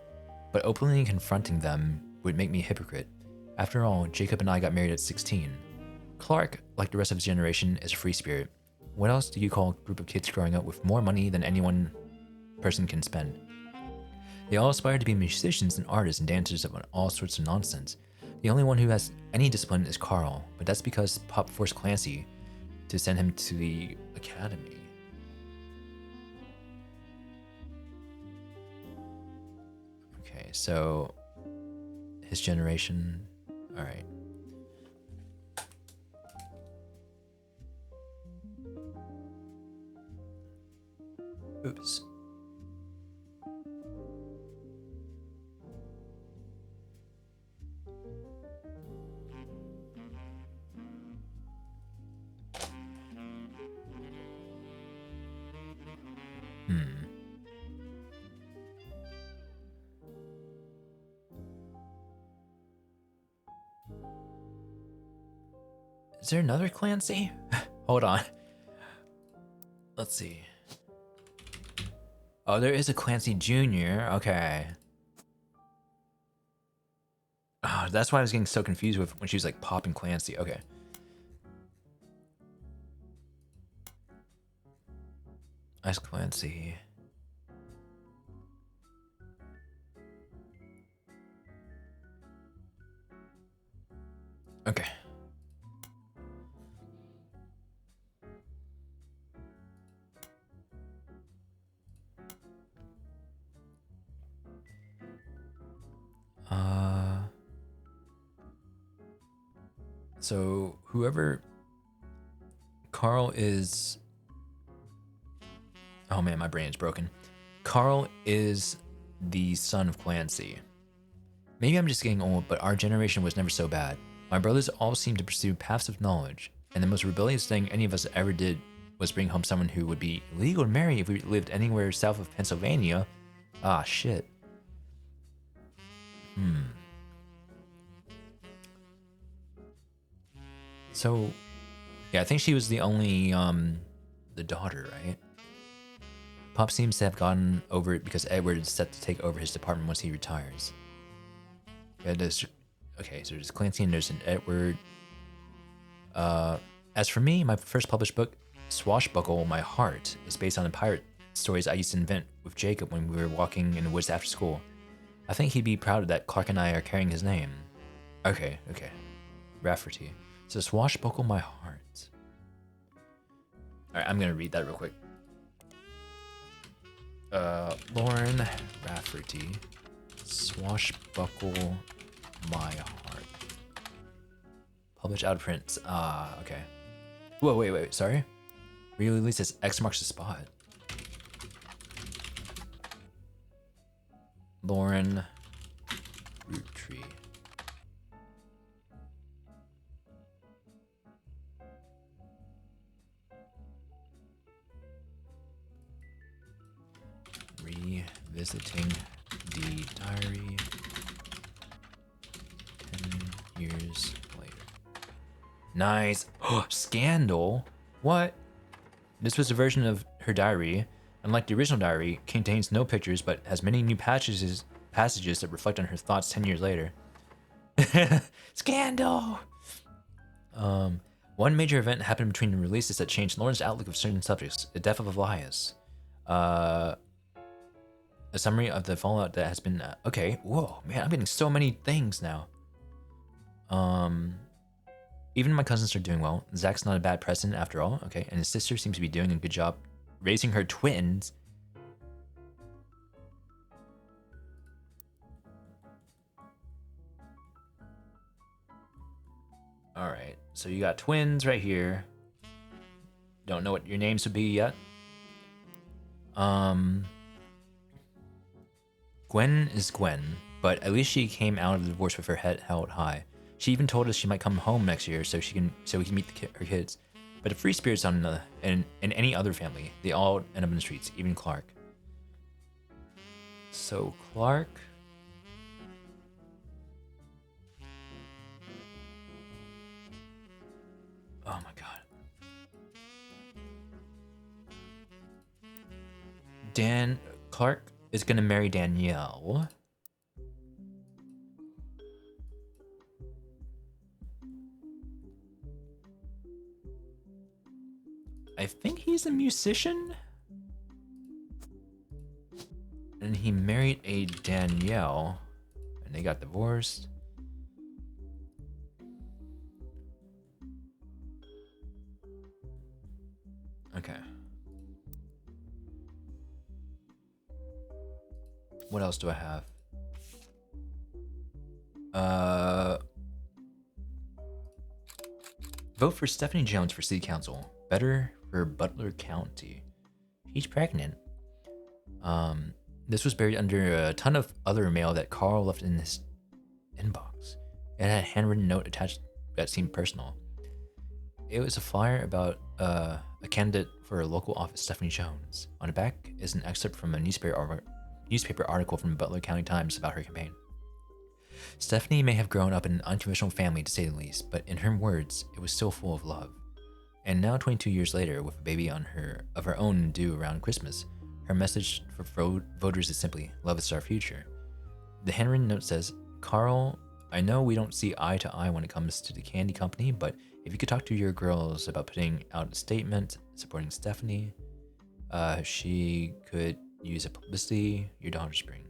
But openly confronting them would make me a hypocrite. After all, Jacob and I got married at 16. Clark, like the rest of his generation, is a free spirit. What else do you call a group of kids growing up with more money than any one person can spend? They all aspire to be musicians and artists and dancers of all sorts of nonsense. The only one who has any discipline is Carl, but that's because Pop forced Clancy to send him to the academy. so his generation. All right. Oops. Is there another Clancy? Hold on. Let's see. Oh, there is a Clancy Jr. Okay. Oh, that's why I was getting so confused with when she was like popping Clancy. Okay. Nice Clancy. Okay. So whoever Carl is. Oh man, my brain is broken. Carl is the son of Clancy. Maybe I'm just getting old, but our generation was never so bad. My brothers all seemed to pursue paths of knowledge, and the most rebellious thing any of us ever did was bring home someone who would be legal to marry if we lived anywhere south of Pennsylvania. Ah, shit. So, yeah, I think she was the only, the daughter, right? Pop seems to have gotten over it because Edward is set to take over his department once he retires. Yeah, okay, so there's Clancy and there's an Edward. As for me, my first published book, Swashbuckle My Heart, is based on the pirate stories I used to invent with Jacob when we were walking in the woods after school. I think he'd be proud that Clark and I are carrying his name. Okay. Rafferty. So Swashbuckle My Heart. Alright, I'm gonna read that real quick. Lauren Rafferty. Swashbuckle My Heart. Published out of print. Okay. Whoa, wait, sorry. Re-release as X marks the spot. Lauren Roottrees. Revisiting the diary 10 years later. Nice. Scandal. What? This was a version of her diary. Unlike the original diary, contains no pictures but has many new passages that reflect on her thoughts 10 years later. Scandal. One major event happened between the releases that changed Lauren's outlook of certain subjects. The death of Elias. A summary of the fallout that has been okay. Whoa, man, I'm getting so many things now. Even my cousins are doing well. Zach's not a bad president after all. Okay, and his sister seems to be doing a good job raising her twins. All right, so you got twins right here. Don't know what your names would be yet. Gwen is Gwen, but at least she came out of the divorce with her head held high. She even told us she might come home next year so we can meet her kids. But the free spirits on in any other family, they all end up in the streets, even Clark. So Clark. Oh my god. Clark is gonna marry Danielle. I think he's a musician. And he married a Danielle. And they got divorced. Okay. What else do I have? Vote for Stephanie Jones for City Council. Better for Butler County. She's pregnant. This was buried under a ton of other mail that Carl left in his inbox. It had a handwritten note attached that seemed personal. It was a flyer about a candidate for a local office, Stephanie Jones. On the back is an excerpt from a newspaper article from Butler County Times about her campaign. Stephanie may have grown up in an unconventional family, to say the least, but in her words, it was still full of love. And now, 22 years later, with a baby of her own due around Christmas, her message for voters is simply, love is our future. The handwritten note says, Carl, I know we don't see eye to eye when it comes to the candy company, but if you could talk to your girls about putting out a statement supporting Stephanie, she could use a publicity your daughter's bring.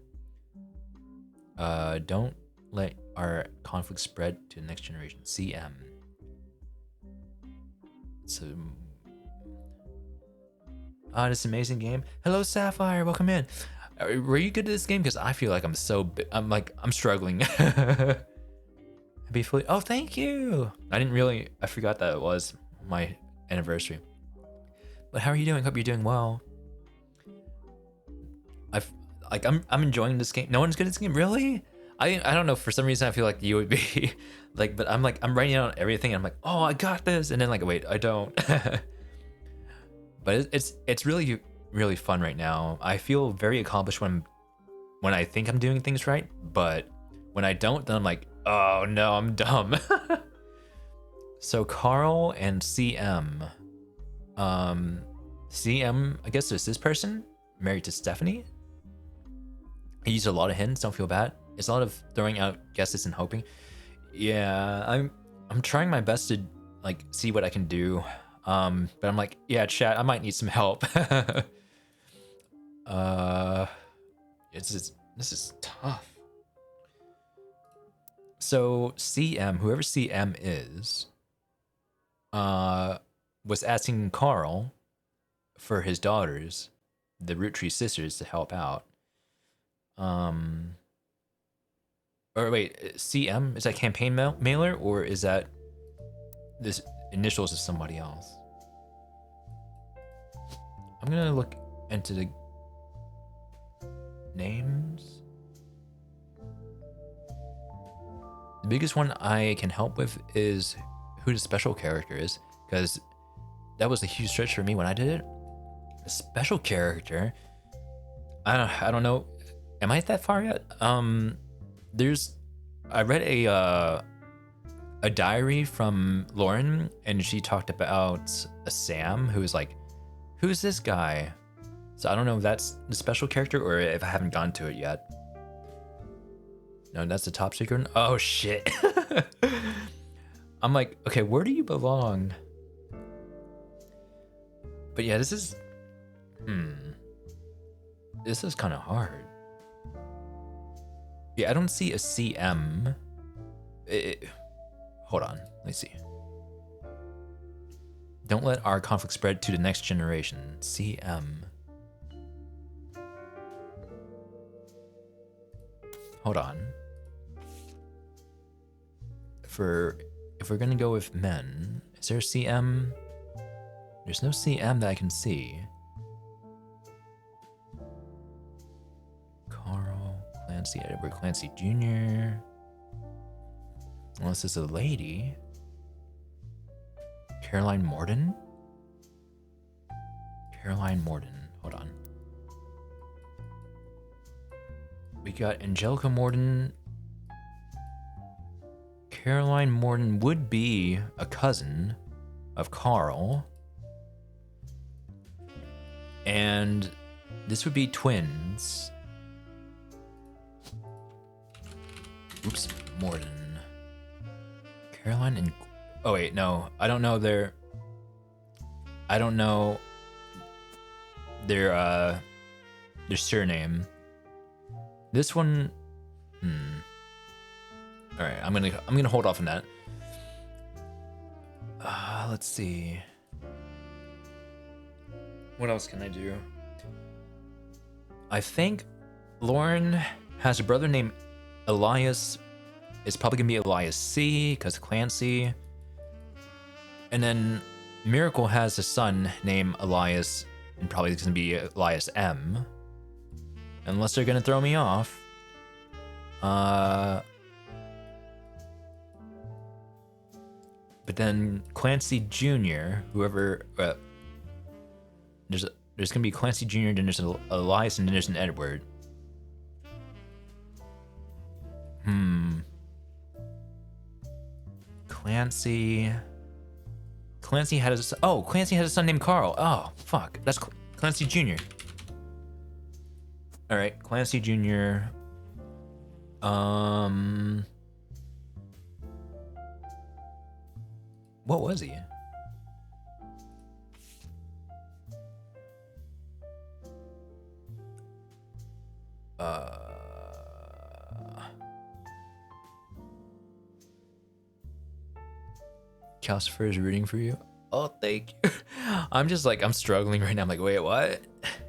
Don't let our conflict spread to the next generation. CM. So, this amazing game. Hello, Sapphire. Welcome in. Were you good at this game? Because I feel like I'm struggling. Happy fully. Oh, thank you. I forgot that it was my anniversary. But how are you doing? Hope you're doing well. I'm enjoying this game. No one's good at this game, really? I don't know. For some reason, I feel like you would be like, but I'm writing out everything. And I'm like, oh, I got this, and then like, wait, I don't. But it's really, really fun right now. I feel very accomplished when I think I'm doing things right, but when I don't, then I'm like, oh no, I'm dumb. So Carl and CM. CM, I guess it's this person married to Stephanie. I used a lot of hints. Don't feel bad. It's a lot of throwing out guesses and hoping. Yeah, I'm trying my best to like see what I can do. But I'm like, yeah, chat, I might need some help. This is tough. So CM, whoever CM is, was asking Carl for his daughters, the Roottrees sisters, to help out. Or wait, CM, is that campaign mailer, or is that this initials of somebody else? I'm gonna look into the names. The biggest one I can help with is who the special character is, because that was a huge stretch for me when I did it. A special character, I don't know. Am I that far yet? I read a diary from Lauren, and she talked about a Sam who was like, who's this guy? So I don't know if that's the special character or if I haven't gone to it yet. No, that's the top secret. Oh shit. I'm like, okay, where do you belong? But yeah, this is kind of hard. Yeah, I don't see a CM. Hold on, let's see. Don't let our conflict spread to the next generation. CM. Hold on. If we're gonna go with men, is there a CM? There's no CM that I can see. Carl, Clancy, Edward Clancy Jr. Unless it's a lady. Caroline Morden? Caroline Morden. Hold on. We got Angelica Morden. Caroline Morden would be a cousin of Carl. And this would be twins. Oops, Morden. Caroline and... Oh wait, no. I don't know their surname. This one... Alright, I'm gonna hold off on that. Let's see. What else can I do? I think Lauren has a brother named Elias it's probably gonna be Elias C, because Clancy. And then Miracle has a son named Elias, and probably it's gonna be Elias M. Unless they're gonna throw me off. But then Clancy Jr., whoever, there's gonna be Clancy Jr., then there's an Elias, and then there's an Edward. Clancy had Clancy had a son named Carl. Oh, fuck. That's Clancy Jr. All right, Clancy Jr. What was he? Calcifer is rooting for you. Oh, thank you. I'm struggling right now. I'm like, wait, what?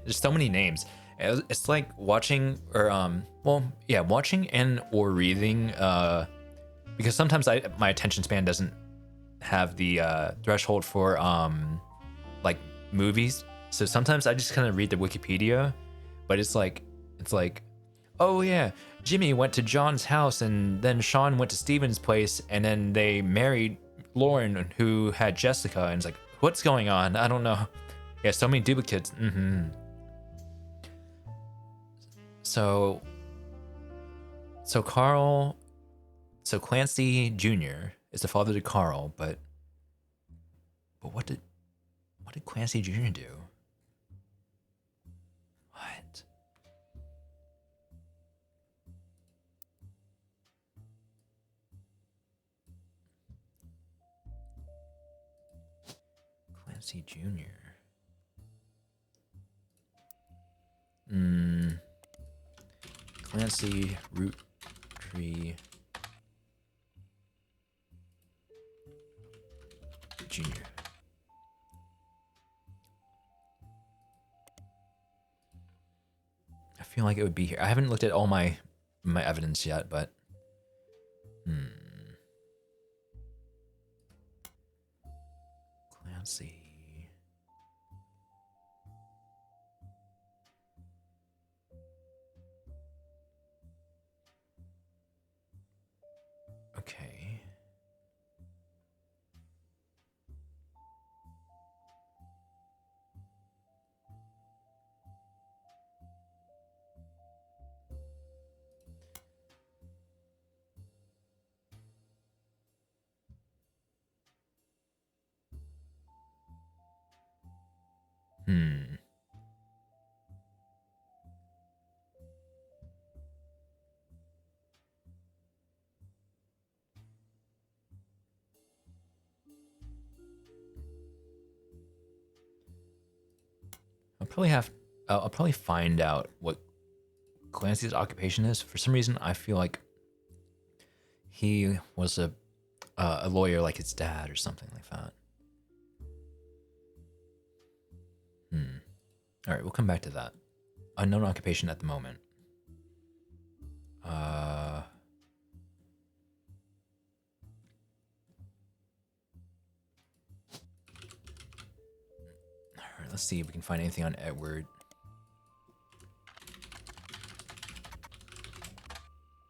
There's so many names. It's like watching watching and or reading, because sometimes my attention span doesn't have the threshold for like movies. So sometimes I just kind of read the Wikipedia, but it's like, oh yeah, Jimmy went to John's house and then Sean went to Steven's place and then they married Lauren, who had Jessica, and it's like, what's going on? I don't know. Yeah, so many duplicates. So Clancy Jr. is the father to Carl, but what did Clancy Jr. do? What? Clancy Jr. Clancy Roottree Jr. I feel like it would be here. I haven't looked at all my evidence yet, but Clancy. Okay. I'll probably find out what Clancy's occupation is. For some reason, I feel like he was a lawyer like his dad or something like that. All right, we'll come back to that. Unknown occupation at the moment. All right, let's see if we can find anything on Edward.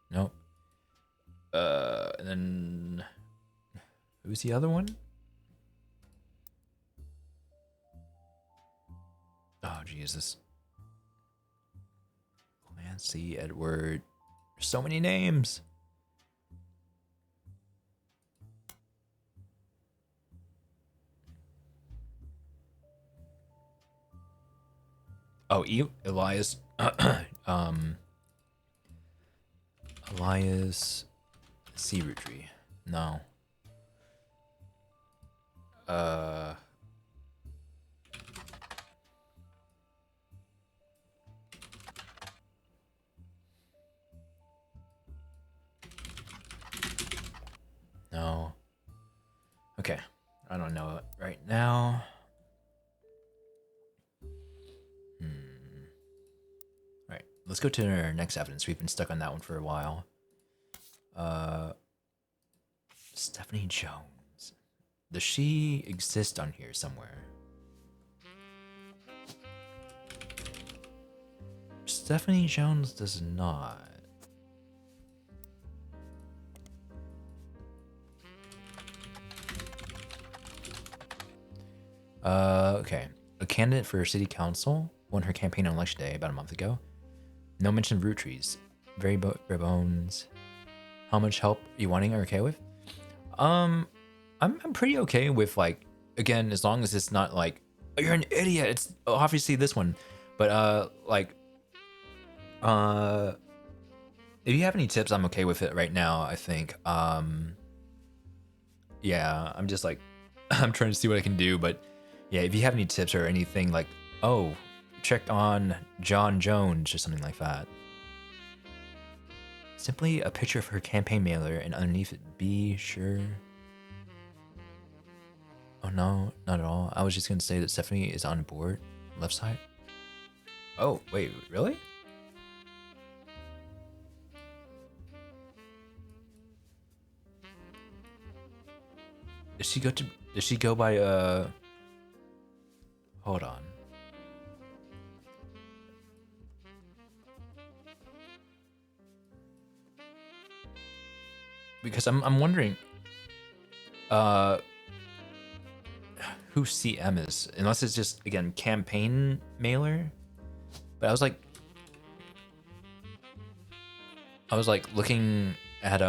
Nope. And then who's the other one? Oh, Jesus. Clancy, Edward. There's so many names. Oh, Elias. Elias C. Roottrees. No. No. Okay. I don't know it right now. All right. Let's go to our next evidence. We've been stuck on that one for a while. Stephanie Jones. Does she exist on here somewhere? Stephanie Jones does not. Okay. A candidate for city council won her campaign on election day about a month ago. No mention of Roottrees. Very bare bones. How much help are you wanting or okay with? I'm pretty okay with, like, again, as long as it's not like, oh, you're an idiot. It's obviously this one. But like if you have any tips, I'm okay with it right now, I think. Yeah, I'm just like I'm trying to see what I can do, but yeah, if you have any tips or anything like, oh, check on John Jones or something like that. Simply a picture of her campaign mailer and underneath it, be sure. Oh no, not at all. I was just gonna say that Stephanie is on board, left side. Oh, wait, really? Does she go by hold on. Because I'm wondering who CM is, unless it's just, again, campaign mailer. But I was like looking at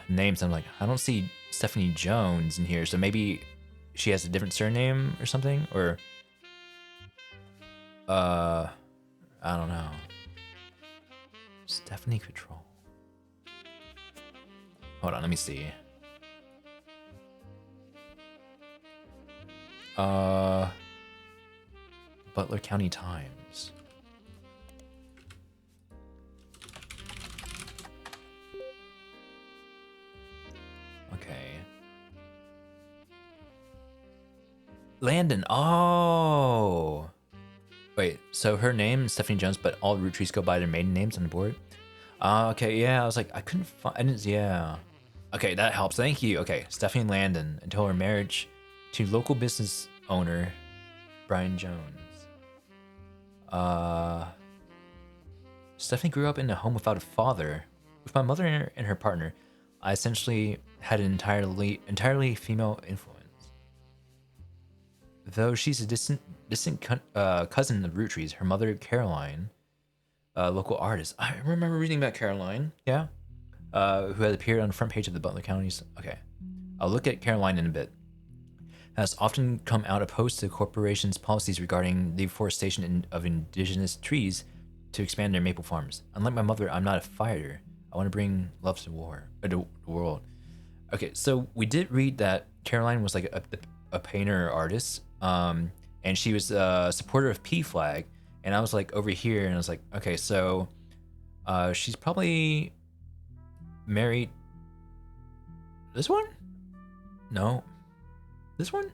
names, and I'm like, I don't see Stephanie Jones in here, so maybe she has a different surname or something, or I don't know. Stephanie Control. Hold on, let me see. Butler County Times. Okay. Landon. Oh. Wait, so her name is Stephanie Jones, but all Roottrees go by their maiden names on the board? Okay, yeah, I was like, I couldn't find, I didn't, yeah. Okay, that helps, thank you. Okay, Stephanie Landon, until her marriage to local business owner, Brian Jones. Stephanie grew up in a home without a father. With my mother and her partner, I essentially had an entirely female influence. Though she's a distant cousin of Roottrees, her mother, Caroline, local artist. I remember reading about Caroline, yeah, who had appeared on the front page of the Butler County's. Okay, I'll look at Caroline in a bit. Has often come out opposed to the corporation's policies regarding the deforestation of indigenous trees to expand their maple farms. Unlike my mother, I'm not a fighter. I want to bring love to the world. Okay, so we did read that Caroline was like a painter or artist, and she was a supporter of PFLAG, and I was like over here, and I was like, okay, so she's probably married. This one? No. This one?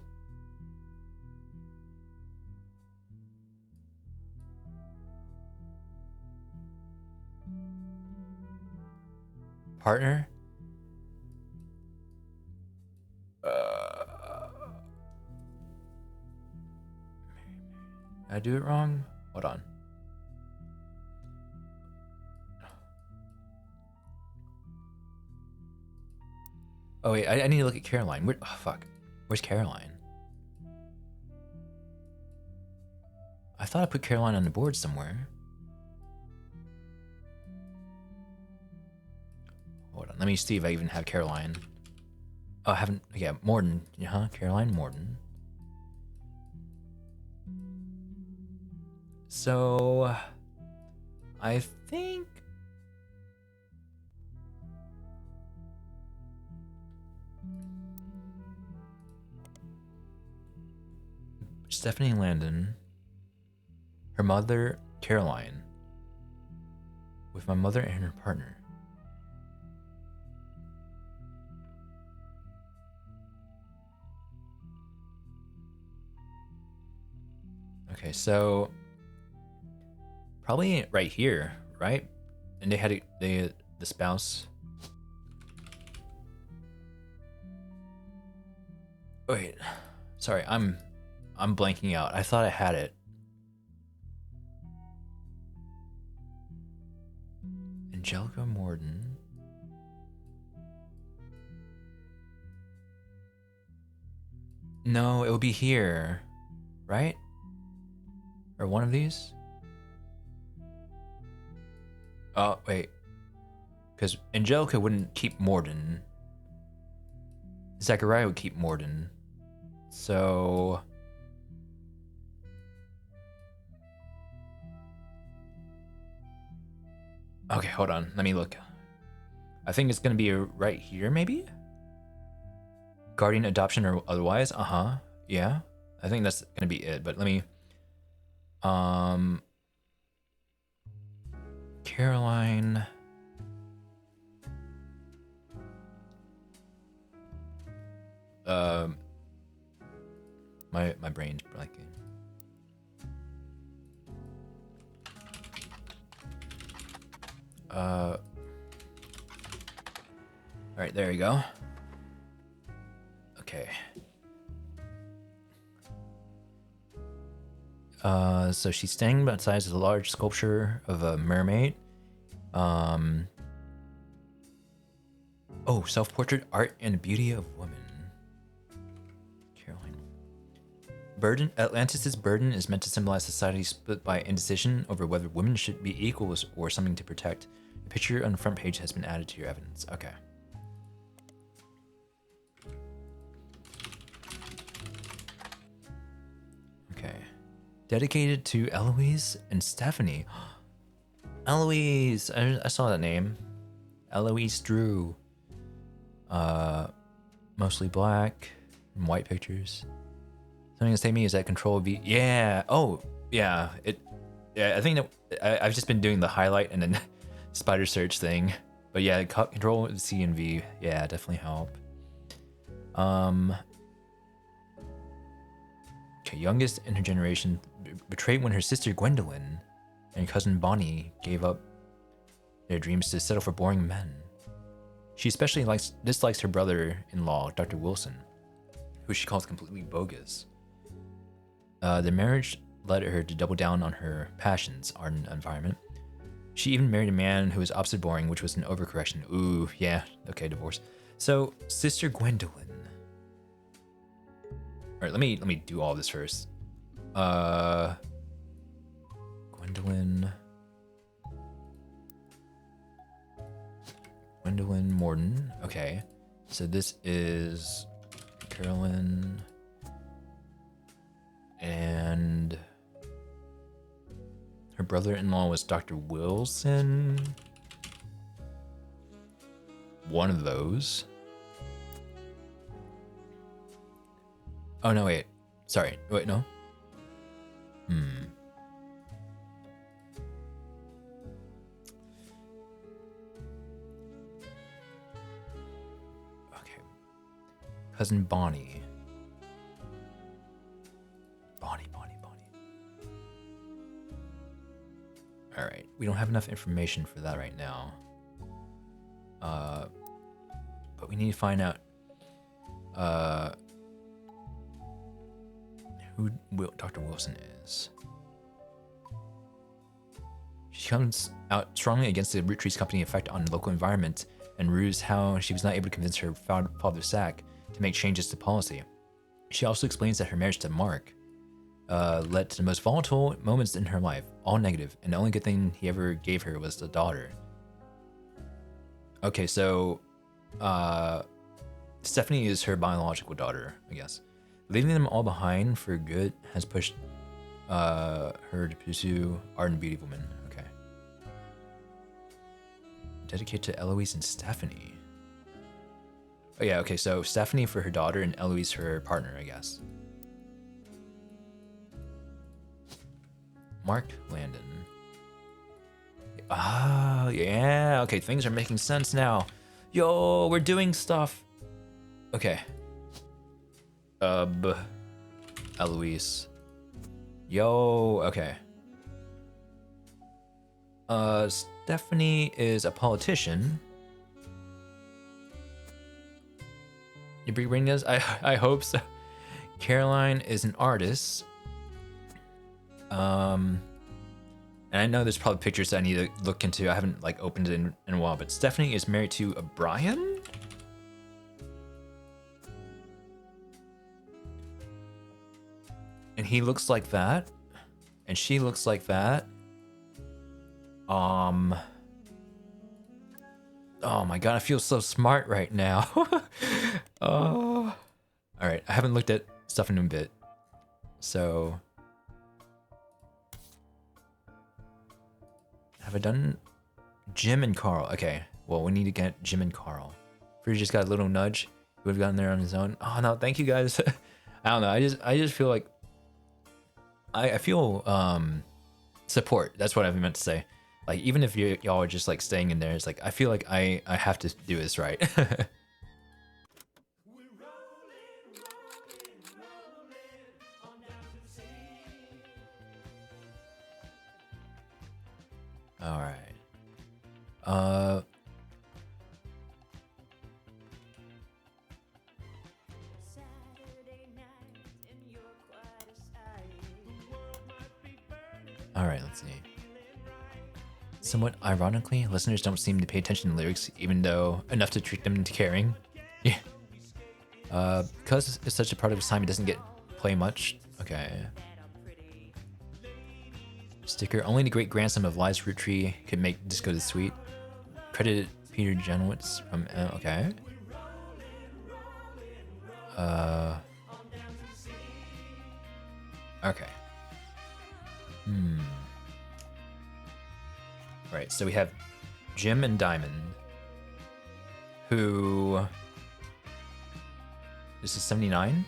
Partner? Did I do it wrong? Hold on. Oh wait, I need to look at Caroline. Where, oh fuck. Where's Caroline? I thought I put Caroline on the board somewhere. Hold on, let me see if I even have Caroline. Oh, I haven't. Yeah, Morden. Yeah, Caroline Morden. So, I think. Stephanie Landon. Her mother, Caroline. With my mother and her partner. Okay, so probably right here, right? And they had the spouse. Wait, sorry, I'm blanking out. I thought I had it. Angelica Morden. No, it would be here, right? Or one of these? Oh, wait. Because Angelica wouldn't keep Morden. Zachariah would keep Morden. So... Okay, hold on. Let me look. I think it's going to be right here, maybe? Guardian adoption or otherwise? Uh-huh. Yeah. I think that's going to be it, but let me... Caroline... My brain's blanking. All right, there you go. Okay. So she's standing outside a large sculpture of a mermaid. Oh, self-portrait art and the beauty of women. Caroline. Burden. Atlantis' burden is meant to symbolize society split by indecision over whether women should be equals or something to protect. A picture on the front page has been added to your evidence. Okay. Okay. Dedicated to Eloise and Stephanie. Eloise! I saw that name. Eloise Drew. Mostly black and white pictures. Something that's taking me is that Control V. Yeah. Oh, yeah. Yeah. I think that I've just been doing the highlight and then spider search thing. But yeah, Control C and V. Yeah, definitely help. Okay, youngest in her generation, betrayed when her sister Gwendolyn and cousin Bonnie gave up their dreams to settle for boring men. She especially dislikes her brother-in-law, Dr. Wilson, who she calls completely bogus. Their marriage led her to double down on her passions, art and environment. She even married a man who was opposite boring, which was an overcorrection. Ooh, yeah, okay, divorce. So, Sister Gwendolyn. All right, let me do all this first. Gwendolyn Morden. Okay, so this is Carolyn and her brother-in-law was Dr. Wilson. One of those. Oh no, wait. Sorry. Wait, no. Okay. Cousin Bonnie. Bonnie. All right. We don't have enough information for that right now. But we need to find out who Dr. Wilson is. She comes out strongly against the Roottrees company effect on the local environment and rues how she was not able to convince her father Zach to make changes to policy. She also explains that her marriage to Mark led to the most volatile moments in her life, all negative, and the only good thing he ever gave her was the daughter. Okay, so Stephanie is her biological daughter, I guess. Leaving them all behind for good has pushed her to pursue art and beauty of women. Okay. Dedicated to Eloise and Stephanie. Oh yeah, okay, so Stephanie for her daughter and Eloise for her partner, I guess. Mark Landon. Ah, yeah, okay, things are making sense now. Yo, we're doing stuff. Okay. Eloise. Yo, okay. Stephanie is a politician. You bring us? I hope so. Caroline is an artist. And I know there's probably pictures that I need to look into. I haven't like opened it in a while, but Stephanie is married to a Brian. And he looks like that. And she looks like that. Oh my god, I feel so smart right now. Oh. Alright, I haven't looked at stuff in a bit. So have I done Jim and Carl? Okay, well we need to get Jim and Carl. Free just got a little nudge. He would have gotten there on his own. Oh no, thank you guys. I don't know, I just feel like I feel support. That's what I meant to say. Like even if y'all are just like staying in there, it's like I feel like I have to do this right. All right. All right, let's see. Somewhat ironically, listeners don't seem to pay attention to lyrics, even though enough to treat them into caring. Yeah. Because it's such a part of his time, it doesn't get play much. Okay. Sticker. Only the great grandson of Lies Roottrees could make Disco this sweet. Credited Peter Janowitz from. Okay. Okay. Right, so we have Jim and Diamond, who... This is 79?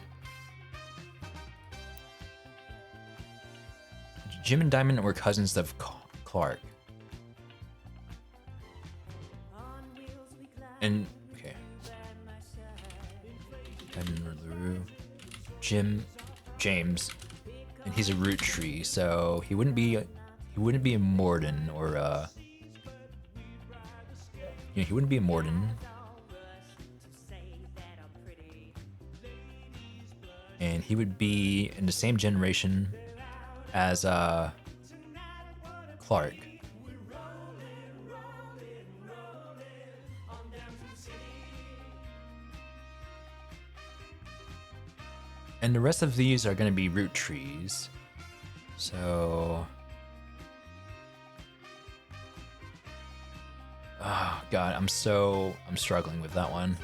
Jim and Diamond were cousins of Clark. And, okay. Diamond LaRue. James. And he's a Roottrees, so he wouldn't be a Morden or he wouldn't be a Morden. And he would be in the same generation as Clark. And the rest of these are going to be Roottrees. So oh god, I'm struggling with that one.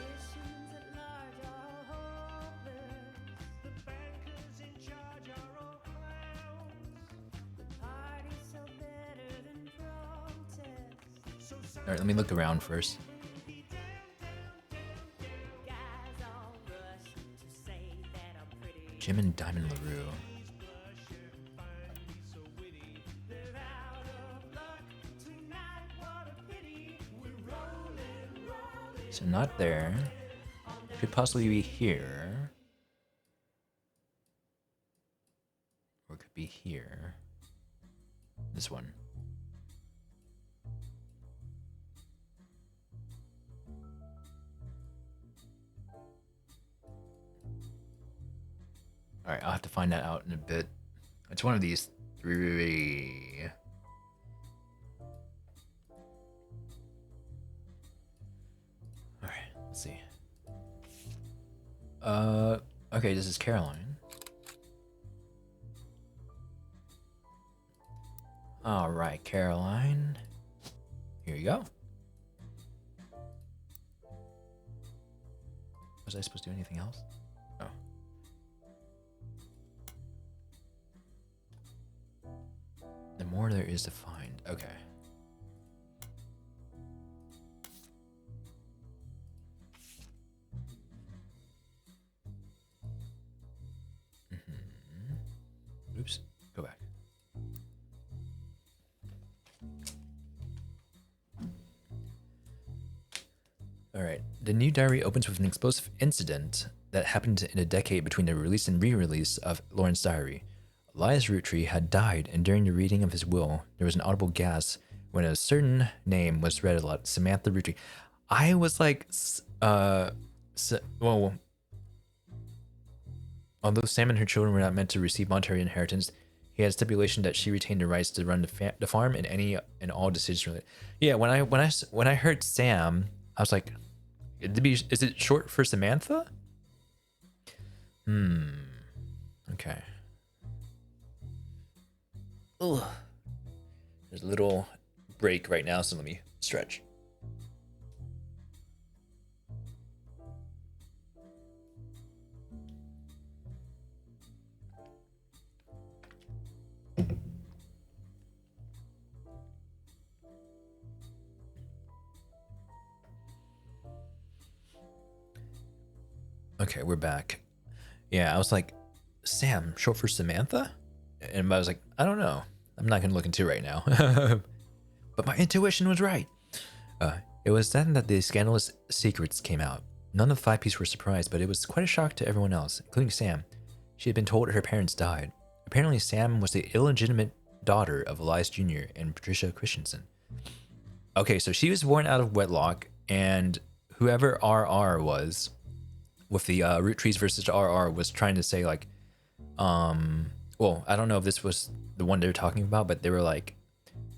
Alright, let me look around first. Jim and Diamond LaRue. So not there. Could possibly be here. Or it could be here. This one. Alright, I'll have to find that out in a bit. It's one of these three. Alright, let's see. Okay, this is Caroline. Alright, Caroline. Here you go. Was I supposed to do anything else? Oh. The more there is to find. Okay. Oops. Go back. Alright. The new diary opens with an explosive incident that happened in a decade between the release and re-release of Lauren's diary. Elias Roottrees had died, and during the reading of his will, there was an audible gasp when a certain name was read aloud. Samantha Roottrees. I was like, well, Although Sam and her children were not meant to receive monetary inheritance, he had a stipulation that she retained the rights to run the farm and any and all decisions related. Yeah, when I heard Sam, I was like, is it short for Samantha? Okay. Ugh. There's a little break right now, so let me stretch. Okay, we're back. Yeah, I was like, Sam, short for Samantha? And I was like, I don't know. I'm not going to look into it right now. But my intuition was right. It was then that the scandalous secrets came out. None of the 5 Ps were surprised, but it was quite a shock to everyone else, including Sam. She had been told her parents died. Apparently, Sam was the illegitimate daughter of Elias Jr. and Patricia Christensen. Okay, so she was born out of wedlock, and whoever RR was, with the Roottrees versus RR, was trying to say, like, well, I don't know if this was the one they're talking about, but they were like,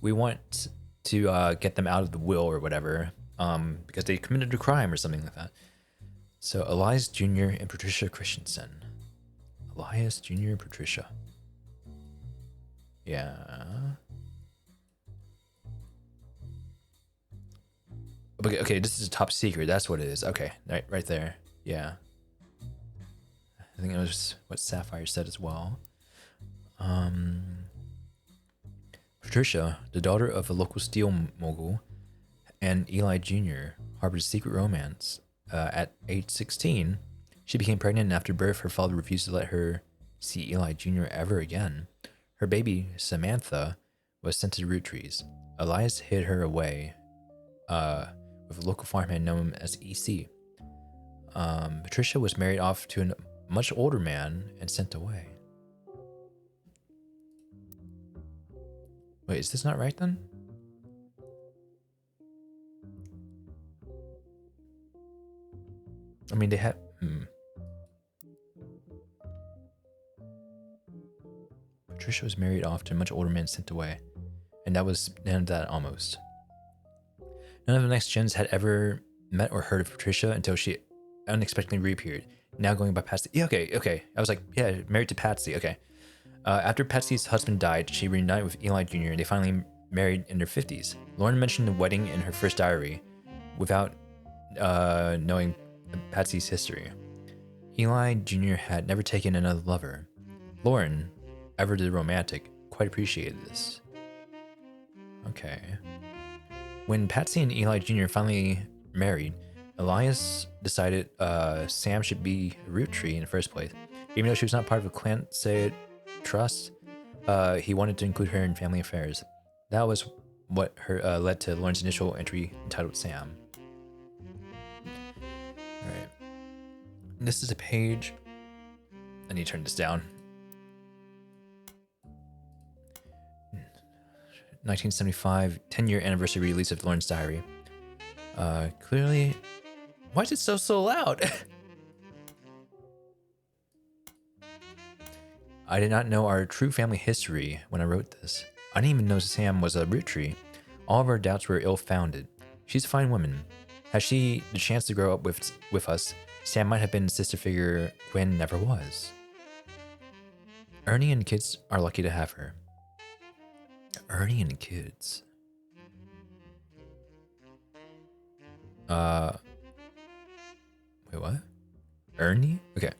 we want to get them out of the will or whatever, because they committed a crime or something like that. So Elias Jr. and Patricia Christensen. Elias Jr. and Patricia. Yeah. Okay, this is a top secret. That's what it is. Okay, right there. Yeah. I think it was what Sapphire said as well. Patricia, the daughter of a local steel mogul, and Eli Jr. harbored a secret romance. At age 16, she became pregnant, and after birth, her father refused to let her see Eli Jr. ever again. Her baby, Samantha, was sent to Roottrees. Elias hid her away with a local farmhand known as EC. Patricia was married off to a much older man and sent away. Wait, is this not right then? I mean, they had... Patricia was married off to a much older man sent away. And that was the end of that almost. None of the next gens had ever met or heard of Patricia until she unexpectedly reappeared. Now going by Patsy. Yeah, okay. I was like, yeah, married to Patsy. Okay. After Patsy's husband died, she reunited with Eli Jr. and they finally married in their 50s. Lauren mentioned the wedding in her first diary without knowing Patsy's history. Eli Jr. had never taken another lover. Lauren, ever the romantic, quite appreciated this. Okay. When Patsy and Eli Jr. finally married, Elias decided Sam should be a Roottree in the first place. Even though she was not part of a clan trust, he wanted to include her in family affairs. That was what led to Lauren's initial entry entitled Sam. Alright. This is a page. I need to turn this down. 1975, 10-year anniversary release of Lauren's diary. Clearly... Why is it so loud? I did not know our true family history when I wrote this. I didn't even know Sam was a Roottree. All of our doubts were ill-founded. She's a fine woman. Had she the chance to grow up with us, Sam might have been the sister figure Gwen never was. Ernie and kids are lucky to have her. Ernie and kids. Wait, what? Ernie? Okay,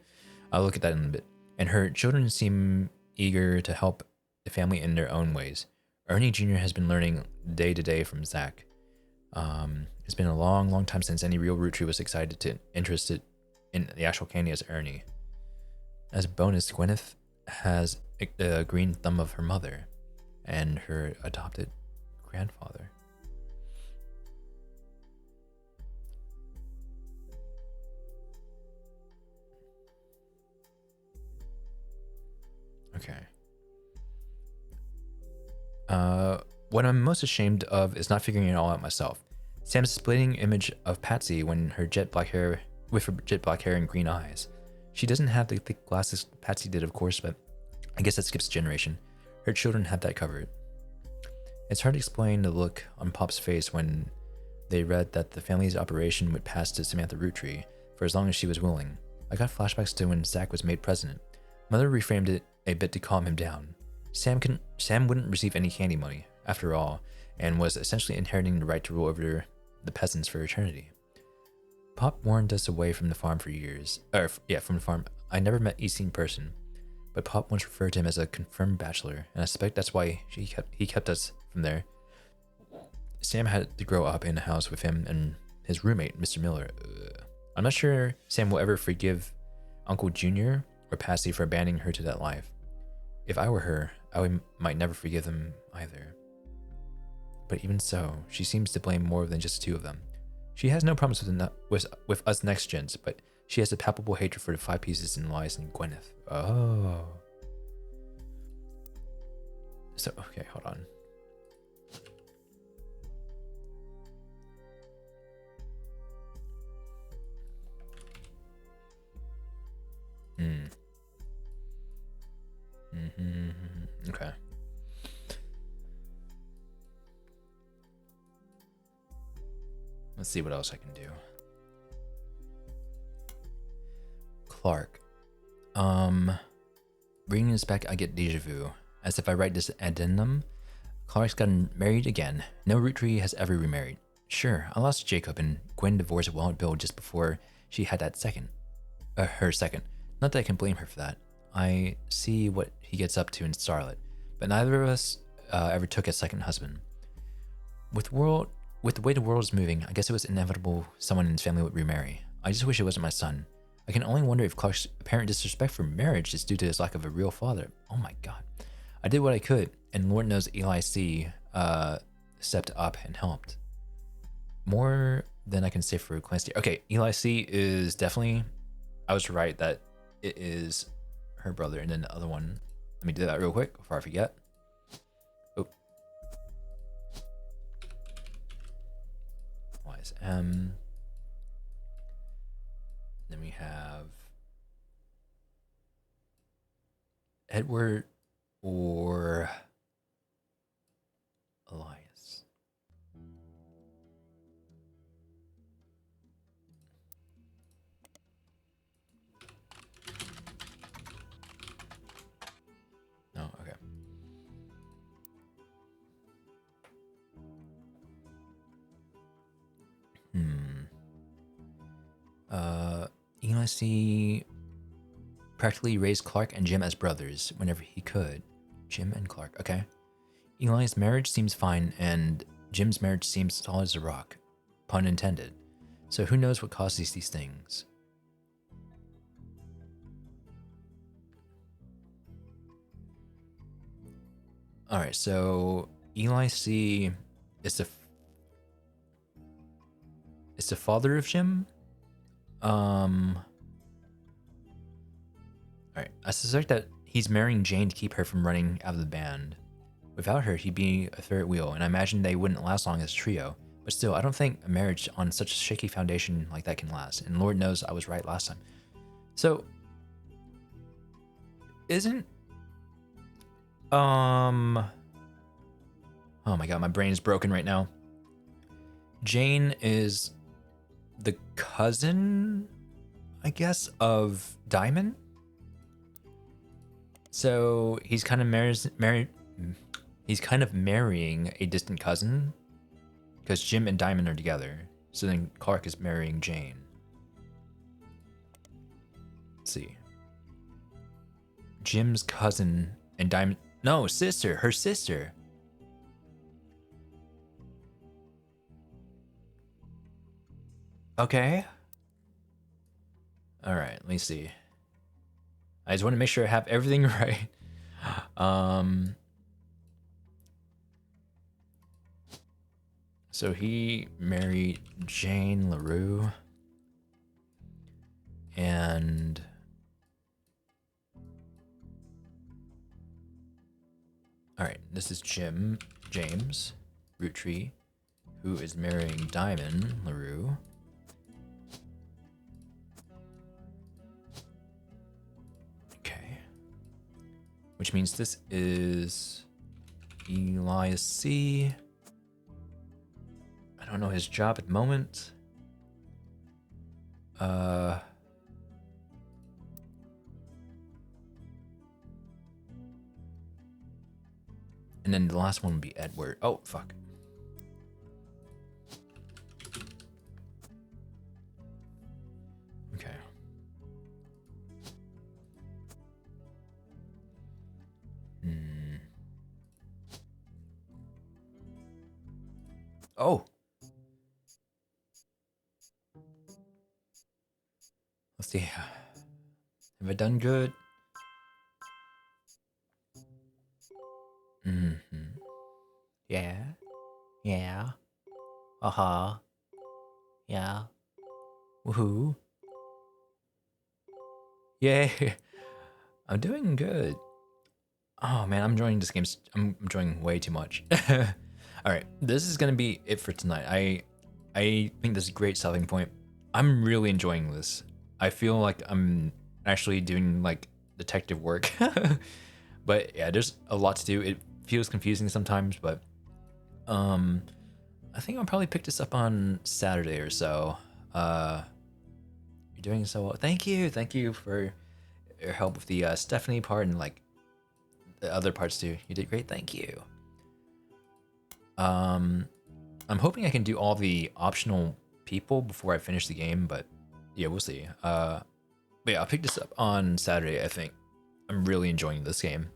I'll look at that in a bit. And her children seem eager to help the family in their own ways. Ernie Jr. has been learning day to day from Zach. It's been a long time since any real Roottree was interested in the actual candy as Ernie. As a bonus, Gwyneth has the green thumb of her mother and her adopted grandfather. Okay. What I'm most ashamed of is not figuring it all out myself. Sam's splitting image of Patsy with her jet black hair and green eyes. She doesn't have the thick glasses Patsy did, of course, but I guess that skips a generation. Her children have that covered. It's hard to explain the look on Pop's face when they read that the family's operation would pass to Samantha Roottrees for as long as she was willing. I got flashbacks to when Zach was made president. Mother reframed it a bit to calm him down. Sam wouldn't receive any candy money, after all, and was essentially inheriting the right to rule over the peasants for eternity. Pop warned us away from the farm for years. From the farm. I never met EC in person, but Pop once referred to him as a confirmed bachelor, and I suspect that's why he kept us from there. Sam had to grow up in a house with him and his roommate, Mr. Miller. I'm not sure Sam will ever forgive Uncle Junior or Patsy for abandoning her to that life. If I were her, might never forgive them either. But even so, she seems to blame more than just the two of them. She has no problems with us next gens, but she has a palpable hatred for the five pieces in Elias and Gwyneth. Oh. So, okay, hold on. Okay. Let's see what else I can do. Clark. Bringing this back, I get deja vu. As if I write this addendum, Clark's gotten married again. No Roottrees has ever remarried. Sure, I lost Jacob and Gwen divorced Walnut Bill just before she had that her second. Not that I can blame her for that. I see what he gets up to in Starlet, but neither of us ever took a second husband. With the way the world is moving, I guess it was inevitable someone in his family would remarry. I just wish it wasn't my son. I can only wonder if Clark's apparent disrespect for marriage is due to his lack of a real father. Oh my god. I did what I could, and Lord knows Eli C. Stepped up and helped. More than I can say for Clancy. Okay, Eli C. is definitely... I was right that it is her brother, and then the other one... Let me do that real quick before I forget. Oh. YSM. Then we have Edward or Elias. Oh, okay. Eli C. practically raised Clark and Jim as brothers whenever he could. Jim and Clark, okay. Eli's marriage seems fine, and Jim's marriage seems solid as a rock. Pun intended. So who knows what causes these things? Alright, so Eli C. is the father of Jim? Alright, I suspect that he's marrying Jane to keep her from running out of the band. Without her, he'd be a third wheel, and I imagine they wouldn't last long as a trio. But still, I don't think a marriage on such a shaky foundation like that can last, and Lord knows I was right last time. So, isn't... Oh my god, my brain is broken right now. Jane is the cousin, I guess, of Diamond? So he's kind of marrying a distant cousin, because Jim and Diamond are together. So then Clark is marrying Jane. Let's see. Jim's cousin and Diamond... No, sister. Her sister. Okay. Alright, let me see. I just want to make sure I have everything right. So he married Jane LaRue. And... Alright, this is James Roottrees, who is marrying Diamond LaRue. which means this is Elias C. I don't know his job at the moment. And then the last one would be Edward. Oh, fuck. Okay. Oh. Let's see. Have I done good? Yeah. Yeah. Uh-huh. Yeah. Woohoo. Yay. I'm doing good. Oh man, I'm enjoying this game. I'm enjoying way too much. All right, this is gonna be it for tonight. I think this is a great selling point. I'm really enjoying this. I feel like I'm actually doing like detective work. But yeah, there's a lot to do. It feels confusing sometimes, but I think I'll probably pick this up on Saturday or so. You're doing so well. Thank you for your help with the Stephanie part and like the other parts too. You did great. Thank you. I'm hoping I can do all the optional people before I finish the game, but yeah, we'll see. But yeah, I'll pick this up on Saturday. I think I'm really enjoying this game.